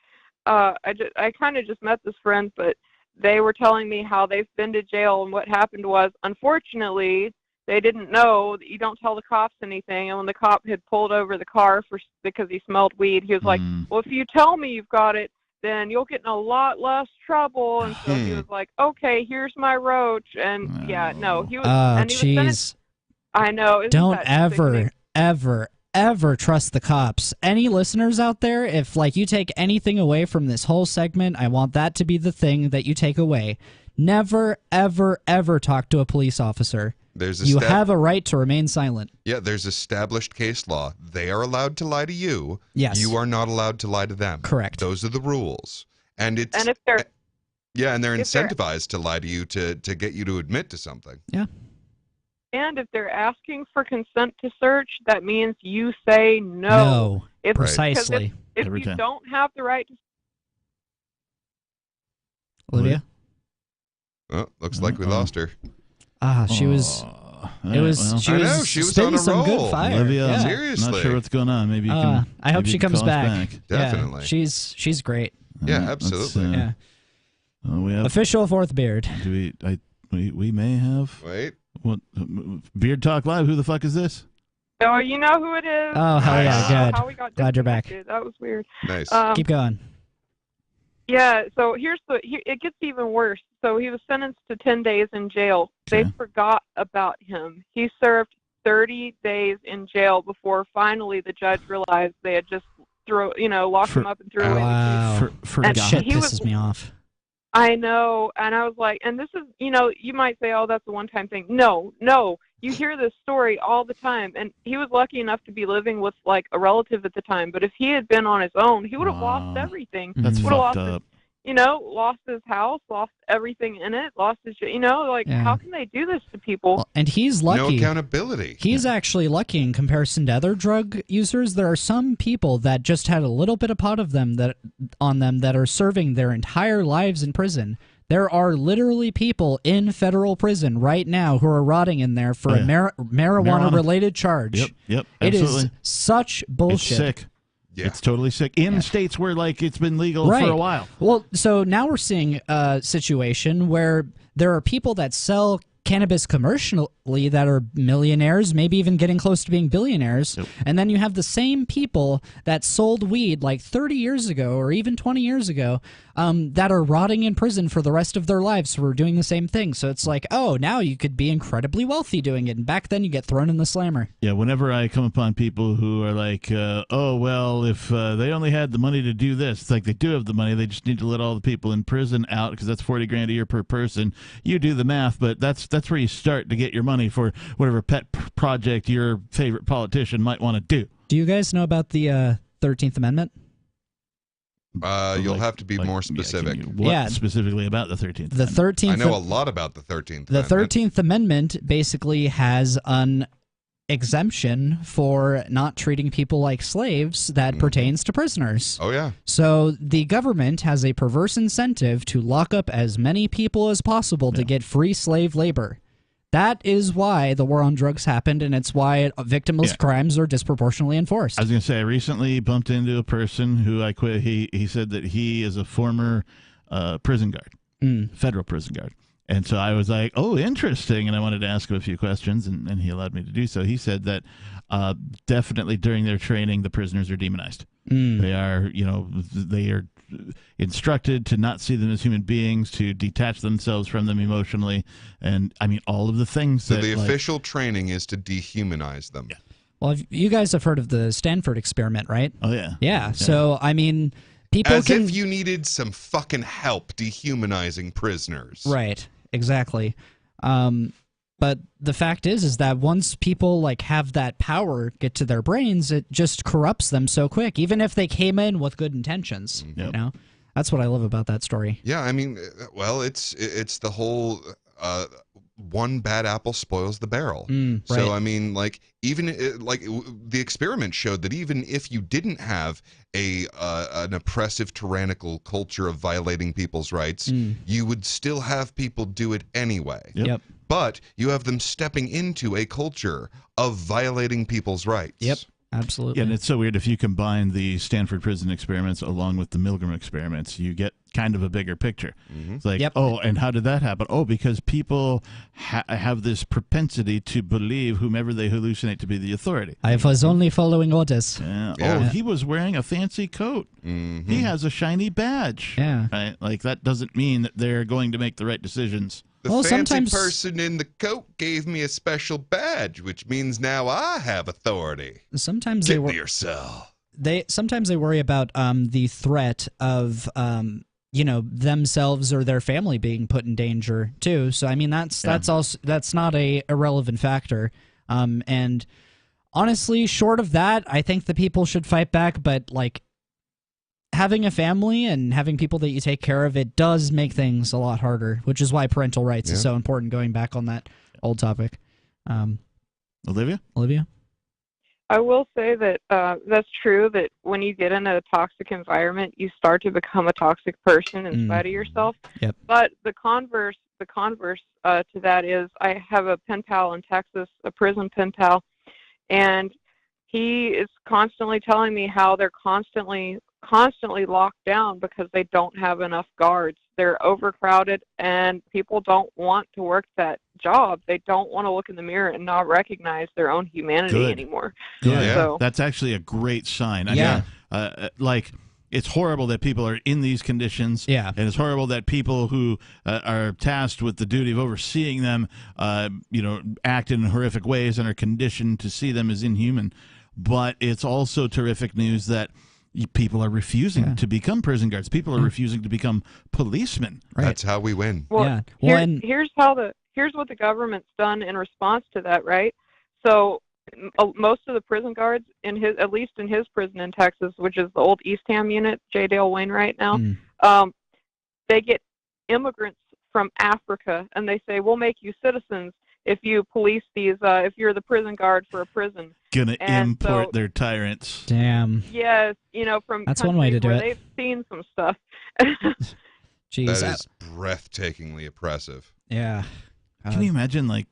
I kind of just met this friend, but they were telling me how they've been to jail, and what happened was, unfortunately, they didn't know that you don't tell the cops anything. And when the cop had pulled over the car because he smelled weed, he was like, "Well, if you tell me you've got it, then you'll get in a lot less trouble." And so he was like, "Okay, here's my roach." And he was. Oh, and he was jeez. I know. Don't ever trust the cops. Any listeners out there, if like you take anything away from this whole segment, I want that to be the thing that you take away. Never, ever, ever talk to a police officer. You have a right to remain silent. Yeah, there's established case law. They are allowed to lie to you. Yes. You are not allowed to lie to them. Correct. Those are the rules. And if they're and they're if they're- incentivized to lie to you to get you to admit to something. Yeah. And if they're asking for consent to search, that means you say no. No, If, precisely. because If Every you time. don't have the right to Olivia? Oh, looks like we lost her. She was. It was. She I was. know, she was spitting on a some roll. good fire. Olivia, Yeah. Seriously. not sure what's going on. Maybe you can. I hope maybe she you can comes call us back. Definitely. Yeah, she's great. Yeah, Let's, absolutely. Yeah. we have. Official fourth beard. Do we may have. Wait. What? Beard Talk Live. Who the fuck is this? Oh, you know who it is. Oh, hell yeah, good. How we got Glad you're back. disconnected. That was weird. Nice. Keep going. Yeah, so it gets even worse. So he was sentenced to 10 days in jail. They forgot about him. He served 30 days in jail before finally the judge realized they had just locked him up and threw away the case. That shit pisses me off. I know, and I was like, and this is, you might say, oh, that's a one-time thing. No, you hear this story all the time, and he was lucky enough to be living with, like, a relative at the time, but if he had been on his own, he would have lost everything. That's Would have fucked lost up. lost his house, lost everything in it, lost his, how can they do this to people? And he's lucky. No accountability. He's actually lucky in comparison to other drug users. There are some people that just had a little bit of pot of them on them that are serving their entire lives in prison. There are literally people in federal prison right now who are rotting in there for a marijuana-related charge. Yep, It absolutely. is such bullshit. It's sick. Yeah. It's totally sick. In states where, like, it's been legal for a while. Well, so now we're seeing a situation where there are people that sell cannabis commercially that are millionaires, maybe even getting close to being billionaires. Yep. And then you have the same people that sold weed like 30 years ago or even 20 years ago that are rotting in prison for the rest of their lives for doing the same thing. So it's like, oh, now you could be incredibly wealthy doing it. And back then you get thrown in the slammer. Yeah, whenever I come upon people who are like, oh, well, if they only had the money to do this, it's like they do have the money. They just need to let all the people in prison out because that's $40,000 a year per person. You do the math, but that's where you start to get your money for whatever pet project your favorite politician might want to do. Do you guys know about the 13th Amendment? You'll have to be more specific. What specifically about the 13th? The 13th. I know a lot about the 13th. The 13th Amendment basically has an exemption for not treating people like slaves that pertains to prisoners. Oh, yeah. So the government has a perverse incentive to lock up as many people as possible to get free slave labor. That is why the war on drugs happened, and it's why victimless crimes are disproportionately enforced. I was going to say, I recently bumped into a person who I quit. He said that he is a former prison guard, federal prison guard. And so I was like, oh, interesting. And I wanted to ask him a few questions, and he allowed me to do so. He said that definitely during their training, the prisoners are demonized. They are, they are instructed to not see them as human beings, to detach themselves from them emotionally, and I mean all of the things. So that, the official training is to dehumanize them. Yeah. Well, you guys have heard of the Stanford experiment, right? Oh yeah. Yeah. So I mean, people As can. if you needed some fucking help dehumanizing prisoners. Right. Exactly. But the fact is that once people like have that power get to their brains, it just corrupts them so quick, even if they came in with good intentions. Mm-hmm. You know, that's what I love about that story. Yeah, I mean, well, it's the whole one bad apple spoils the barrel. Right. So I mean, like even the experiment showed that even if you didn't have an oppressive, tyrannical culture of violating people's rights, you would still have people do it anyway. Yep. But you have them stepping into a culture of violating people's rights. Yep. Absolutely. Yeah, and it's so weird. If you combine the Stanford prison experiments along with the Milgram experiments, you get kind of a bigger picture. It's like, oh, and how did that happen? Oh, because people have this propensity to believe whomever they hallucinate to be the authority. I was only following orders. Yeah. Oh, he was wearing a fancy coat. He has a shiny badge. Yeah. Right? Like, that doesn't mean that they're going to make the right decisions. The fancy person in the coat gave me a special badge, which means now I have authority. Sometimes Get to your cell. Sometimes they worry about the threat of themselves or their family being put in danger too. So I mean that's not a irrelevant factor. And honestly, short of that, I think the people should fight back. But like, having a family and having people that you take care of, it does make things a lot harder, which is why parental rights is so important, going back on that old topic. Olivia? I will say that that's true, that when you get in a toxic environment, you start to become a toxic person inside of yourself. Yep. But the converse to that is, I have a pen pal in Texas, a prison pen pal, and he is constantly telling me how they're constantly locked down because they don't have enough guards. They're overcrowded, and people don't want to work that job. They don't want to look in the mirror and not recognize their own humanity anymore. Good. So, that's actually a great sign. I mean, like, it's horrible that people are in these conditions. Yeah. And it's horrible that people who are tasked with the duty of overseeing them, act in horrific ways and are conditioned to see them as inhuman. But it's also terrific news that people are refusing to become prison guards. People are refusing to become policemen. Right. That's how we win. Well, here's what the government's done in response to that, right? So most of the prison guards at least in his prison in Texas, which is the old Eastham unit, J. Dale Wainwright now, they get immigrants from Africa, and they say, we'll make you citizens if you police these, if you're the prison guard for a prison. Gonna import their tyrants. Damn. Yes, from that's one way to do where it. they've seen some stuff. Jeez, that is breathtakingly oppressive. Yeah. Can you imagine, like,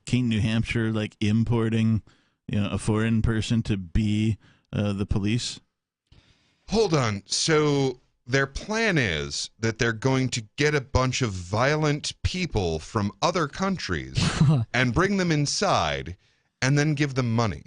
Keene, New Hampshire, like, importing, a foreign person to be the police? Hold on. So their plan is that they're going to get a bunch of violent people from other countries and bring them inside and then give them money.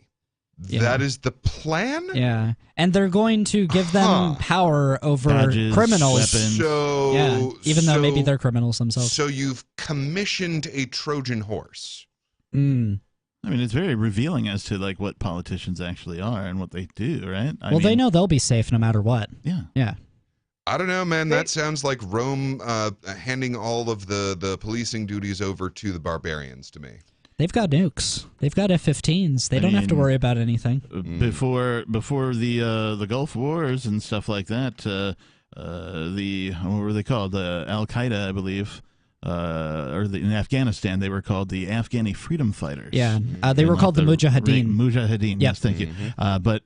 Yeah. That is the plan? Yeah. And they're going to give them power over badges, criminals. weapons. So, yeah, even though maybe they're criminals themselves. So you've commissioned a Trojan horse. I mean, it's very revealing as to, like, what politicians actually are and what they do, right? They know they'll be safe no matter what. Yeah. Yeah. I don't know, man. That sounds like Rome handing all of the policing duties over to the barbarians to me. They've got nukes. They've got F-15s. They don't have to worry about anything. Before the Gulf Wars and stuff like that, what were they called? Al Qaeda, I believe. in Afghanistan, they were called the Afghani Freedom Fighters. Yeah, they were called the Mujahideen. Mujahideen, Yep. yes, thank you. But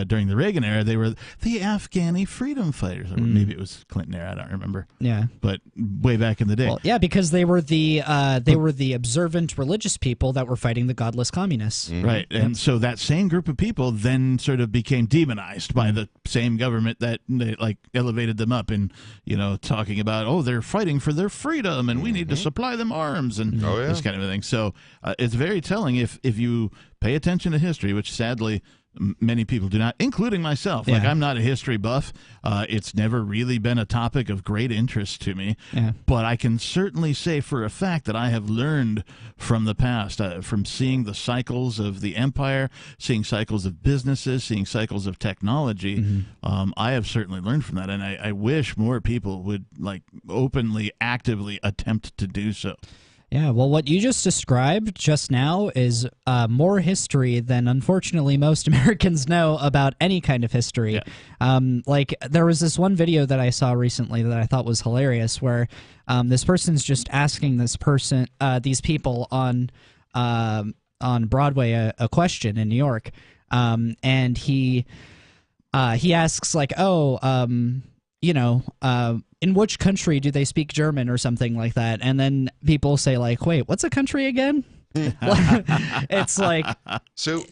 during the Reagan era, they were the Afghani Freedom Fighters. Or maybe it was Clinton era, I don't remember. Yeah. But way back in the day. Well, yeah, because they were the observant religious people that were fighting the godless communists. Right, and so that same group of people then sort of became demonized by the same government that they, like, elevated them up and, you know, talking about, oh, they're fighting for their freedom and we need to supply them arms and this kind of thing. So it's very telling if you pay attention to history, which sadly many people do not, including myself. Like, I'm not a history buff. It's never really been a topic of great interest to me. But I can certainly say for a fact that I have learned from the past, from seeing the cycles of the empire, seeing cycles of businesses, seeing cycles of technology. I have certainly learned from that, and I wish more people would, like, openly, actively attempt to do so. Yeah, well, what you just described just now is more history than, unfortunately, most Americans know about any kind of history. Like, there was this one video that I saw recently that I thought was hilarious, where this person's just asking these people on Broadway a question in New York, and he asks, like, in which country do they speak German or something like that? And then people say, like, wait, what's a country again? It's like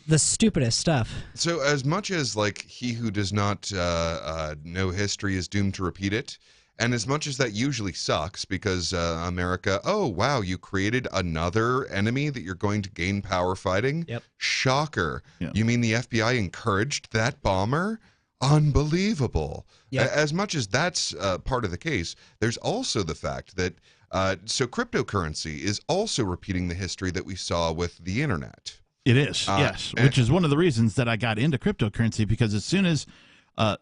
the stupidest stuff. So as much as, like, he who does not know history is doomed to repeat it, and as much as that usually sucks because America, oh, wow, you created another enemy that you're going to gain power fighting? Shocker. You mean the FBI encouraged that bomber? Unbelievable. As much as that's part of the case, there's also the fact that so cryptocurrency is also repeating the history that we saw with the internet. It is, yes, which is one of the reasons that I got into cryptocurrency, because as soon as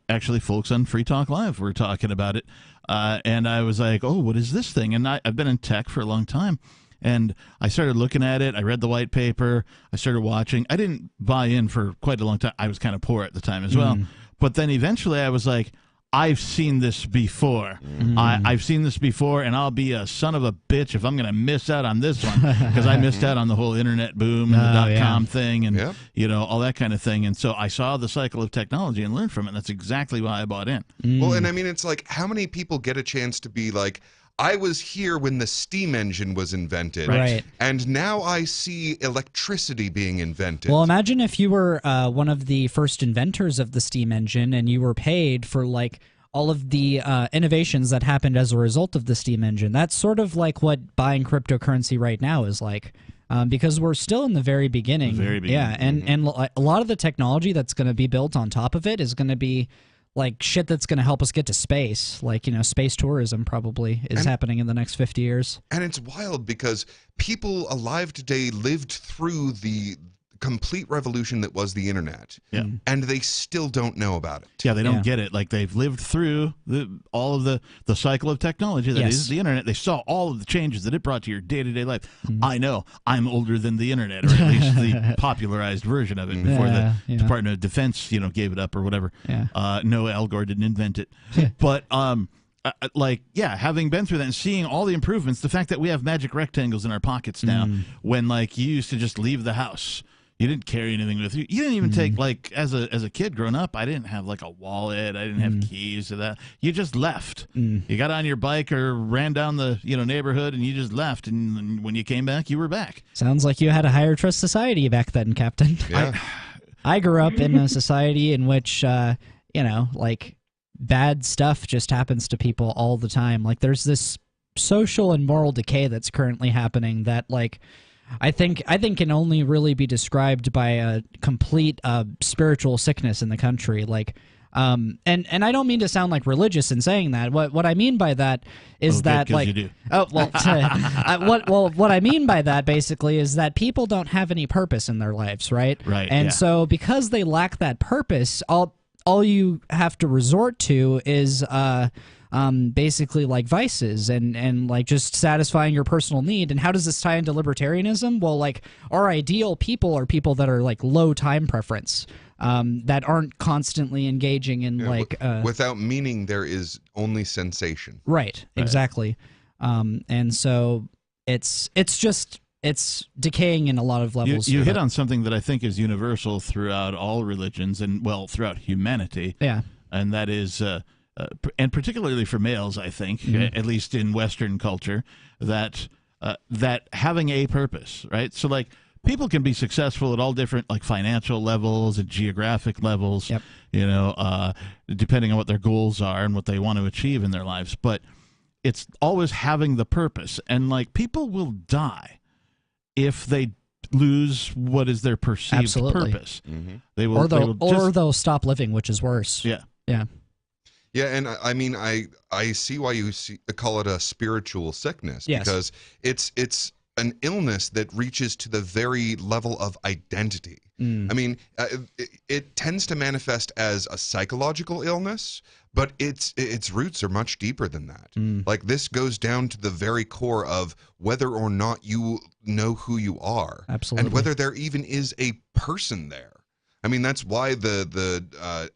actually folks on Free Talk Live were talking about it, and I was like, oh, what is this thing? And I've been in tech for a long time. And I started looking at it. I read the white paper. I started watching. I didn't buy in for quite a long time. I was kind of poor at the time as well. But then eventually I was like, I've seen this before. I've seen this before, and I'll be a son of a bitch if I'm going to miss out on this one, because I missed out on the whole internet boom and the .com thing and, you know, all that kind of thing. And so I saw the cycle of technology and learned from it. And that's exactly why I bought in. Well, and I mean, it's like, how many people get a chance to be like, I was here when the steam engine was invented, and now I see electricity being invented. Well, imagine if you were one of the first inventors of the steam engine and you were paid for, like, all of the innovations that happened as a result of the steam engine. That's sort of like what buying cryptocurrency right now is like. Because we're still in the very beginning. Yeah, and a lot of the technology that's going to be built on top of it is going to be like shit that's going to help us get to space. Like, you know, space tourism probably is happening in the next 50 years. And it's wild because people alive today lived through the complete revolution that was the internet. And they still don't know about it. Yeah, they don't get it. Like, they've lived through all of the cycle of technology that is the internet. They saw all of the changes that it brought to your day-to-day life. I know. I'm older than the internet, or at least the popularized version of it before the Department of Defense, you know, gave it up or whatever. No, Al Gore didn't invent it. But having been through that and seeing all the improvements, the fact that we have magic rectangles in our pockets now, when, like, you used to just leave the house. You didn't carry anything with you. You didn't even take, like, as a kid growing up, I didn't have, like, a wallet. I didn't have keys to that. You just left. You got on your bike or ran down the, you know, neighborhood, and you just left. And when you came back, you were back. Sounds like you had a higher trust society back then, Captain. I grew up in a society in which, you know, like, bad stuff just happens to people all the time. Like, there's this social and moral decay that's currently happening that, like, I think can only really be described by a complete spiritual sickness in the country. Like, and I don't mean to sound like religious in saying that. What I mean by that is that, like, what I mean by that basically is that people don't have any purpose in their lives, right? And so because they lack that purpose, all you have to resort to is basically like vices and like just satisfying your personal need. And how does this tie into libertarianism? Well, like, our ideal people are people that are like low time preference, that aren't constantly engaging in without meaning there is only sensation. Right. Exactly. And so it's decaying in a lot of levels. You hit on something that I think is universal throughout all religions and, well, throughout humanity. Yeah. And that is, and particularly for males, I think, at least in Western culture, that having a purpose, right? So, like, people can be successful at all different, like, financial levels and geographic levels, depending on what their goals are and what they want to achieve in their lives. But it's always having the purpose. And, like, people will die if they lose what is their perceived purpose. They will, they'll stop living, which is worse. Yeah. Yeah. Yeah, and I mean, I see why you call it a spiritual sickness, because it's an illness that reaches to the very level of identity. I mean, it tends to manifest as a psychological illness, but its roots are much deeper than that. Like, this goes down to the very core of whether or not you know who you are. Absolutely. And whether there even is a person there. I mean, that's why the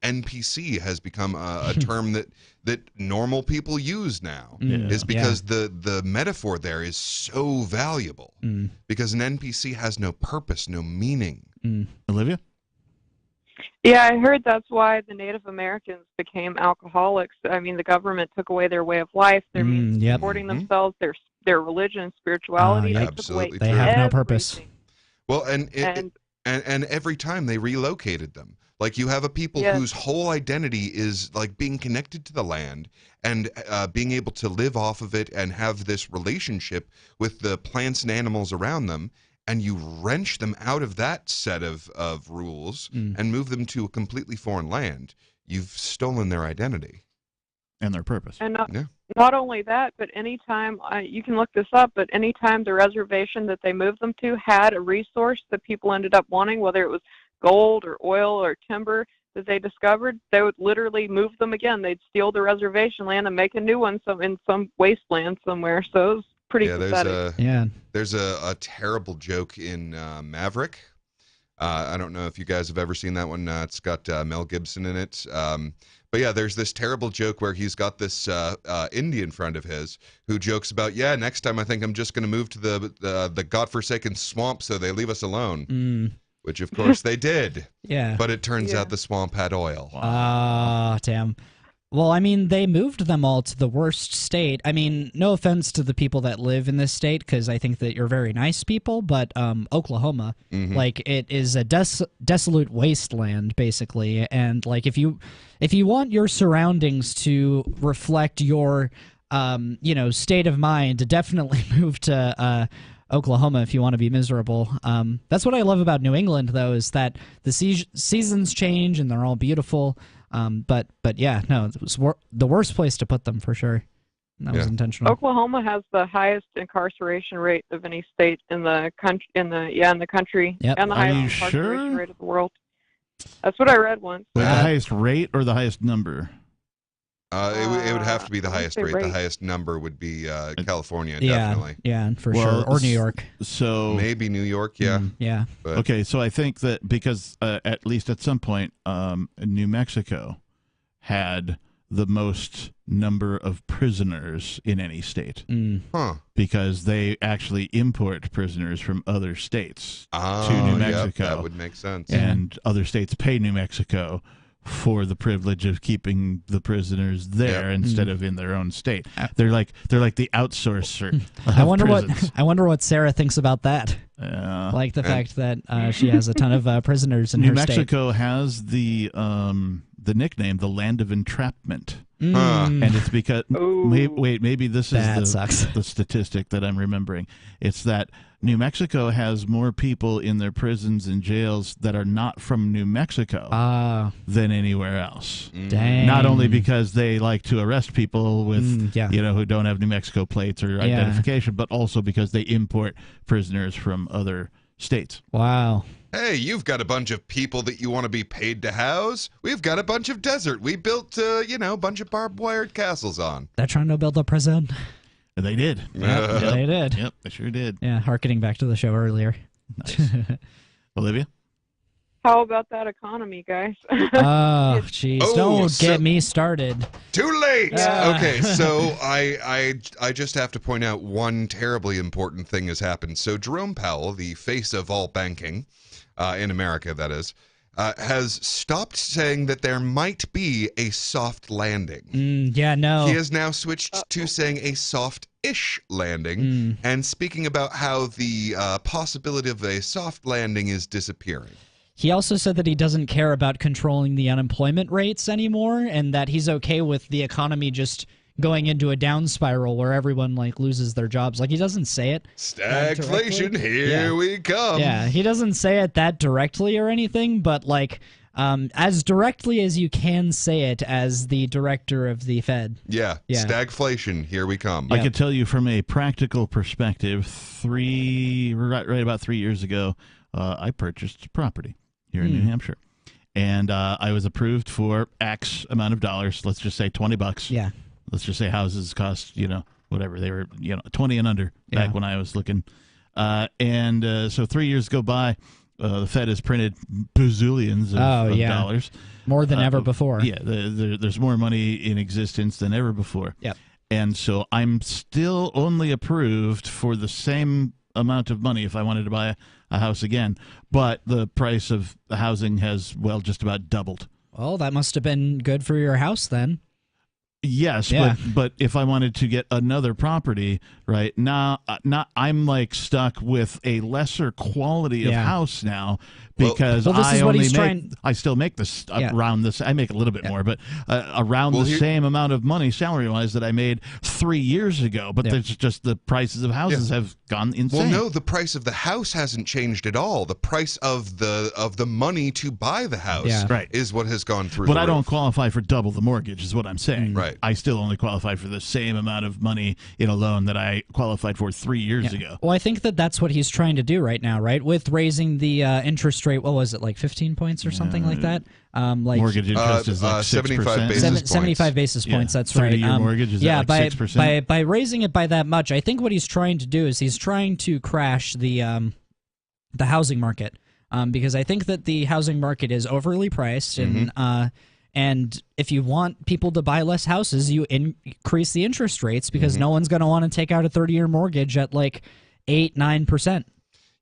NPC has become a term that normal people use now, is because the metaphor there is so valuable, because an NPC has no purpose, no meaning. Olivia? Yeah, I heard that's why the Native Americans became alcoholics. I mean, the government took away their way of life, their means of supporting themselves, their religion, spirituality. They took away They have no purpose. Well, and every time they relocated them. Like, you have a people whose whole identity is like being connected to the land and being able to live off of it and have this relationship with the plants and animals around them, and you wrench them out of that set of rules and move them to a completely foreign land. You've stolen their identity. And their purpose. And not only that, but anytime, you can look this up, but anytime the reservation that they moved them to had a resource that people ended up wanting, whether it was gold or oil or timber that they discovered, they would literally move them again. They'd steal the reservation land and make a new one in some wasteland somewhere. So it was pretty pathetic. There's a terrible joke in Maverick. I don't know if you guys have ever seen that one. It's got Mel Gibson in it. But yeah, there's this terrible joke where he's got this Indian friend of his who jokes about, next time I think I'm just going to move to the godforsaken swamp so they leave us alone. Which, of course, they did. Yeah. But it turns out the swamp had oil. Ah, damn. Well, I mean, they moved them all to the worst state. I mean, no offense to the people that live in this state, because I think that you're very nice people, but Oklahoma, like, it is a desolate wasteland, basically. And, like, if you want your surroundings to reflect your, state of mind, definitely move to Oklahoma if you want to be miserable. That's what I love about New England, though, is that the seasons change and they're all beautiful. But yeah, no, it was the worst place to put them for sure. That was intentional. Oklahoma has the highest incarceration rate of any state in the country. In the country, and the highest incarceration rate of the world. That's what I read once. The highest rate or the highest number? It would have to be the highest rate. The highest number would be California, definitely. Yeah, for sure. Or New York. So maybe New York, yeah. But, okay, so I think that because at least at some point, New Mexico had the most number of prisoners in any state. Because they actually import prisoners from other states to New Mexico. That would make sense. And other states pay New Mexico for the privilege of keeping the prisoners there instead of in their own state. They're like the outsourcer. I wonder what Sarah thinks about that. Like the fact that she has a ton of prisoners in her state. New Mexico has the nickname the Land of Entrapment. And it's because maybe this is the statistic that I'm remembering. It's that New Mexico has more people in their prisons and jails that are not from New Mexico than anywhere else. Dang. Not only because they like to arrest people with who don't have New Mexico plates or identification, but also because they import prisoners from other states. Wow. Hey, you've got a bunch of people that you want to be paid to house. We've got a bunch of desert. We built, a bunch of barbed wired castles on. They're trying to build a prison. They did. They did. Yep, they sure did. Yeah, harkening back to the show earlier. Nice. Olivia? How about that economy, guys? Oh, jeez. Oh, Don't so- get me started. Too late. Yeah. Okay, so I just have to point out one terribly important thing has happened. So Jerome Powell, the face of all banking in America, that is, has stopped saying that there might be a soft landing. Yeah, no. He has now switched to saying a soft-ish landing, and speaking about how the possibility of a soft landing is disappearing. He also said that he doesn't care about controlling the unemployment rates anymore, and that he's okay with the economy just going into a down spiral where everyone like loses their jobs. Like, he doesn't say it Stagflation, directly. here we come. Yeah, he doesn't say it that directly or anything, but like as directly as you can say it as the director of the Fed. Yeah, stagflation, here we come. I could tell you from a practical perspective, right about 3 years ago, I purchased property here in New Hampshire. And I was approved for X amount of dollars, let's just say $20. Yeah. Let's just say houses cost, whatever. They were, 20 and under back when I was looking. So 3 years go by. The Fed has printed bazillions of dollars. More than ever before. Yeah, there's more money in existence than ever before. Yep. And so I'm still only approved for the same amount of money if I wanted to buy a house again. But the price of the housing has, just about doubled. Well, that must have been good for your house then. Yes, Yeah. but if I wanted to get another property, right now, I'm like stuck with a lesser quality of house now because Well, this I is what only he's make, trying- I still make this around this. I make a little bit more, but around the same amount of money salary wise that I made 3 years ago. But there's just the prices of houses have gone insane. Well, no, the price of the house hasn't changed at all. The price of the money to buy the house is what has gone through. But the I roof. don't qualify for double the mortgage, is what I'm saying. Right. I still only qualify for the same amount of money in a loan that I qualified for 3 years ago. Well, I think that's what he's trying to do right now, right? With raising the interest rate, what was it, like 15 points or something like that? Mortgage interest is like 75 basis 75 basis points, that's right. 30-year mortgage is like 6%. By raising it by that much, I think what he's trying to do is he's trying to crash the housing market, because I think that the housing market is overly priced, and if you want people to buy less houses, you increase the interest rates because no one's going to want to take out a 30-year mortgage at like 8-9%.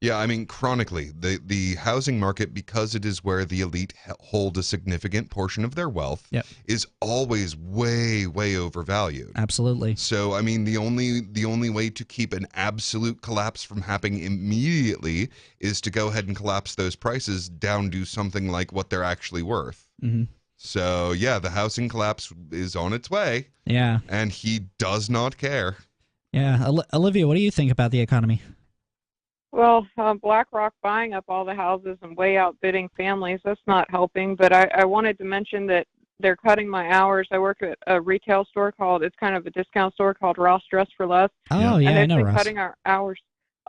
Yeah, I mean, chronically, the housing market, because it is where the elite hold a significant portion of their wealth, is always way, way overvalued. Absolutely. So, I mean, the only way to keep an absolute collapse from happening immediately is to go ahead and collapse those prices down to something like what they're actually worth. Mm-hmm. So, yeah, the housing collapse is on its way. Yeah. And he does not care. Yeah. Olivia, what do you think about the economy? Well, BlackRock buying up all the houses and way outbidding families, that's not helping. But I wanted to mention that they're cutting my hours. I work at a retail store it's kind of a discount store called Ross Dress for Less. Oh, yeah, I know they're Ross. cutting our hours.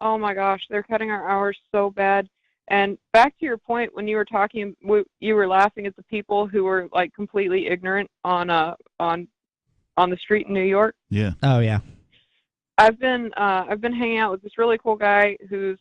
Oh, my gosh, they're cutting our hours so bad. And back to your point, when you were talking, you were laughing at the people who were like completely ignorant on the street in New York. Yeah. Oh, yeah. I've been hanging out with this really cool guy who's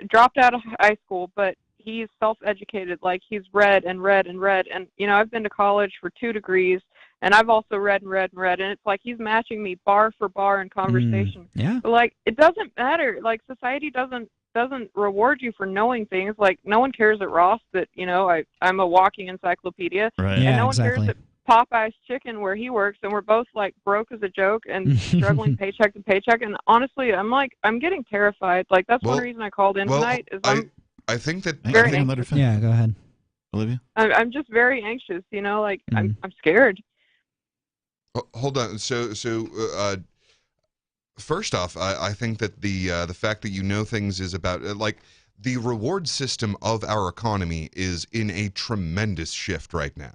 dropped out of high school, but he's self-educated. Like, he's read and read and read. And, I've been to college for 2 degrees, and I've also read and read and read. And it's like he's matching me bar for bar in conversation. Yeah. But, like, it doesn't matter. Like, society doesn't reward you for knowing things. Like, no one cares at Ross that, I'm a walking encyclopedia. Right. And Yeah, no one exactly. cares that Popeye's Chicken, where he works, and we're both like broke as a joke and struggling paycheck to paycheck. And honestly, I'm getting terrified. Like, that's one reason I called in tonight. Is I think that very Let her finish. Yeah, go ahead. Olivia? I'm just very anxious. I'm scared. Hold on. So first off, I think that the fact that you know things is about the reward system of our economy is in a tremendous shift right now.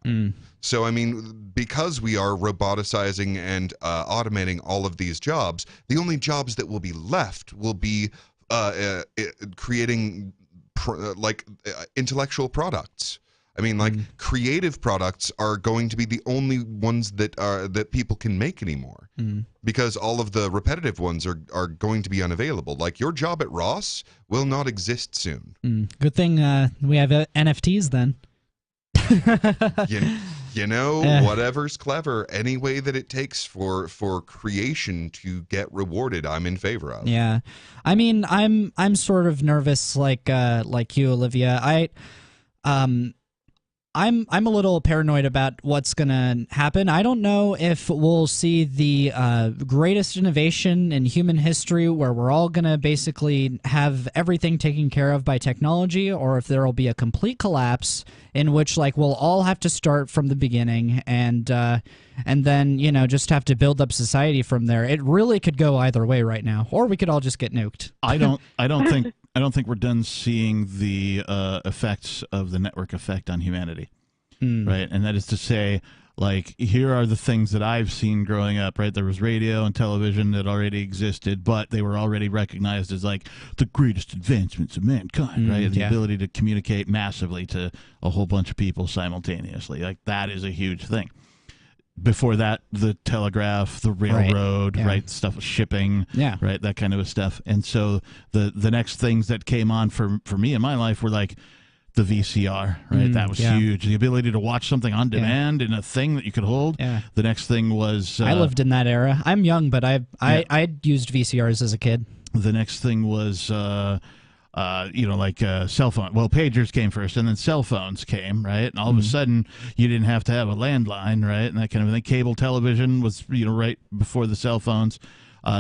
So, I mean, because we are roboticizing and automating all of these jobs, the only jobs that will be left will be creating intellectual products. I mean, like creative products are going to be the only ones that people can make anymore, because all of the repetitive ones are going to be unavailable. Like your job at Ross will not exist soon. Good thing we have NFTs then. You know, whatever's clever, any way that it takes for creation to get rewarded, I'm in favor of. Yeah, I mean, I'm sort of nervous, like you, Olivia. I'm a little paranoid about what's gonna happen. I don't know if we'll see the greatest innovation in human history, where we're all gonna basically have everything taken care of by technology, or if there will be a complete collapse in which, like, we'll all have to start from the beginning, and then, you know, just have to build up society from there. It really could go either way right now, or we could all just get nuked. I don't think we're done seeing the effects of the network effect on humanity, right? And that is to say, like, here are the things that I've seen growing up, right? There was radio and television that already existed, but they were already recognized as, like, the greatest advancements of mankind, right? The ability to communicate massively to a whole bunch of people simultaneously. Like, that is a huge thing. Before that, the telegraph, the railroad, right? Stuff with shipping, right? That kind of stuff. And so the next things that came on for me in my life were like the VCR, right? That was huge. The ability to watch something on demand in a thing that you could hold. The next thing was... I lived in that era. I'm young, but I used VCRs as a kid. The next thing was... cell phone. Well, pagers came first, and then cell phones came, right? And all of a sudden, you didn't have to have a landline, right? And that kind of thing. Cable television was, right before the cell phones.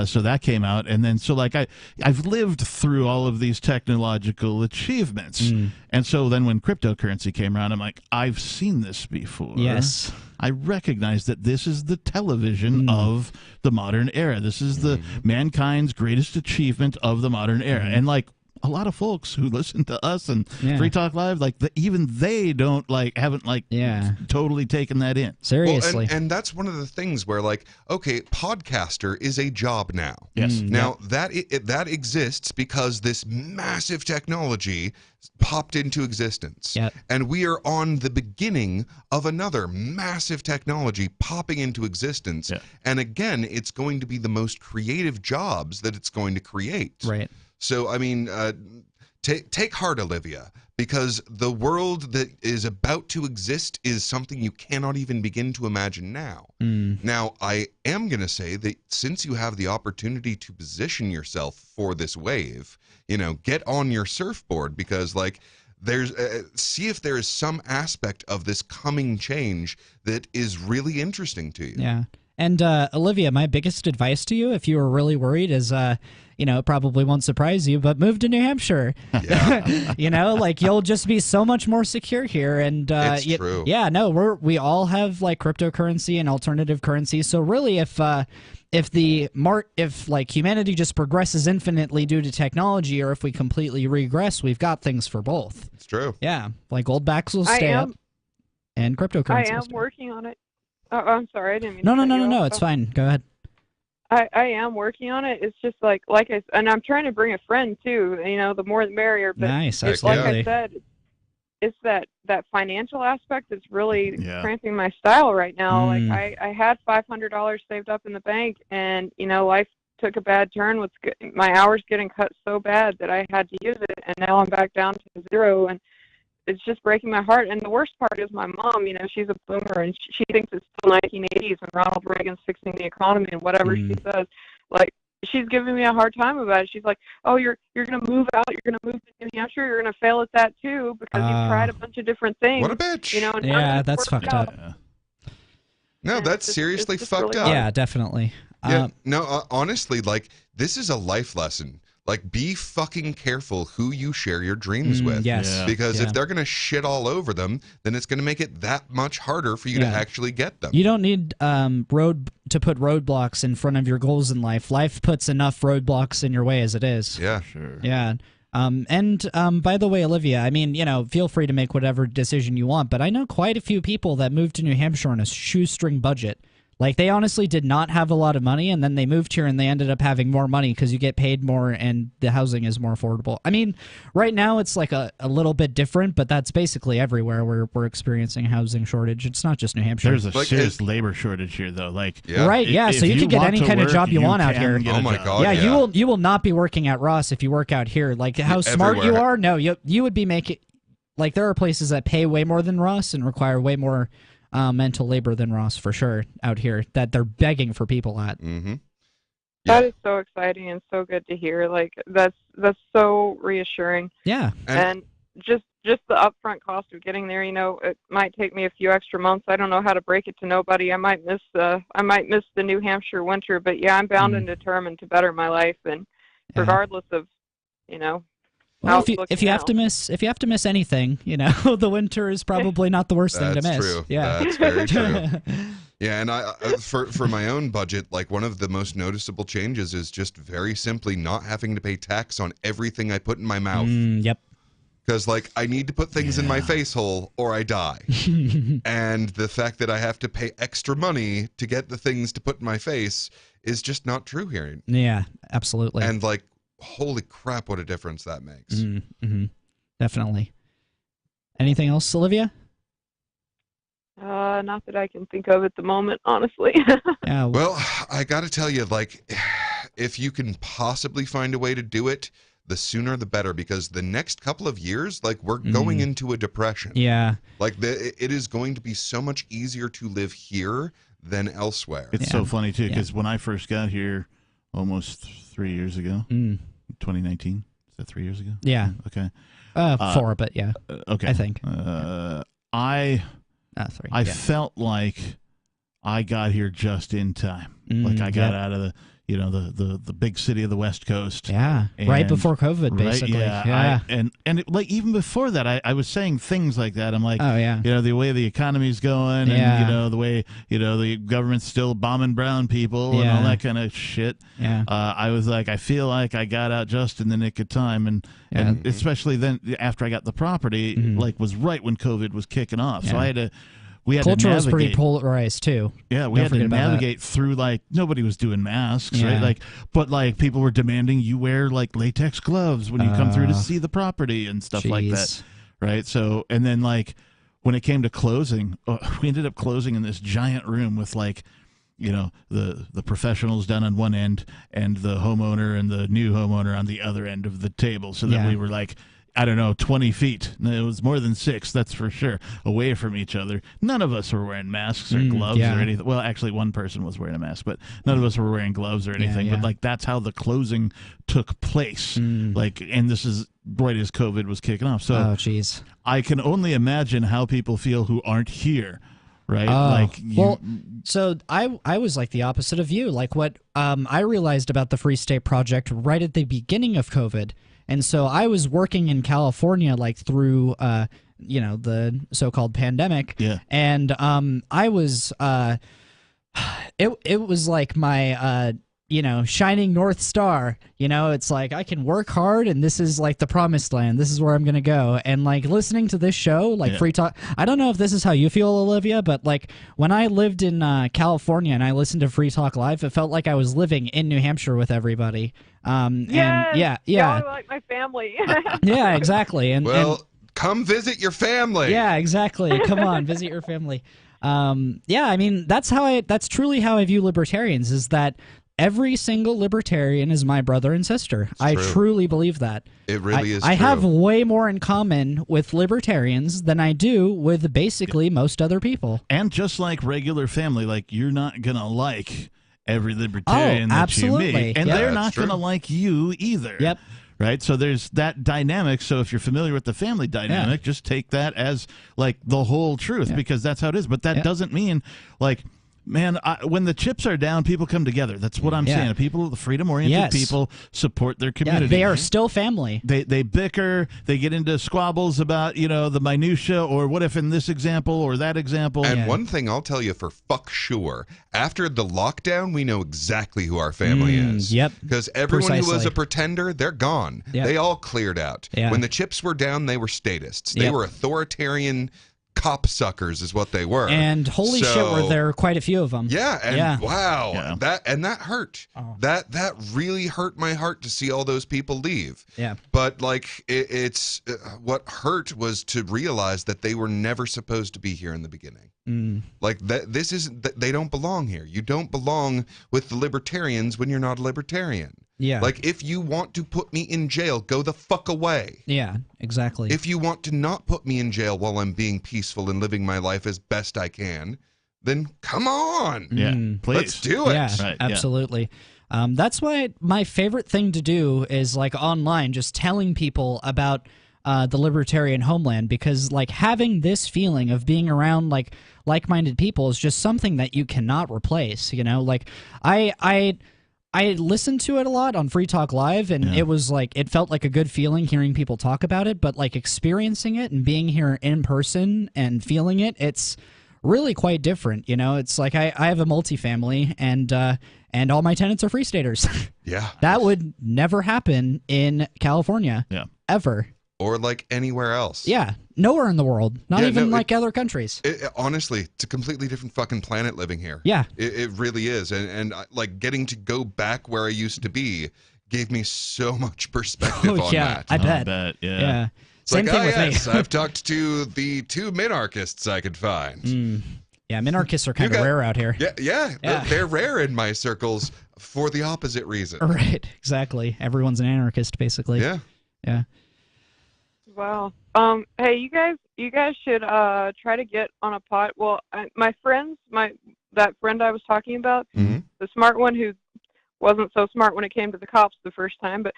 So that came out. And then, so like, I've lived through all of these technological achievements. And so then when cryptocurrency came around, I'm like, I've seen this before. Yes. I recognize that this is the television of the modern era. This is the mankind's greatest achievement of the modern era. And like, a lot of folks who listen to us and Free Talk Live, like even they haven't totally taken that in. Seriously. Well, and that's one of the things where, like, okay, podcaster is a job now. Yes. Now that exists because this massive technology popped into existence. And we are on the beginning of another massive technology popping into existence. And again, it's going to be the most creative jobs that it's going to create. Right. So, I mean, take heart, Olivia, because the world that is about to exist is something you cannot even begin to imagine now. Now, I am going to say that since you have the opportunity to position yourself for this wave, get on your surfboard, because, like, there's see if there is some aspect of this coming change that is really interesting to you. Yeah. And Olivia, my biggest advice to you, if you were really worried, is it probably won't surprise you, but move to New Hampshire. Like, you'll just be so much more secure here. And it's true. Yeah, no, we all have like cryptocurrency and alternative currency. So really, if humanity just progresses infinitely due to technology, or if we completely regress, we've got things for both. It's true. Yeah, like gold backs will stay up, and cryptocurrency. I am working on it. Oh, I'm sorry, I didn't mean No, to it's fine. Go ahead. I am working on it. It's just and I'm trying to bring a friend too. The more the merrier. But nice. It's, like I said, it's that financial aspect that's really cramping my style right now. Like I had $500 saved up in the bank, and life took a bad turn with my hours getting cut so bad that I had to use it, and now I'm back down to zero, and it's just breaking my heart. And the worst part is my mom, she's a boomer, and she thinks it's still 1980s and Ronald Reagan's fixing the economy and whatever she says. Like, she's giving me a hard time about it. She's like, oh, you're going to move out, you're going to move to New Hampshire, you're going to fail at that too because you've tried a bunch of different things. What a bitch. And yeah, that's fucked up. No, that's seriously fucked really up. Yeah, definitely. Honestly, like, this is a life lesson. Like, be fucking careful who you share your dreams with. Yes. Because if they're going to shit all over them, then it's going to make it that much harder for you to actually get them. You don't need to put roadblocks in front of your goals in life. Life puts enough roadblocks in your way as it is. Yeah. Sure. Yeah. By the way, Olivia, I mean, feel free to make whatever decision you want, but I know quite a few people that moved to New Hampshire on a shoestring budget. Like, they honestly did not have a lot of money, and then they moved here and they ended up having more money because you get paid more and the housing is more affordable. I mean, right now it's like a little bit different, but that's basically everywhere where we're experiencing a housing shortage. It's not just New Hampshire. There's a serious labor shortage here, though. Like, Right, yeah, so you can get any kind of job you want out here. Oh my God, Yeah, yeah. you will not be working at Ross if you work out here. Like, how smart you everywhere. are? No, you would be making... Like, there are places that pay way more than Ross and require way more mental labor than Ross, for sure, out here, that they're begging for people at. Mm-hmm. That is so exciting and so good to hear. Like, that's so reassuring. Yeah. And just the upfront cost of getting there, it might take me a few extra months. I don't know how to break it to nobody. I might miss the New Hampshire winter, but yeah, I'm bound and determined to better my life, and regardless of, Well, if you have to miss anything, the winter is probably not the worst thing to miss. True. Yeah, That's very true. Yeah, and I for my own budget, like, one of the most noticeable changes is just very simply not having to pay tax on everything I put in my mouth. Yep. Because, like, I need to put things in my face hole or I die. And the fact that I have to pay extra money to get the things to put in my face is just not true here. Yeah, absolutely. And, like, holy crap, what a difference that makes. Mm-hmm. Definitely. Anything else, Olivia? Not that I can think of at the moment, honestly. Yeah. Well, I got to tell you, like, if you can possibly find a way to do it, the sooner the better, because the next couple of years, like, we're going into a depression. Yeah. Like, it is going to be so much easier to live here than elsewhere. It's so funny, too, because when I first got here almost 3 years ago, 2019, is that 3 years ago? Yeah. Okay. 4, but yeah. Okay. I think. I 3. I felt like I got here just in time. Like, I got out of the the big city of the West Coast. Yeah, right before COVID, basically. Yeah. Like, even before that, I was saying things like that. I'm like, oh yeah, the way the economy's going, and the way the government's still bombing brown people and all that kind of shit. Yeah. I was like, I feel like I got out just in the nick of time, and especially then after I got the property, like, was right when COVID was kicking off. So I had to. Culture was pretty polarized too. Yeah, we had to navigate through, like, nobody was doing masks, right? Like, but, like, people were demanding you wear, like, latex gloves when you come through to see the property and stuff like that, right? So, and then, like, when it came to closing, we ended up closing in this giant room with, like, the professionals down on one end and the homeowner and the new homeowner on the other end of the table, so that we were, like, I don't know, 20 feet. It was more than 6, that's for sure, away from each other. None of us were wearing masks or gloves or anything. Well, actually, one person was wearing a mask, but none of us were wearing gloves or anything. But, like, that's how the closing took place. Like, and this is right as COVID was kicking off. So I can only imagine how people feel who aren't here. Right. So I was like the opposite of you. Like, what I realized about the Free State Project right at the beginning of COVID. And so I was working in California, like, through, the so-called pandemic. Yeah. And I was, it was like my, shining North Star. It's like, I can work hard, and this is, like, the promised land. This is where I'm going to go. And, like, listening to this show, like, Free Talk, I don't know if this is how you feel, Olivia, but, like, when I lived in California and I listened to Free Talk Live, it felt like I was living in New Hampshire with everybody. And yeah, I like my family. Yeah, exactly. And come visit your family. Yeah, exactly. Come on, visit your family. Yeah, I mean, that's truly how I view libertarians, is that every single libertarian is my brother and sister. I truly believe that. It really is I true. have way more in common with libertarians than I do with basically most other people. And just like regular family, like, you're not going to like every libertarian that you meet. And they're not going to like you either. Yep. Right? So there's that dynamic. So if you're familiar with the family dynamic, just take that as, like, the whole truth, because that's how it is. But that doesn't mean, like, man, when the chips are down, people come together. That's what I'm saying. People, the freedom-oriented people, support their community. Yeah, they are still family. They bicker. They get into squabbles about, the minutia, or what if in this example or that example. And one thing I'll tell you for fuck sure, after the lockdown, we know exactly who our family is. Yep. Because everyone who was a pretender, they're gone. Yep. They all cleared out. Yeah. When the chips were down, they were statists. They were authoritarian cop suckers is what they were. And holy shit, were there quite a few of them. Yeah, and wow, Yeah. that hurt. Oh. That really hurt my heart to see all those people leave. Yeah. But like it's what hurt was to realize that they were never supposed to be here in the beginning. Like this isn't. They don't belong here. You don't belong with the libertarians when you're not a libertarian. Yeah. Like if you want to put me in jail, go the fuck away. Yeah, exactly. If you want to not put me in jail while I'm being peaceful and living my life as best I can, then come on. Yeah, please. Let's do it. Yeah, Right, yeah. absolutely. That's why my favorite thing to do is like online, just telling people about the libertarian homeland, because like having this feeling of being around like-minded people is just something that you cannot replace. You know, like I listened to it a lot on Free Talk Live, and it was like, it felt like a good feeling hearing people talk about it, but like experiencing it and being here in person and feeling it, it's really quite different. You know, it's like I have a multifamily, and all my tenants are free staters. Yeah. That would never happen in California. Yeah. Ever. Or like anywhere else. Yeah. Nowhere in the world. Not Yeah, even no, like other countries. Honestly, it's a completely different fucking planet living here. Yeah. It really is. And like getting to go back where I used to be gave me so much perspective on yeah, that. I bet. Yeah. Yeah. It's Same like, thing with yes, me. I've talked to the 2 minarchists I could find. Yeah, minarchists are kind of rare out here. Yeah. Yeah. They're rare in my circles for the opposite reason. Right, exactly. Everyone's an anarchist, basically. Yeah. Yeah. Wow. Hey, you guys should try to get on a pod. Well, my friends, that friend I was talking about, Mm-hmm. the smart one who wasn't so smart when it came to the cops the first time, but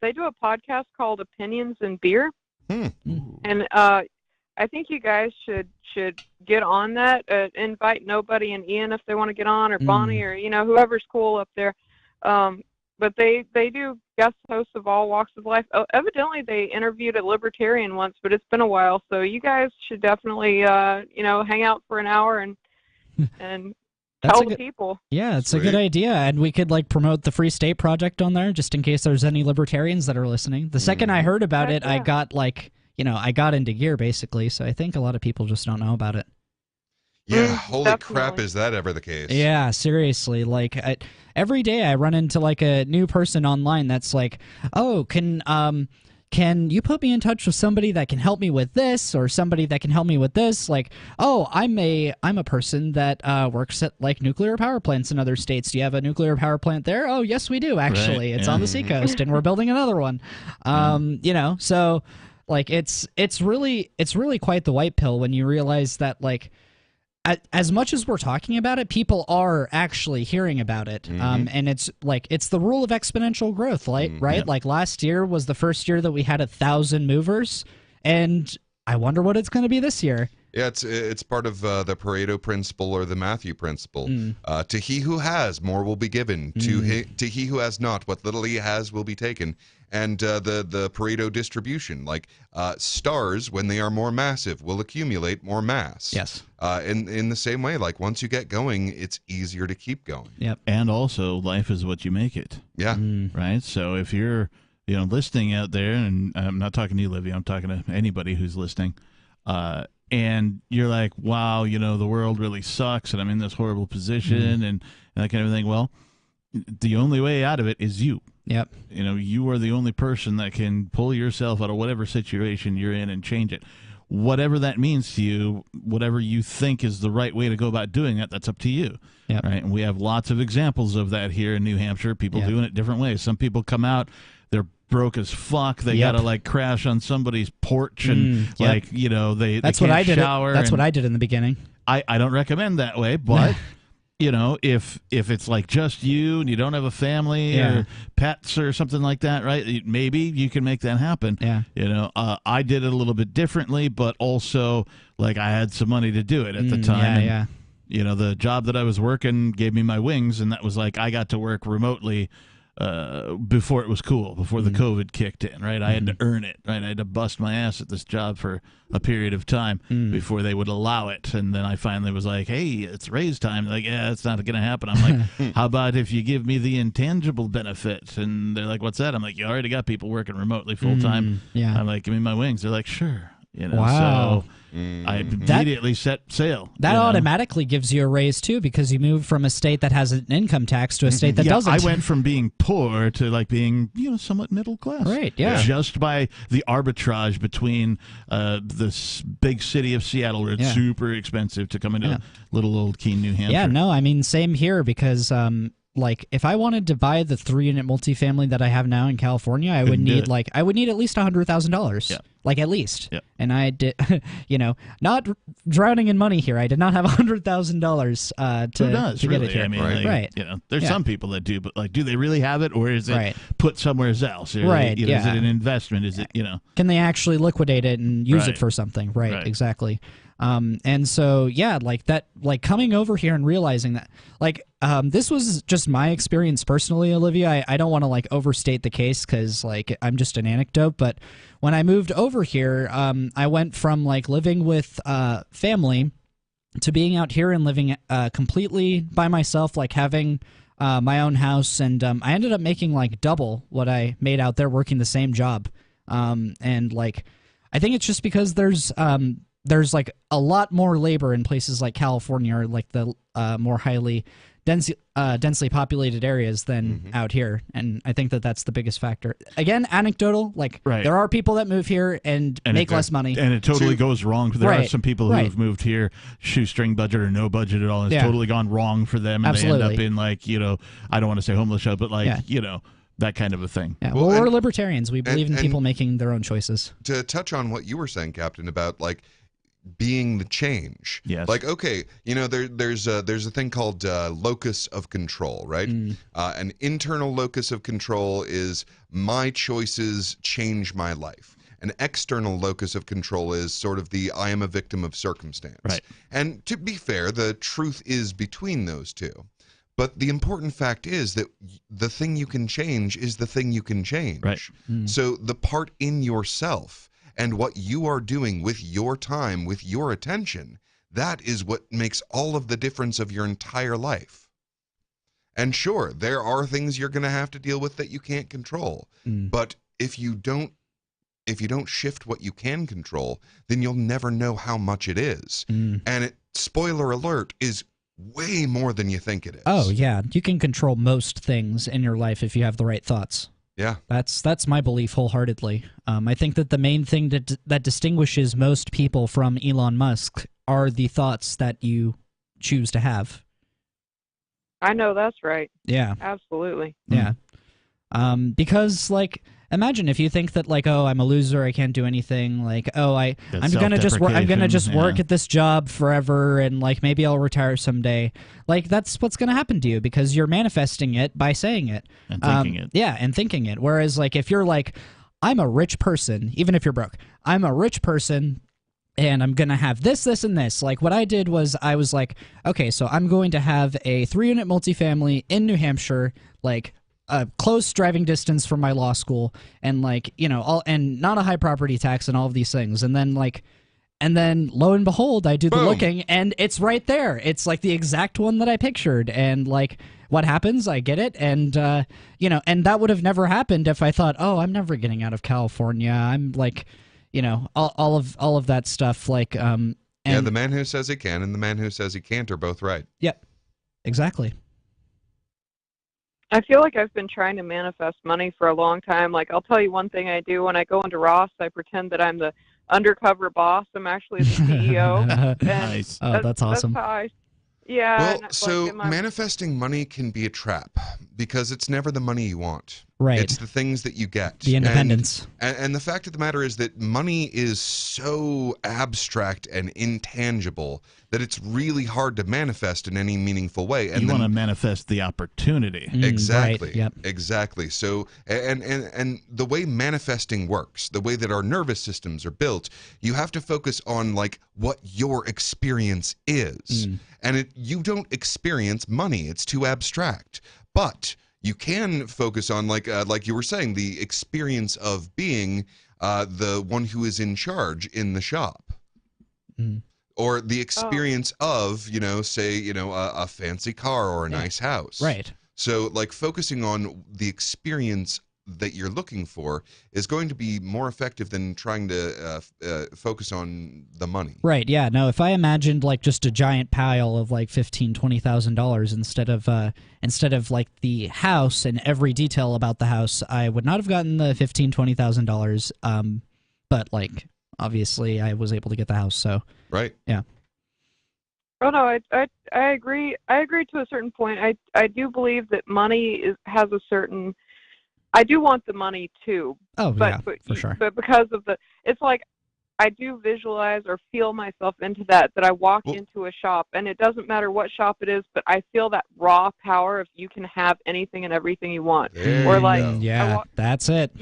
they do a podcast called Opinions and Beer, and I think you guys should get on that. Invite Nobody and Ian if they want to get on, or Bonnie, or whoever's cool up there. But they do guest hosts of all walks of life. Oh, evidently, they interviewed a libertarian once, but it's been a while. So you guys should definitely, hang out for an hour and tell the people. Yeah, it's a good idea, and we could like promote the Free State Project on there, just in case there's any libertarians that are listening. The second I heard about it, I got I got into gear basically. So I think a lot of people just don't know about it. Yeah, holy crap, is that ever the case? Yeah, seriously. Like every day I run into like a new person online that's like, "Oh, can you put me in touch with somebody that can help me with this, or somebody that can help me with this?" Like, "Oh, I'm a person that works at like nuclear power plants in other states. Do you have a nuclear power plant there?" "Oh, yes, we do actually. Right, It's yeah. on the seacoast and we're building another one." So like it's really quite the white pill when you realize that like as much as we're talking about it, people are actually hearing about it. And it's the rule of exponential growth, right? Yep. Like last year was the first year that we had 1,000 movers, and I wonder what it's going to be this year. Yeah, it's part of the Pareto principle or the Matthew principle. To he who has, more will be given. To he who has not, what little he has will be taken. And the Pareto distribution, like stars, when they are more massive, will accumulate more mass. Yes. In the same way, like once you get going, it's easier to keep going. Yep. And also, life is what you make it. Yeah. Right? So if you're, listening out there, and I'm not talking to you, Livia, I'm talking to anybody who's listening, and you're like, wow, the world really sucks, and I'm in this horrible position, and that kind of thing. Well, the only way out of it is you. Yep. You are the only person that can pull yourself out of whatever situation you're in and change it. Whatever that means to you, whatever you think is the right way to go about doing it, that's up to you. Yep. Right? And we have lots of examples of that here in New Hampshire, people doing it different ways. Some people come out, they're broke as fuck. They got to like crash on somebody's porch and they That's can't what I did. shower. That's what I did in the beginning. I don't recommend that way, but if it's like just you and you don't have a family or pets or something like that, right? Maybe you can make that happen. Yeah. I did it a little bit differently, but also like I had some money to do it at the time. Yeah. The job that I was working gave me my wings, and that was like I got to work remotely before it was cool, before the COVID kicked in, right? I had to earn it, right? I had to bust my ass at this job for a period of time before they would allow it. And then I finally was like, hey, it's raise time. They're like, yeah, it's not going to happen. I'm like, how about if you give me the intangible benefit? And they're like, what's that? I'm like, you already got people working remotely full time. Yeah. I'm like, give me my wings. They're like, sure. Wow. So I immediately set sail. That automatically gives you a raise too, because you move from a state that has an income tax to a state that doesn't. I went from being poor to like being somewhat middle class. Right. Yeah. Just by the arbitrage between this big city of Seattle, where it's super expensive, to come into little old Keene, New Hampshire. Yeah. No, I mean same here, because like if I wanted to buy the 3-unit multifamily that I have now in California, I would need at least $100,000. Yeah. Like at least. Yeah. And I did, not drowning in money here. I did not have $100,000 to Who does, to really? get it here. I mean, right. There's some people that do, but like, do they really have it, or is it put somewhere else? Or Right. Is it an investment? Is it Can they actually liquidate it and use it for something? Right. Exactly. And so, like that, like coming over here and realizing that, like, this was just my experience personally, Olivia. I don't want to like overstate the case, because like I'm just an anecdote, but when I moved over here, I went from like living with family to being out here and living completely by myself, like having my own house, and I ended up making like double what I made out there working the same job. And like, I think it's just because there's like a lot more labor in places like California, or like the more highly densely populated areas than out here, and I think that that's the biggest factor. Again, anecdotal, like there are people that move here and make less money, and it totally goes wrong. There are some people who have moved here shoestring budget or no budget at all, and it's totally gone wrong for them, and they end up in like I don't want to say homeless shelter, but like that kind of a thing. Yeah. Well, we're libertarians. We believe in people making their own choices. To touch on what you were saying, Captain, about like being the change. Yes. Like, okay, there's a thing called locus of control, right? An internal locus of control is my choices change my life. An external locus of control is sort of the I am a victim of circumstance. Right. And to be fair, the truth is between those two. But the important fact is that the thing you can change is the thing you can change. Right. So the part in yourself and what you are doing with your time, with your attention, that is what makes all of the difference of your entire life. And sure, there are things you're going to have to deal with that you can't control. But if you don't shift what you can control, then you'll never know how much it is. And spoiler alert, is way more than you think it is. Oh, yeah. You can control most things in your life if you have the right thoughts. Yeah. That's my belief wholeheartedly. I think that the main thing that distinguishes most people from Elon Musk are the thoughts that you choose to have. I know that's right. Yeah. Absolutely. Yeah. Because like, imagine if you think that like, oh, I'm a loser, I can't do anything. Like, oh, I'm gonna just work at this job forever, and like maybe I'll retire someday. Like that's what's gonna happen to you, because you're manifesting it by saying it and thinking it. Yeah, and thinking it. Whereas like if you're like, I'm a rich person, even if you're broke, I'm a rich person, and I'm going to have this, this, and this. Like, what I did was I was like, okay, so I'm going to have a 3-unit multifamily in New Hampshire, like a close driving distance from my law school, and like, and not a high property tax and all of these things. And then lo and behold, I do the looking, and it's right there. It's like the exact one that I pictured. And like, what happens? I get it. And, and that would have never happened if I thought, oh, I'm never getting out of California. I'm like, all of that stuff. Like, and the man who says he can and the man who says he can't are both right. Yep. Exactly. I feel like I've been trying to manifest money for a long time. Like, I'll tell you one thing I do when I go into Ross, I pretend that I'm the undercover boss. I'm actually the CEO. Nice. Oh, that's awesome. That's how Well, so manifesting money can be a trap, because it's never the money you want. Right. It's the things that you get. The independence. And the fact of the matter is that money is so abstract and intangible that it's really hard to manifest in any meaningful way. And you want to manifest the opportunity. Exactly. Right. Yep. Exactly. So, and the way manifesting works, the way that our nervous systems are built, you have to focus on like what your experience is. And you don't experience money. It's too abstract. But you can focus on, like you were saying, the experience of being the one who is in charge in the shop. Or the experience of, say, a fancy car or a nice house. Right. So, like, focusing on the experience that you're looking for is going to be more effective than trying to focus on the money. Right. Yeah. No. If I imagined like just a giant pile of like $15,000-$20,000 instead of like the house and every detail about the house, I would not have gotten the $15,000-$20,000. But like obviously, I was able to get the house. So right. Yeah. Oh no, I agree. I agree to a certain point. I do believe that money has a certain. I do want the money too. Oh but, yeah, for sure. But because of it's like I do visualize or feel myself into that I walk into a shop, and it doesn't matter what shop it is, but I feel that raw power of you can have anything and everything you want. Or like that's it.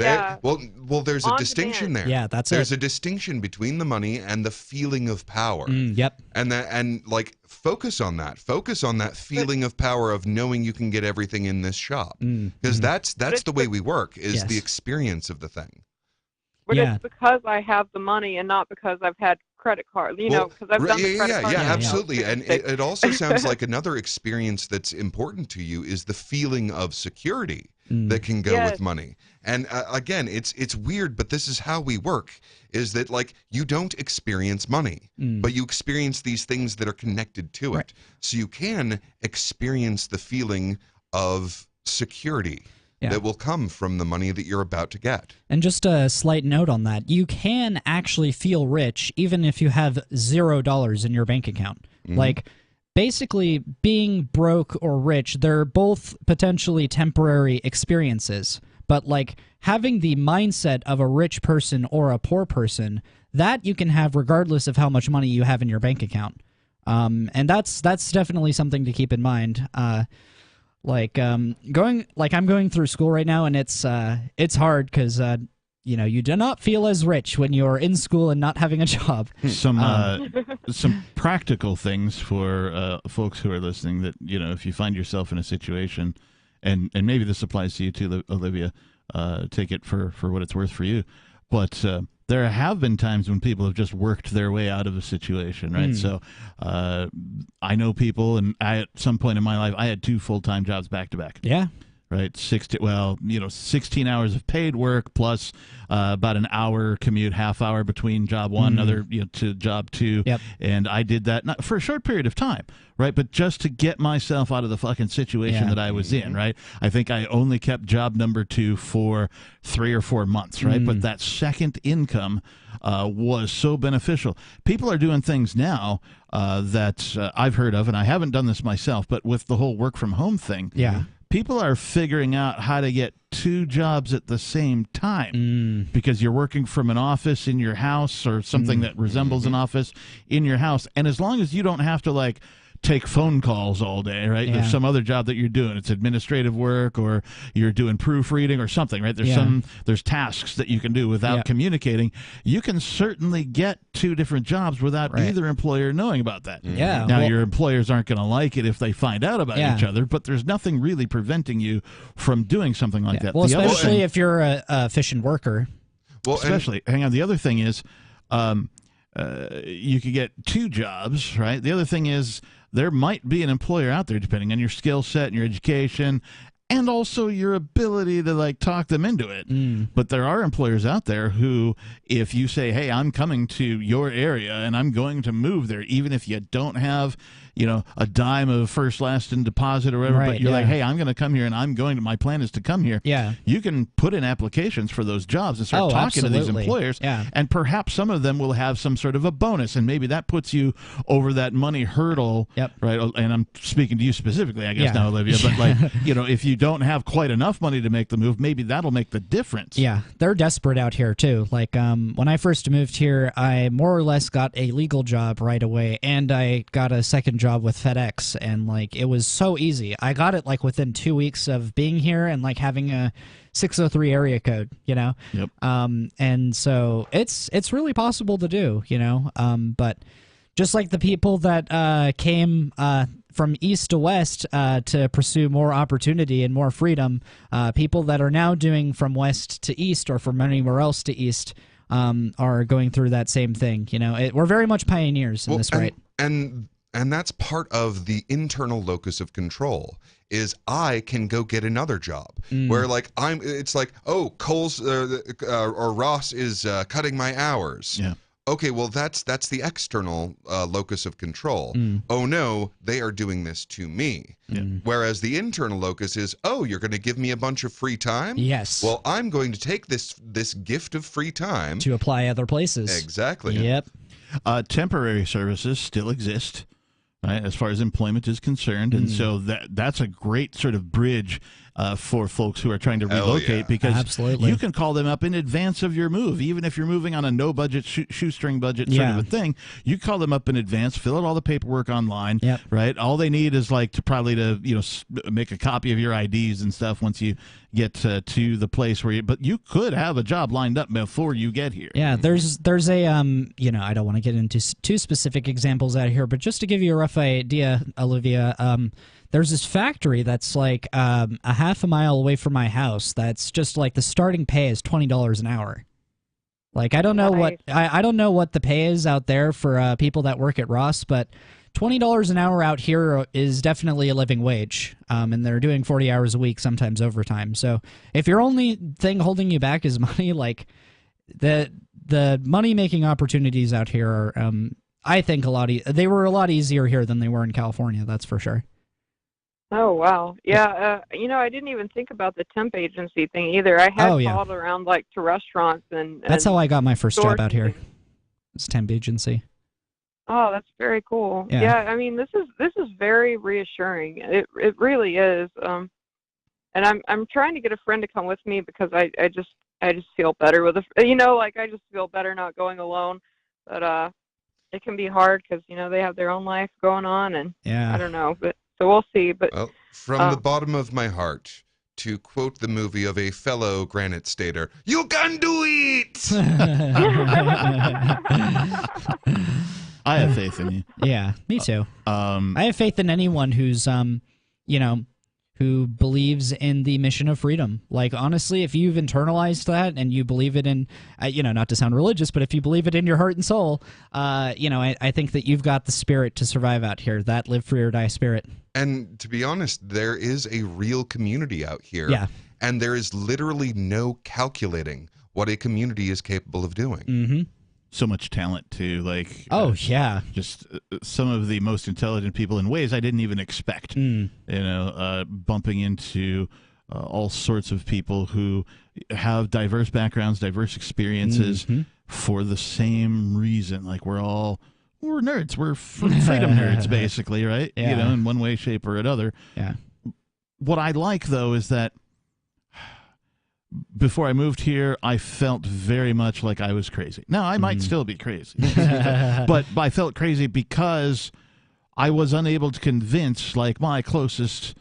Well, there's a On distinction demand. there. Yeah, that's There's a distinction between the money and the feeling of power. Yep. And like focus on that. Focus on that feeling of power of knowing you can get everything in this shop. Because that's the way we work, is the experience of the thing. But it's because I have the money and not because I've had credit cards, because I've done the credit card. Yeah, absolutely. And it also sounds like another experience that's important to you is the feeling of security that can go with money. And again, it's weird, but this is how we work, is that like you don't experience money, but you experience these things that are connected to it. So you can experience the feeling of security. Yeah. That will come from the money that you're about to get. And just a slight note on that, you can actually feel rich even if you have $0 in your bank account. Like, basically, being broke or rich, they're both potentially temporary experiences. But, like, having the mindset of a rich person or a poor person, that you can have regardless of how much money you have in your bank account. And that's definitely something to keep in mind. I'm going through school right now, and it's hard because you do not feel as rich when you're in school and not having a job. Some practical things for folks who are listening that if you find yourself in a situation, and maybe this applies to you too, Olivia, take it for what it's worth for you, but there have been times when people have just worked their way out of a situation, right? So I know people, and at some point in my life, I had 2 full-time jobs back to back. Yeah. Right, 16 hours of paid work plus about an hour commute, half hour between job one, to job two. Yep. And I did that not for a short period of time, right? But just to get myself out of the fucking situation that I was in, right? I think I only kept job number 2 for 3 or 4 months, right? But that second income was so beneficial. People are doing things now that I've heard of, and I haven't done this myself, but with the whole work from home thing. Yeah. People are figuring out how to get 2 jobs at the same time because you're working from an office in your house or something that resembles an office in your house. And as long as you don't have to take phone calls all day, right? There's some other job that you're doing. It's administrative work, or you're doing proofreading or something, right? There's tasks that you can do without communicating. You can certainly get 2 different jobs without either employer knowing about that. Yeah. Now, your employers aren't going to like it if they find out about each other, but there's nothing really preventing you from doing something like that. Well, especially if you're a efficient worker. Well, hang on. The other thing is, you could get 2 jobs, right? The other thing is, there might be an employer out there, depending on your skill set and your education, and also your ability to talk them into it. But there are employers out there who, if you say, hey, I'm coming to your area and I'm going to move there, even if you don't have a dime of first, last, and deposit or whatever, but you're like, hey, I'm going to come here and my plan is to come here. Yeah. You can put in applications for those jobs and start talking to these employers. Yeah. And perhaps some of them will have some sort of a bonus, and maybe that puts you over that money hurdle. Yep. Right. And I'm speaking to you specifically, I guess now, Olivia, but if you don't have quite enough money to make the move, maybe that'll make the difference. Yeah. They're desperate out here too. When I first moved here, I more or less got a legal job right away, and I got a second job with FedEx, and it was so easy. I got it within 2 weeks of being here and having a 603 area code, Yep. And so it's really possible to do, but just like the people that came from east to west to pursue more opportunity and more freedom, people that are now doing from west to east or from anywhere else to east are going through that same thing. We're very much pioneers in this, right? And that's part of the internal locus of control. Is I can go get another job where like it's like, oh, Cole's or Ross is cutting my hours. Yeah. Okay, well that's the external locus of control. Oh no, they are doing this to me. Whereas the internal locus is, oh, you're going to give me a bunch of free time? Yes. Well, I'm going to take this gift of free time to apply other places. Exactly. Yep. Temporary services still exist. Right, as far as employment is concerned, and so that's a great sort of bridge for folks who are trying to relocate, because Absolutely. you can call them up in advance of your move, even if you're moving on a no budget shoestring budget sort of a thing. You call them up in advance, fill out all the paperwork online, right? All they need is like to make a copy of your IDs and stuff once you get to the place where but you could have a job lined up before you get here. Yeah, there's a I don't want to get into too specific examples out here, but just to give you a rough idea, Olivia, there's this factory that's like a half a mile away from my house. That's just like the starting pay is $20 an hour. Like I don't know I don't know what the pay is out there for people that work at Ross, but $20 an hour out here is definitely a living wage, and they're doing 40 hours a week, sometimes overtime. So if your only thing holding you back is money, like the money-making opportunities out here are, I think, they were a lot easier here than they were in California, that's for sure. Oh, wow. Yeah, I didn't even think about the temp agency thing either. I had called around, like, to restaurants and that's how I got my first job stores out here. It's temp agency. Oh, that's very cool. Yeah. Yeah, I mean, this is very reassuring. It really is. And I'm trying to get a friend to come with me because I just feel better with I just feel better not going alone. But it can be hard because they have their own life going on, and I don't know. But so we'll see. But well, from the bottom of my heart, to quote the movie of a fellow Granite Stater, "You can do it." I have faith in you. Yeah, me too. I have faith in anyone who's, who believes in the mission of freedom. Like, honestly, if you've internalized that and you believe it in, not to sound religious, but if you believe it in your heart and soul, I think that you've got the spirit to survive out here, that live free or die spirit. And to be honest, there is a real community out here. Yeah. And there is literally no calculating what a community is capable of doing. Mm-hmm. So much talent too, like just some of the most intelligent people in ways I didn't even expect. Bumping into all sorts of people who have diverse backgrounds, diverse experiences for the same reason. Like we're nerds, we're freedom nerds, basically, right? Yeah. In one way, shape, or another. Yeah. What I like though is that before I moved here, I felt very much like I was crazy. Now, I might still be crazy, but I felt crazy because I was unable to convince, like, my closest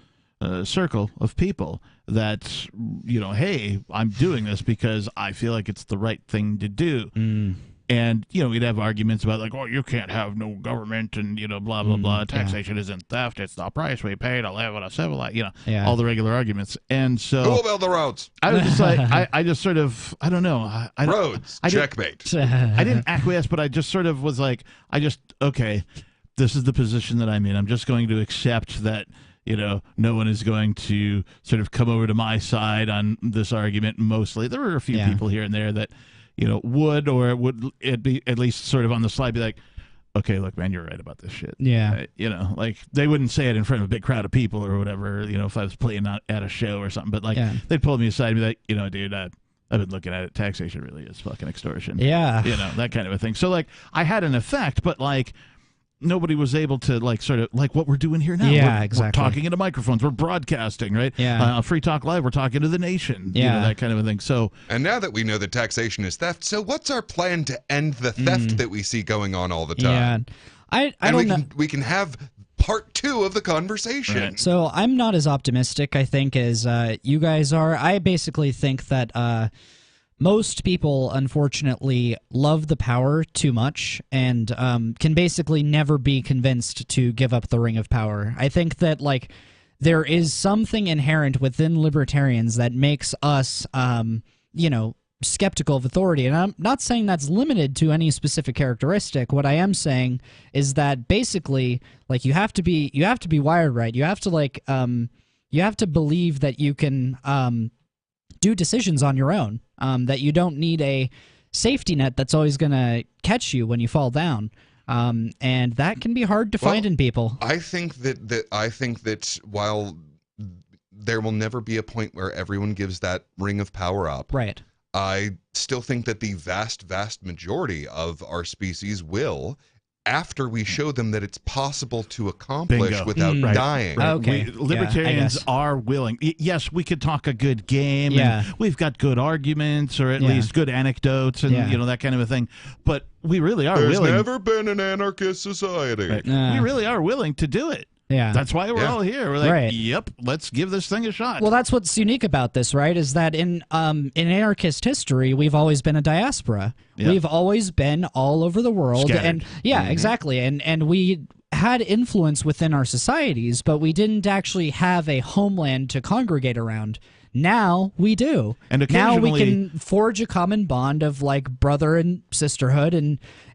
circle of people that, hey, I'm doing this because I feel like it's the right thing to do. And, we'd have arguments about, like, oh, you can't have no government and, blah, blah, blah. Taxation isn't theft. It's the price we pay to live in a civilized, all the regular arguments. And so... Who build the roads? I was just like, I just sort of, I don't know. Roads, checkmate. I didn't acquiesce, but I just sort of was like, okay, this is the position that I'm in. I'm just going to accept that, no one is going to sort of come over to my side on this argument mostly. There were a few people here and there that... would it be at least sort of on the slide be like, okay, look, man, you're right about this shit. Yeah. Like they wouldn't say it in front of a big crowd of people or whatever, if I was playing at a show or something, but like they'd pull me aside and be like, dude, I've been looking at it. Taxation really is fucking extortion. Yeah. That kind of a thing. So like I had an effect, but like nobody was able to like sort of like what we're doing here now. Yeah, we're exactly. talking into microphones. We're broadcasting, right? Yeah. Free Talk Live, we're talking to the nation. Yeah. That kind of a thing. So, and now that we know that taxation is theft, so what's our plan to end the theft that we see going on all the time? Yeah. I don't know. We can have part 2 of the conversation. Right. So I'm not as optimistic, I think, as you guys are. I basically think that most people, unfortunately, love the power too much and can basically never be convinced to give up the ring of power. I think that, like, there is something inherent within libertarians that makes us, skeptical of authority. And I'm not saying that's limited to any specific characteristic. What I am saying is that basically, like, you have to be wired right. You have to you have to believe that you can do decisions on your own. That you don't need a safety net that's always going to catch you when you fall down. And that can be hard to find in people. I think that while there will never be a point where everyone gives that ring of power up, right? I still think that the vast majority of our species will, after we show them that it's possible to accomplish Bingo. without dying. Okay. Libertarians are willing. Yes, we could talk a good game. Yeah. And we've got good arguments, or at least good anecdotes, and that kind of a thing. But we really are There's willing. never been an anarchist society. Right. We really are willing to do it. Yeah. That's why we're all here. We're like, Right. yep, let's give this thing a shot. Well, that's what's unique about this, right? Is that in anarchist history, we've always been a diaspora. Yeah. We've always been all over the world, Scattered. and exactly, and we had influence within our societies, but we didn't actually have a homeland to congregate around. Now we do. And now we occasionally- can forge a common bond of like brother and sisterhood,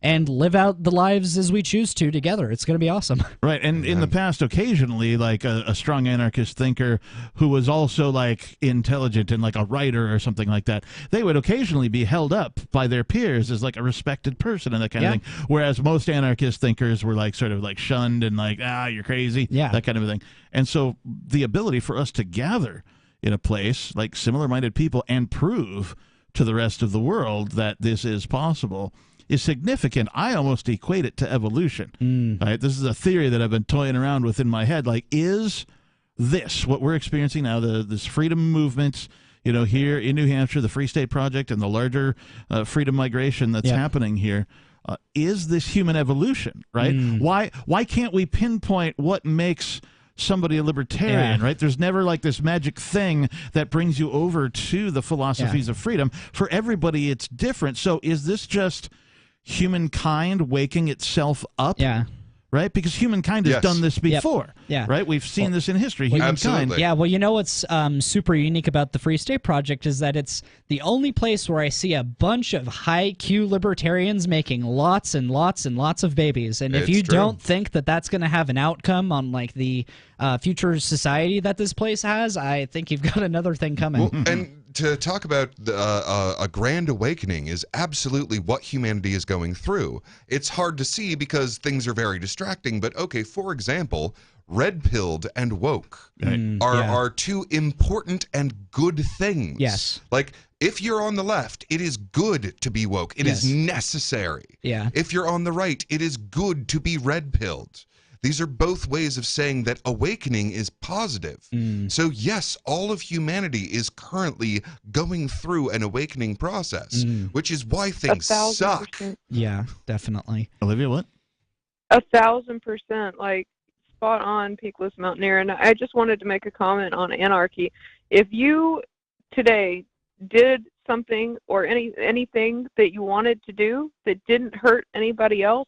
and live out the lives as we choose to together. It's going to be awesome. Right, and in the past, occasionally, like a strong anarchist thinker who was also like intelligent and like a writer or something like that, they would occasionally be held up by their peers as like a respected person and that kind of thing. Whereas most anarchist thinkers were like sort of like shunned and like, you're crazy, that kind of a thing. And so the ability for us to gather in a place like similar-minded people and prove to the rest of the world that this is possible is significant. I almost equate it to evolution. Right? This is a theory that I've been toying around with in my head. Like, is this what we're experiencing now, this freedom movement, here in New Hampshire, the Free State Project, and the larger freedom migration that's happening here, is this human evolution, right? Why can't we pinpoint what makes somebody a libertarian, right? There's never like this magic thing that brings you over to the philosophies of freedom. For everybody, it's different. So is this just humankind waking itself up? Right? Because humankind has done this before. Right? We've seen this in history. Humankind. Yeah, well, you know what's super unique about the Free State Project is that it's the only place where I see a bunch of high-Q libertarians making lots and lots and lots of babies. And if you don't think that that's going to have an outcome on like the future society that this place has, I think you've got another thing coming. Well, and to talk about a grand awakening is absolutely what humanity is going through. It's hard to see because things are very distracting, but okay, for example, red-pilled and woke are two important and good things. Yes. Like, if you're on the left, it is good to be woke. It is necessary. Yeah. If you're on the right, it is good to be red-pilled. These are both ways of saying that awakening is positive. So yes, all of humanity is currently going through an awakening process, which is why things suck. 1,000%. Yeah, definitely. Olivia, what? 1,000%, like spot on, Peakless Mountaineer. And I just wanted to make a comment on anarchy. If you today did something or anything that you wanted to do that didn't hurt anybody else,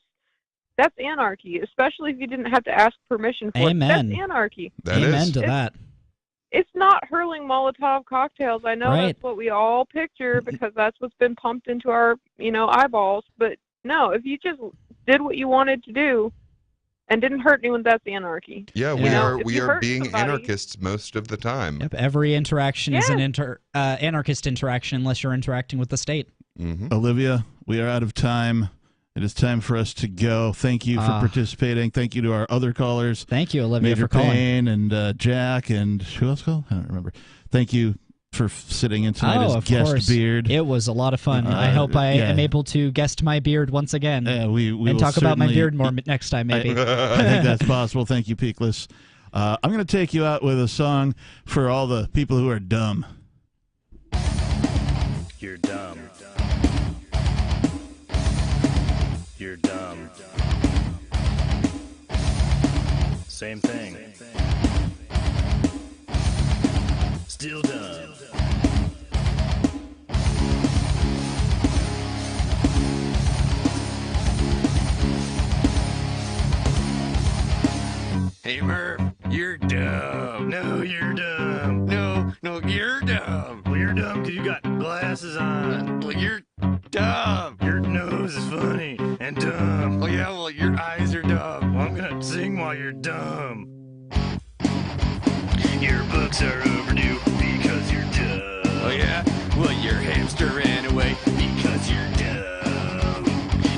that's anarchy, especially if you didn't have to ask permission for it. That's anarchy. Amen to that. It's not hurling Molotov cocktails. I know that's what we all picture because that's what's been pumped into our, eyeballs. But no, if you just did what you wanted to do and didn't hurt anyone, that's anarchy. Yeah, we are being anarchists most of the time. Yep, every interaction is an anarchist interaction unless you're interacting with the state. Olivia, we are out of time. It is time for us to go. Thank you for participating. Thank you to our other callers. Thank you, Olivia, Major for calling. Payne and Jack and who else called? I don't remember. Thank you for sitting in tonight as of guest course. Beard. It was a lot of fun. I hope I am able to guest my beard once again. We and talk about my beard more next time, maybe. I think that's possible. Thank you, Peakless. I'm going to take you out with a song for all the people who are dumb. You're dumb. You're dumb. Same thing. Still dumb. Hey Murph, you're dumb. No, you're dumb. No, you're dumb. Well, you're dumb because you got glass glasses on. Well, you're dumb. Your nose is funny and dumb. Well, yeah, well, your eyes are dumb. Well, I'm gonna sing while you're dumb. Your books are overdue because you're dumb. Oh, yeah? Well, your hamster ran away because you're dumb.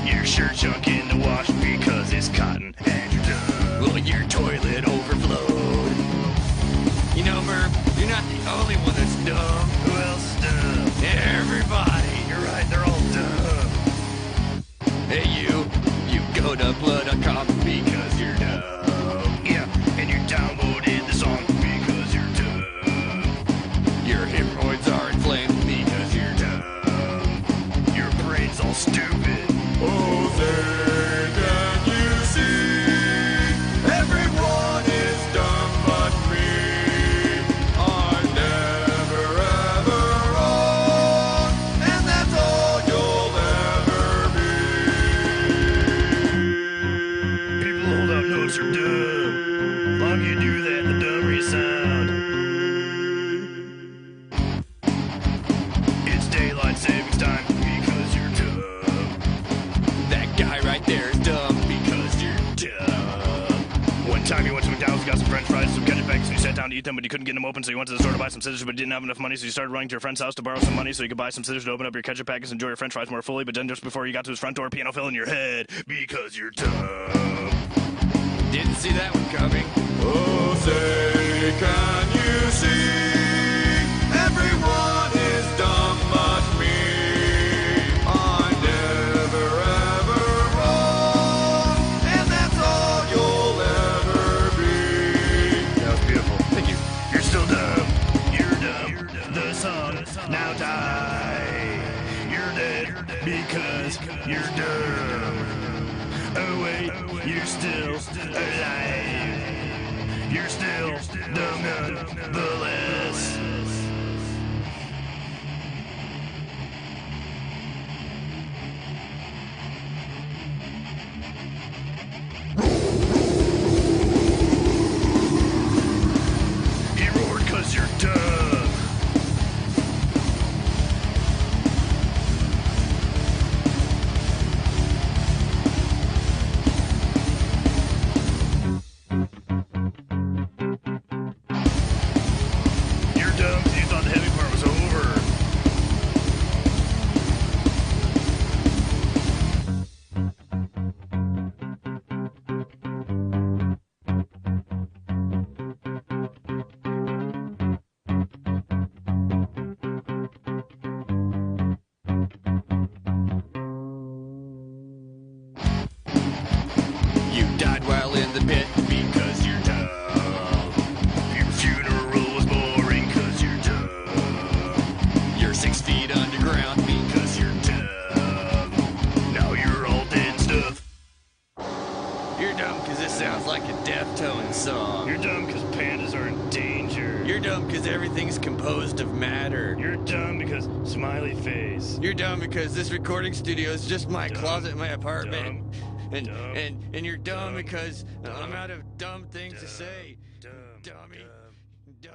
Your shirt junk in the wash because it's cotton and you're dumb. Well, your toilet overflowed. You know, Merv, you're not the only one that's dumb. Who else is dumb? Everybody. You're right, they're all dumb. Hey, you go to blood.com because you're dumb. Yeah, and you downloaded the song because you're dumb. Your hemorrhoids are inflamed because you're dumb. Your brain's all stupid. Oh, say, can you see? Everyone is dumb but me. I'm never ever wrong, and that's all you'll ever be. People hold out notes are dumb. Long you do that, the dumber you sound. It's daylight savings time because you're dumb. That guy right there is dumb because you're dumb. One time you went to McDonald's, got some french fries, some ketchup packets, and you sat down to eat them, but you couldn't get them open, so you went to the store to buy some scissors, but didn't have enough money, so you started running to your friend's house to borrow some money so you could buy some scissors to open up your ketchup packets and enjoy your french fries more fully, but then just before you got to his front door, piano fell in your head because you're dumb. Didn't see that one coming. Oh, say, can you see? Everyone is dumb but me. I'm never ever wrong, and that's all you'll ever be. That was beautiful. Thank you. You're still dumb. You're dumb. The song now die. You're dead because you're dumb. Oh wait, you're still alive. You're still dumb nonetheless. He roared 'cause you're dumb. You're dumb 'cause you thought the heavy part was over. You died while in the pit because you're dumb. Your funeral was boring 'cause you're dumb. You're 6 feet underground because you're dumb. Now you're all dead and stuff. You're dumb 'cause this sounds like a Deftones song. You're dumb 'cause pandas are in danger. You're dumb 'cause everything's composed of matter. You're dumb because smiley face. You're dumb because this recording studio is just my closet in my apartment. And you're dumb because I'm out of dumb things to say. Dummy. Dumb.